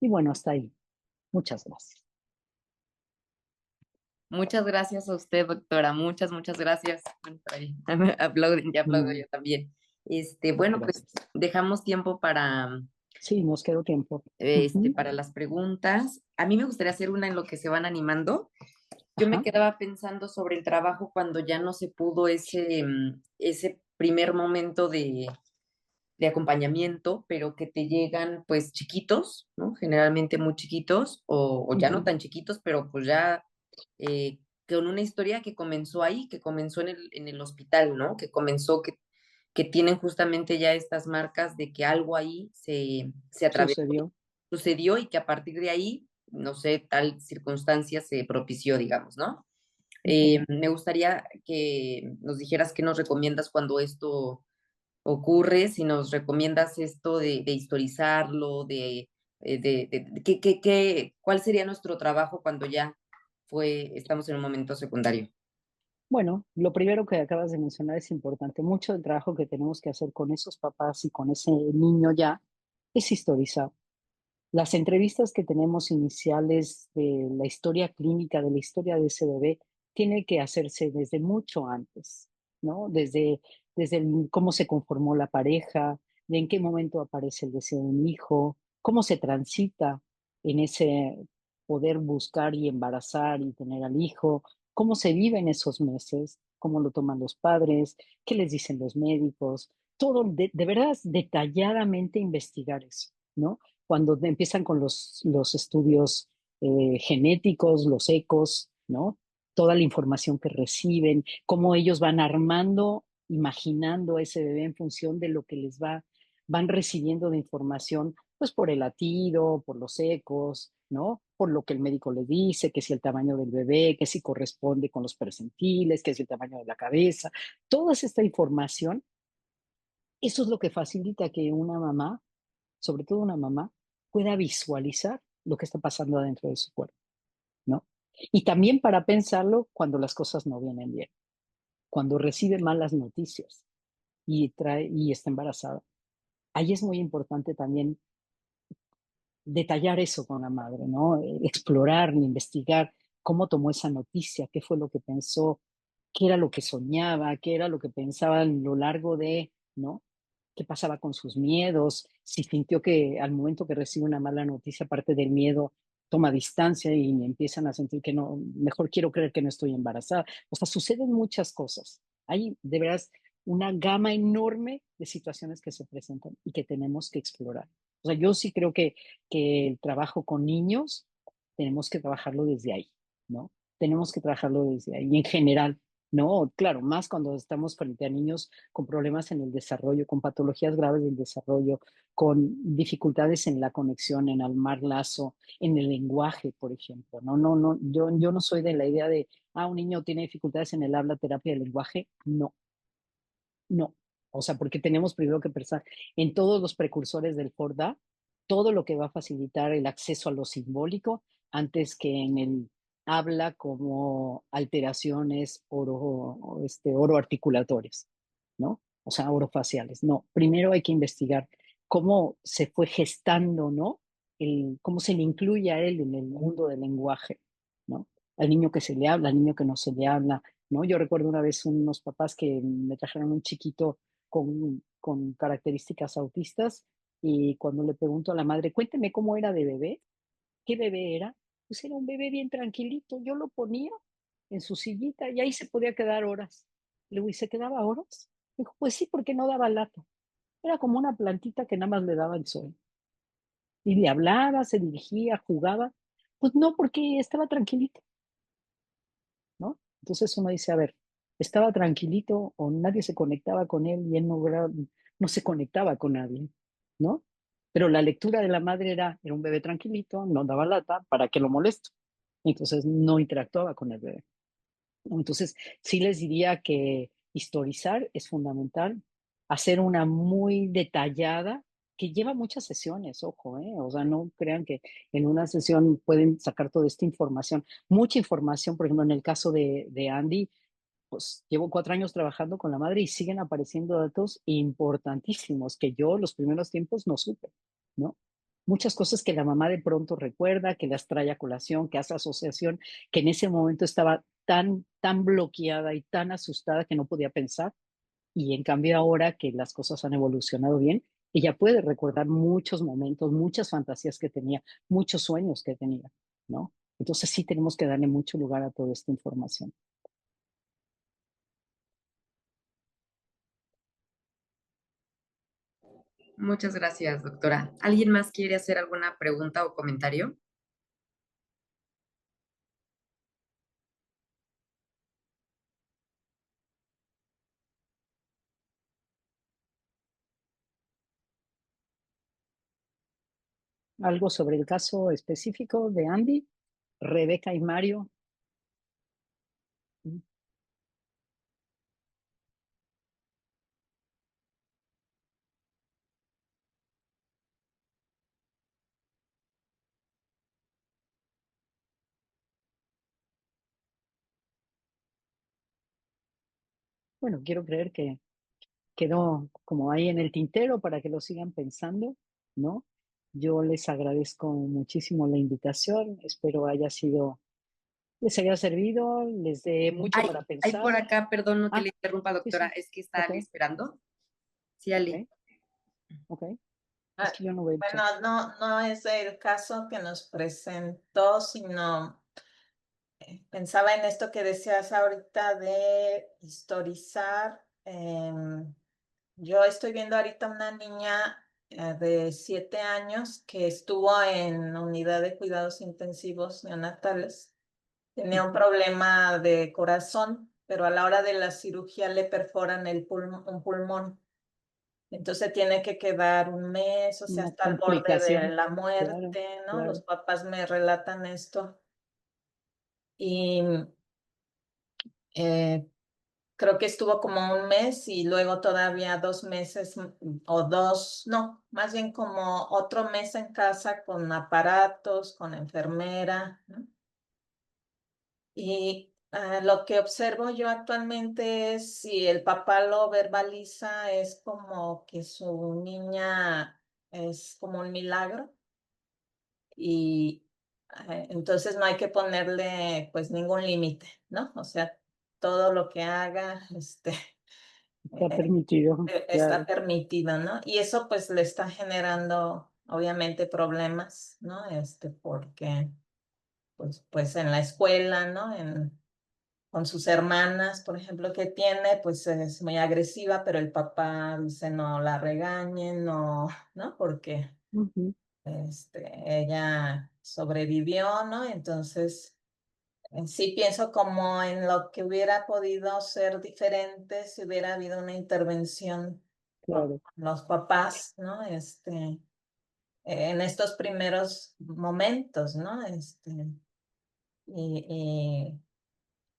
Y bueno, hasta ahí. Muchas gracias. Muchas gracias a usted, doctora. Muchas gracias. Bueno, por ahí aplauden, ya aplaudo No, yo también. Bueno, pues gracias. dejamos tiempo Sí, nos quedó tiempo. Ujú. para las preguntas. A mí me gustaría hacer una en lo que se van animando. Yo me Ajá. quedaba pensando sobre el trabajo cuando ya no se pudo ese primer momento de acompañamiento, pero que te llegan pues chiquitos, ¿no? Generalmente muy chiquitos o ya no Ujú. tan chiquitos, pero pues ya con una historia que comenzó ahí, que comenzó en el hospital, ¿no? Que comenzó, que tienen justamente ya estas marcas de que algo ahí se atravesó, Sucedió. sucedió y que a partir de ahí, no sé, tal circunstancia se propició, digamos, ¿no? Ujú. Me gustaría que nos dijeras qué nos recomiendas cuando esto ocurre, si nos recomiendas esto de historizarlo, cuál sería nuestro trabajo cuando ya estamos en un momento secundario. Bueno, lo primero que acabas de mencionar es importante. Mucho del trabajo que tenemos que hacer con esos papás y con ese niño ya es historizar. Las entrevistas que tenemos iniciales de la historia clínica, de la historia de ese bebé, tiene que hacerse desde mucho antes, ¿no? Desde cómo se conformó la pareja, de en qué momento aparece el deseo de un hijo, cómo se transita en ese poder buscar y embarazar y tener al hijo, cómo se vive en esos meses, cómo lo toman los padres, qué les dicen los médicos, todo de verdad detalladamente investigar eso, ¿no? Cuando empiezan con los estudios genéticos, los ecos, ¿no? Toda la información que reciben, cómo ellos van armando, imaginando a ese bebé en función de lo que van recibiendo de información, pues por el latido, por los ecos, ¿no? Por lo que el médico le dice, que si el tamaño del bebé, que si corresponde con los percentiles, que si el tamaño de la cabeza, toda esta información, eso es lo que facilita que una mamá, sobre todo una mamá, pueda visualizar lo que está pasando adentro de su cuerpo, ¿no? Y también para pensarlo cuando las cosas no vienen bien, cuando recibe malas noticias y está embarazada. Ahí es muy importante también detallar eso con la madre, ¿no? Explorar, investigar cómo tomó esa noticia, qué fue lo que pensó, qué era lo que soñaba, qué era lo que pensaba a lo largo de, ¿no? ¿Qué pasaba con sus miedos? Si sintió que al momento que recibe una mala noticia, aparte del miedo, toma distancia y empiezan a sentir que no, mejor quiero creer que no estoy embarazada. O sea, suceden muchas cosas. Hay de veras una gama enorme de situaciones que se presentan y que tenemos que explorar. O sea, yo sí creo que el trabajo con niños tenemos que trabajarlo desde ahí, ¿no? Tenemos que trabajarlo desde ahí en general, ¿no? Claro, más cuando estamos frente a niños con problemas en el desarrollo, con patologías graves del desarrollo, con dificultades en la conexión, en armar lazo, en el lenguaje, por ejemplo. No, yo no soy de la idea de, un niño tiene dificultades en el habla, terapia del lenguaje. No, no. O sea, porque tenemos primero que pensar en todos los precursores del FORDA, todo lo que va a facilitar el acceso a lo simbólico antes que en el habla como alteraciones oroarticulatorias, ¿no? O sea, orofaciales. No, primero hay que investigar cómo se fue gestando, ¿no? Cómo se le incluye a él en el mundo del lenguaje, ¿no? Al niño que se le habla, al niño que no se le habla, ¿no? Yo recuerdo una vez unos papás que me trajeron un chiquito con características autistas y cuando le pregunto a la madre, cuénteme cómo era de bebé, qué bebé era, pues era un bebé bien tranquilito. Yo lo ponía en su sillita y ahí se podía quedar horas. Le digo, ¿y se quedaba horas? Dijo, pues sí, porque no daba lata. Era como una plantita que nada más le daba el sol. Y le hablaba, se dirigía, jugaba. Pues no, porque estaba tranquilito, ¿no? Entonces uno dice, a ver, estaba tranquilito o nadie se conectaba con él y él no se conectaba con nadie, ¿no? Pero la lectura de la madre era un bebé tranquilito, no daba lata, ¿para qué lo molesto? Entonces no interactuaba con el bebé, ¿no? Entonces sí les diría que historizar es fundamental, hacer una muy detallada, que lleva muchas sesiones, ojo, ¿eh? O sea, no crean que en una sesión pueden sacar toda esta información. Mucha información, por ejemplo, en el caso de Andy, pues llevo 4 años trabajando con la madre y siguen apareciendo datos importantísimos que yo los primeros tiempos no supe, ¿no? Muchas cosas que la mamá de pronto recuerda, que las trae a colación, que hace asociación, que en ese momento estaba tan bloqueada y tan asustada que no podía pensar. Y en cambio ahora que las cosas han evolucionado bien, ella puede recordar muchos momentos, muchas fantasías que tenía, muchos sueños que tenía, ¿no? Entonces sí tenemos que darle mucho lugar a toda esta información. Muchas gracias, doctora. ¿Alguien más quiere hacer alguna pregunta o comentario? Algo sobre el caso específico de Andy, Rebeca y Mario. Mm, Bueno, quiero creer que quedó como ahí en el tintero para que lo sigan pensando, ¿no? Yo les agradezco muchísimo la invitación, espero les haya servido, les dé mucho para Hay por pensar. acá, perdón, no que le Ah, interrumpa, sí, doctora, sí, es que está ok, Ali esperando. Sí, ok, Ali. ok. Es Ah, que yo no veo el chat. bueno, no es el caso que nos presentó, sino pensaba en esto que decías ahorita de historizar. Yo estoy viendo ahorita una niña de 7 años que estuvo en unidad de cuidados intensivos neonatales. Tenía un Ujú. problema de corazón, pero a la hora de la cirugía le perforan un pulmón. Entonces tiene que quedar un mes, o sea, Una hasta al borde de complicación, la claro, muerte, ¿no? Los claro. papás me relatan esto y eh, creo que estuvo como un mes y luego todavía 2 meses o dos, no, más bien como otro mes en casa con aparatos, con enfermera, ¿no? Y lo que observo yo actualmente es si el papá lo verbaliza, es como que su niña es como un milagro y entonces no hay que ponerle pues ningún límite, ¿no? O sea, todo lo que haga, Está eh, permitido, está claro. permitido, ¿no? Y eso pues le está generando obviamente problemas, ¿no? Porque pues en la escuela, ¿no? Con sus hermanas, por ejemplo, que tiene, pues es muy agresiva, pero el papá dice no la regañen, no, ¿no? Porque Ujú, ella sobrevivió, ¿no? Entonces, sí pienso como en lo que hubiera podido ser diferente si hubiera habido una intervención con claro. los papás, ¿no? En estos primeros momentos, ¿no? Y,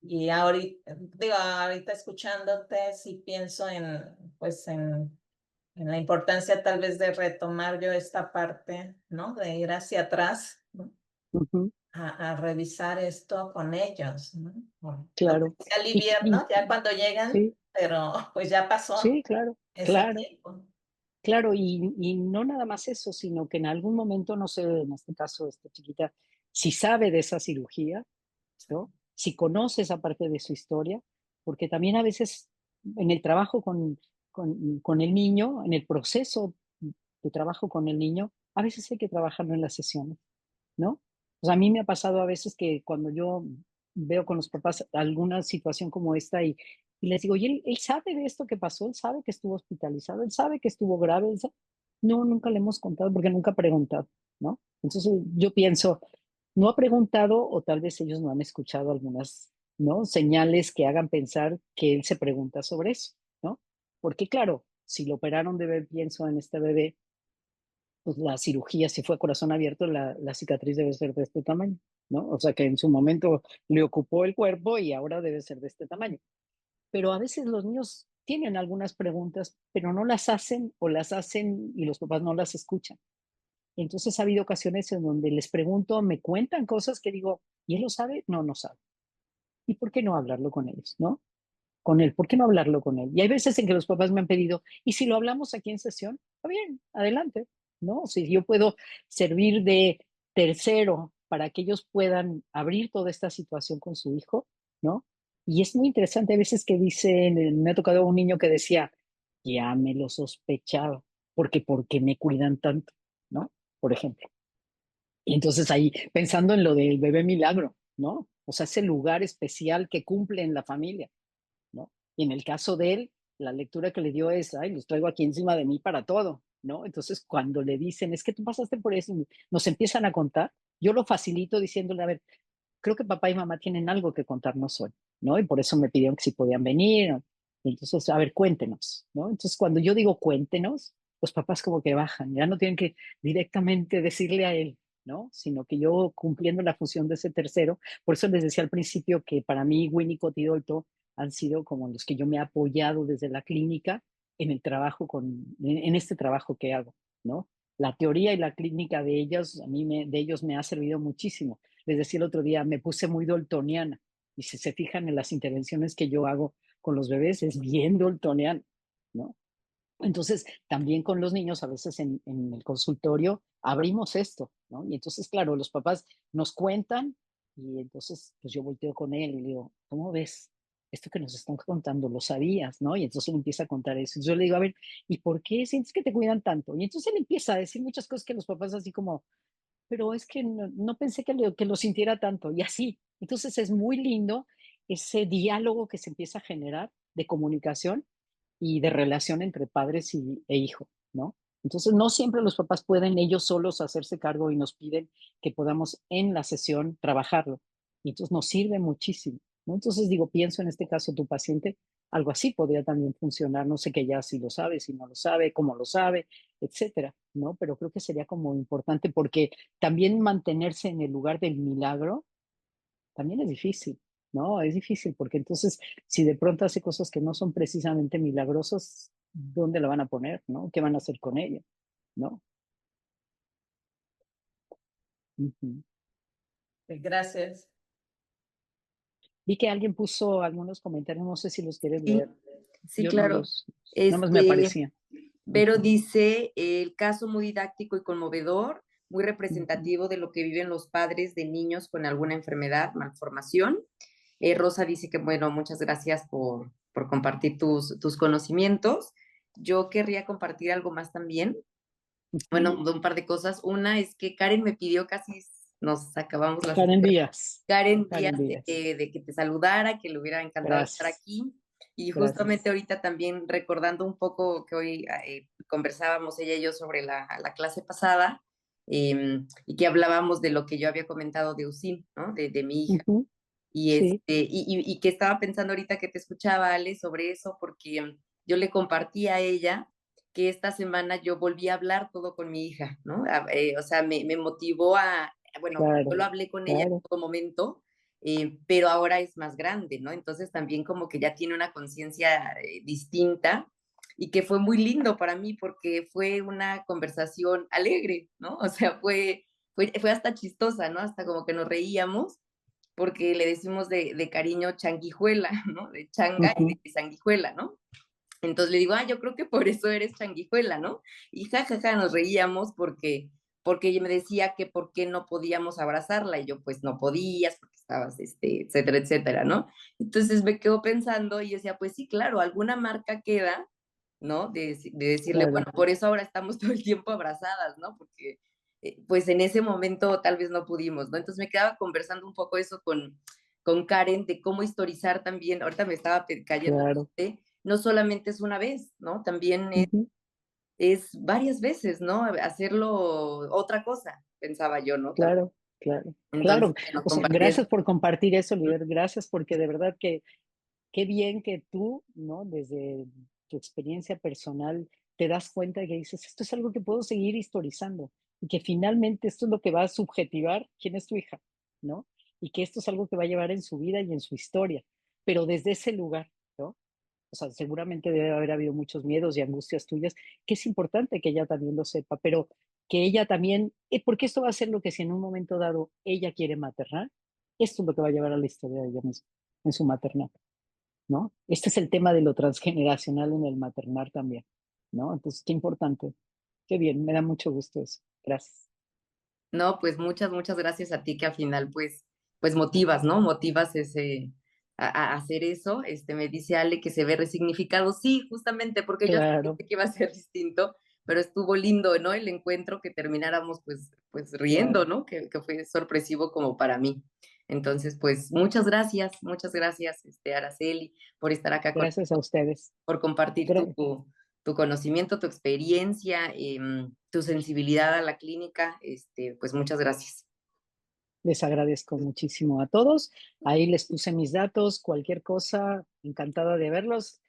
y ahorita, digo, ahorita escuchándote, sí pienso pues en la importancia tal vez de retomar yo esta parte, ¿no? De ir hacia atrás, ¿no? Ujú, A revisar esto con ellos, ¿no? No sé claro. si Y, aliviar, y ¿no? Ya cuando llegan, sí, pero pues ya pasó sí, claro, ese claro. tiempo. Claro, y no nada más eso, sino que en algún momento, no sé, en este caso, esta chiquita, si sabe de esa cirugía, ¿no? Si conoce esa parte de su historia, porque también a veces en el trabajo con el niño, en el proceso de trabajo con el niño, a veces hay que trabajarlo en las sesiones, ¿no? O sea, a mí me ha pasado a veces que cuando yo veo con los papás alguna situación como esta y les digo, ¿y él sabe de esto que pasó? ¿Él sabe que estuvo hospitalizado? ¿Él sabe que estuvo grave? No, nunca le hemos contado porque nunca ha preguntado, ¿no? Entonces yo pienso, no ha preguntado o tal vez ellos no han escuchado algunas, ¿no? Señales que hagan pensar que él se pregunta sobre eso, ¿no? Porque claro, si lo operaron de bebé, pienso en este bebé, pues la cirugía, si fue corazón abierto, la cicatriz debe ser de este tamaño, ¿no? O sea que en su momento le ocupó el cuerpo y ahora debe ser de este tamaño. Pero a veces los niños tienen algunas preguntas, pero no las hacen o las hacen y los papás no las escuchan. Entonces ha habido ocasiones en donde les pregunto, me cuentan cosas que digo, ¿y él lo sabe? No, no sabe. ¿Y por qué no hablarlo con ellos, no? Con él, ¿por qué no hablarlo con él? Y hay veces en que los papás me han pedido, ¿y si lo hablamos aquí en sesión? Está bien, adelante, ¿no? Si yo puedo servir de tercero para que ellos puedan abrir toda esta situación con su hijo, ¿no? Y es muy interesante a veces que dicen, me ha tocado un niño que decía, ya me lo sospechaba, porque ¿por qué me cuidan tanto? ¿No? Por ejemplo. Y entonces ahí, pensando en lo del bebé milagro, ¿no? O sea, ese lugar especial que cumple en la familia, ¿no? Y en el caso de él, la lectura que le dio es, ay, los traigo aquí encima de mí para todo, ¿no? Entonces, cuando le dicen, es que tú pasaste por eso, y nos empiezan a contar, yo lo facilito diciéndole, a ver, creo que papá y mamá tienen algo que contarnos hoy, ¿no? Y por eso me pidieron que si podían venir. Entonces, a ver, cuéntenos, ¿no? Entonces, cuando yo digo cuéntenos, los papás como que bajan, ya no tienen que directamente decirle a él, ¿no? Sino que yo cumpliendo la función de ese tercero, por eso les decía al principio que para mí Winnicott y Dolto han sido como los que yo me he apoyado desde la clínica en el trabajo en este trabajo que hago, ¿no? La teoría y la clínica de ellos, de ellos me ha servido muchísimo. Les decía el otro día, me puse muy daltoniana. Y si se fijan en las intervenciones que yo hago con los bebés, es bien daltoniana, ¿no? Entonces, también con los niños, a veces en el consultorio, abrimos esto, ¿no? Y entonces, claro, los papás nos cuentan y entonces, pues yo volteo con él y le digo, ¿cómo ves? Esto que nos están contando, lo sabías, ¿no? Y entonces él empieza a contar eso. Y yo le digo, a ver, ¿y por qué sientes que te cuidan tanto? Y entonces él empieza a decir muchas cosas que los papás así como, pero es que no pensé que lo sintiera tanto, y así. Entonces es muy lindo ese diálogo que se empieza a generar de comunicación y de relación entre padres e hijo, ¿no? Entonces no siempre los papás pueden ellos solos hacerse cargo y nos piden que podamos en la sesión trabajarlo. Y entonces nos sirve muchísimo, ¿no? Entonces digo, pienso en este caso tu paciente, algo así podría también funcionar, no sé que ya si lo sabe, si no lo sabe, cómo lo sabe, etcétera, ¿no? Pero creo que sería como importante porque también mantenerse en el lugar del milagro también es difícil, ¿no? Es difícil porque entonces si de pronto hace cosas que no son precisamente milagrosas, ¿dónde la van a poner, no? ¿Qué van a hacer con ella, no? Ujú. Gracias. Vi que alguien puso algunos comentarios, no sé si los quieres Sí, leer. sí, Yo no claro. los, nada más me aparecían. Vero Ujú, dice, el caso muy didáctico y conmovedor, muy ujú, representativo de lo que viven los padres de niños con alguna enfermedad, malformación. Rosa dice que, bueno, muchas gracias por compartir tus conocimientos. Yo querría compartir algo más también. ujú. Bueno, de un par de cosas. Una es que Karen me pidió, casi nos acabamos la Karen sesión. Díaz. Karen Karen Díaz Díaz. de que te saludara, que le hubiera encantado estar Gracias. aquí. Y justamente Gracias. ahorita también recordando un poco que hoy conversábamos ella y yo sobre la clase pasada y que hablábamos de lo que yo había comentado de Usin, ¿no? De mi hija. Ujú, sí. Y que estaba pensando ahorita que te escuchaba, Ale, sobre eso, porque yo le compartí a ella que esta semana yo volví a hablar todo con mi hija, ¿no? O sea, me motivó bueno, yo Claro, lo hablé con ella en claro. todo momento, pero ahora es más grande, ¿no? Entonces también como que ya tiene una conciencia distinta y que fue muy lindo para mí porque fue una conversación alegre, ¿no? O sea, fue hasta chistosa, ¿no? Hasta como que nos reíamos porque le decimos de cariño changuijuela, ¿no? De changa y Ujú, de sanguijuela, ¿no? Entonces le digo, yo creo que por eso eres changuijuela, ¿no? Y jajaja, nos reíamos porque ella me decía que por qué no podíamos abrazarla, y yo, pues no podías, porque estabas, etcétera, etcétera, ¿no? Entonces me quedo pensando y yo decía, pues sí, claro, alguna marca queda, ¿no? De decirle, bueno, Claro, por eso ahora estamos todo el tiempo abrazadas, ¿no? Porque pues en ese momento tal vez no pudimos, ¿no? Entonces me quedaba conversando un poco eso con Karen de cómo historizar también, ahorita me estaba cayendo el claro. 20, no solamente es una vez, ¿no? También Ujú, es varias veces, ¿no? Hacerlo otra cosa, pensaba yo, ¿no? También. claro, claro, Entonces, claro. bueno, O sea, compartir eso. gracias por compartir eso, Oliver. Gracias porque de verdad que qué bien que tú, ¿no? Desde tu experiencia personal te das cuenta y que dices, esto es algo que puedo seguir historizando y que finalmente esto es lo que va a subjetivar quién es tu hija, ¿no? Y que esto es algo que va a llevar en su vida y en su historia, pero desde ese lugar, ¿no? O sea, seguramente debe haber habido muchos miedos y angustias tuyas, que es importante que ella también lo sepa, pero que ella también, porque esto va a ser lo que si en un momento dado ella quiere maternar, esto es lo que va a llevar a la historia de ella misma, en su maternal, ¿no? Este es el tema de lo transgeneracional en el maternar también, ¿no? Entonces, qué importante, qué bien, me da mucho gusto eso. Gracias. No, pues muchas, muchas gracias a ti que al final, pues motivas, ¿no? Motivas a hacer eso. Me dice Ale que se ve resignificado. Sí, justamente porque yo Claro, pensé que iba a ser distinto, pero estuvo lindo, ¿no? El encuentro, que termináramos pues riendo, claro. ¿no? Que fue sorpresivo como para mí. Entonces, pues muchas gracias, Araceli, por estar acá Gracias a ustedes. por compartir Gra- tu conocimiento, tu experiencia, tu sensibilidad a la clínica. Pues muchas gracias. Les agradezco muchísimo a todos. Ahí les puse mis datos, cualquier cosa, encantada de verlos.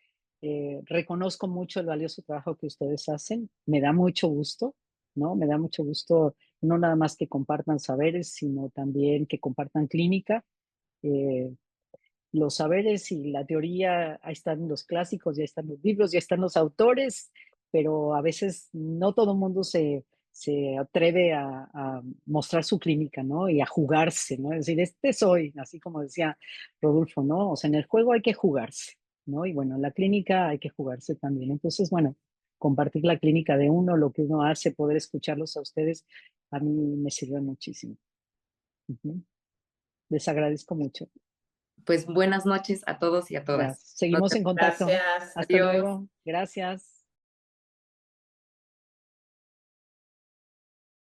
Reconozco mucho el valioso trabajo que ustedes hacen. Me da mucho gusto, ¿no? Me da mucho gusto no nada más que compartan saberes, sino también que compartan clínica. Eh, los saberes y la teoría, ahí están los clásicos, ya están los libros, ya están los autores, pero a veces no todo el mundo se atreve a mostrar su clínica, ¿no? Y a jugarse, ¿no? Es decir, este soy, así como decía Rodolfo, ¿no? O sea, en el juego hay que jugarse, ¿no? Y bueno, en la clínica hay que jugarse también. Entonces, bueno, compartir la clínica de uno, lo que uno hace, poder escucharlos a ustedes, a mí me sirve muchísimo. Ujú. Les agradezco mucho. Pues buenas noches a todos y a todas. Gracias. Nos Seguimos en vemos. contacto. Gracias. Hasta Adiós. luego. Gracias.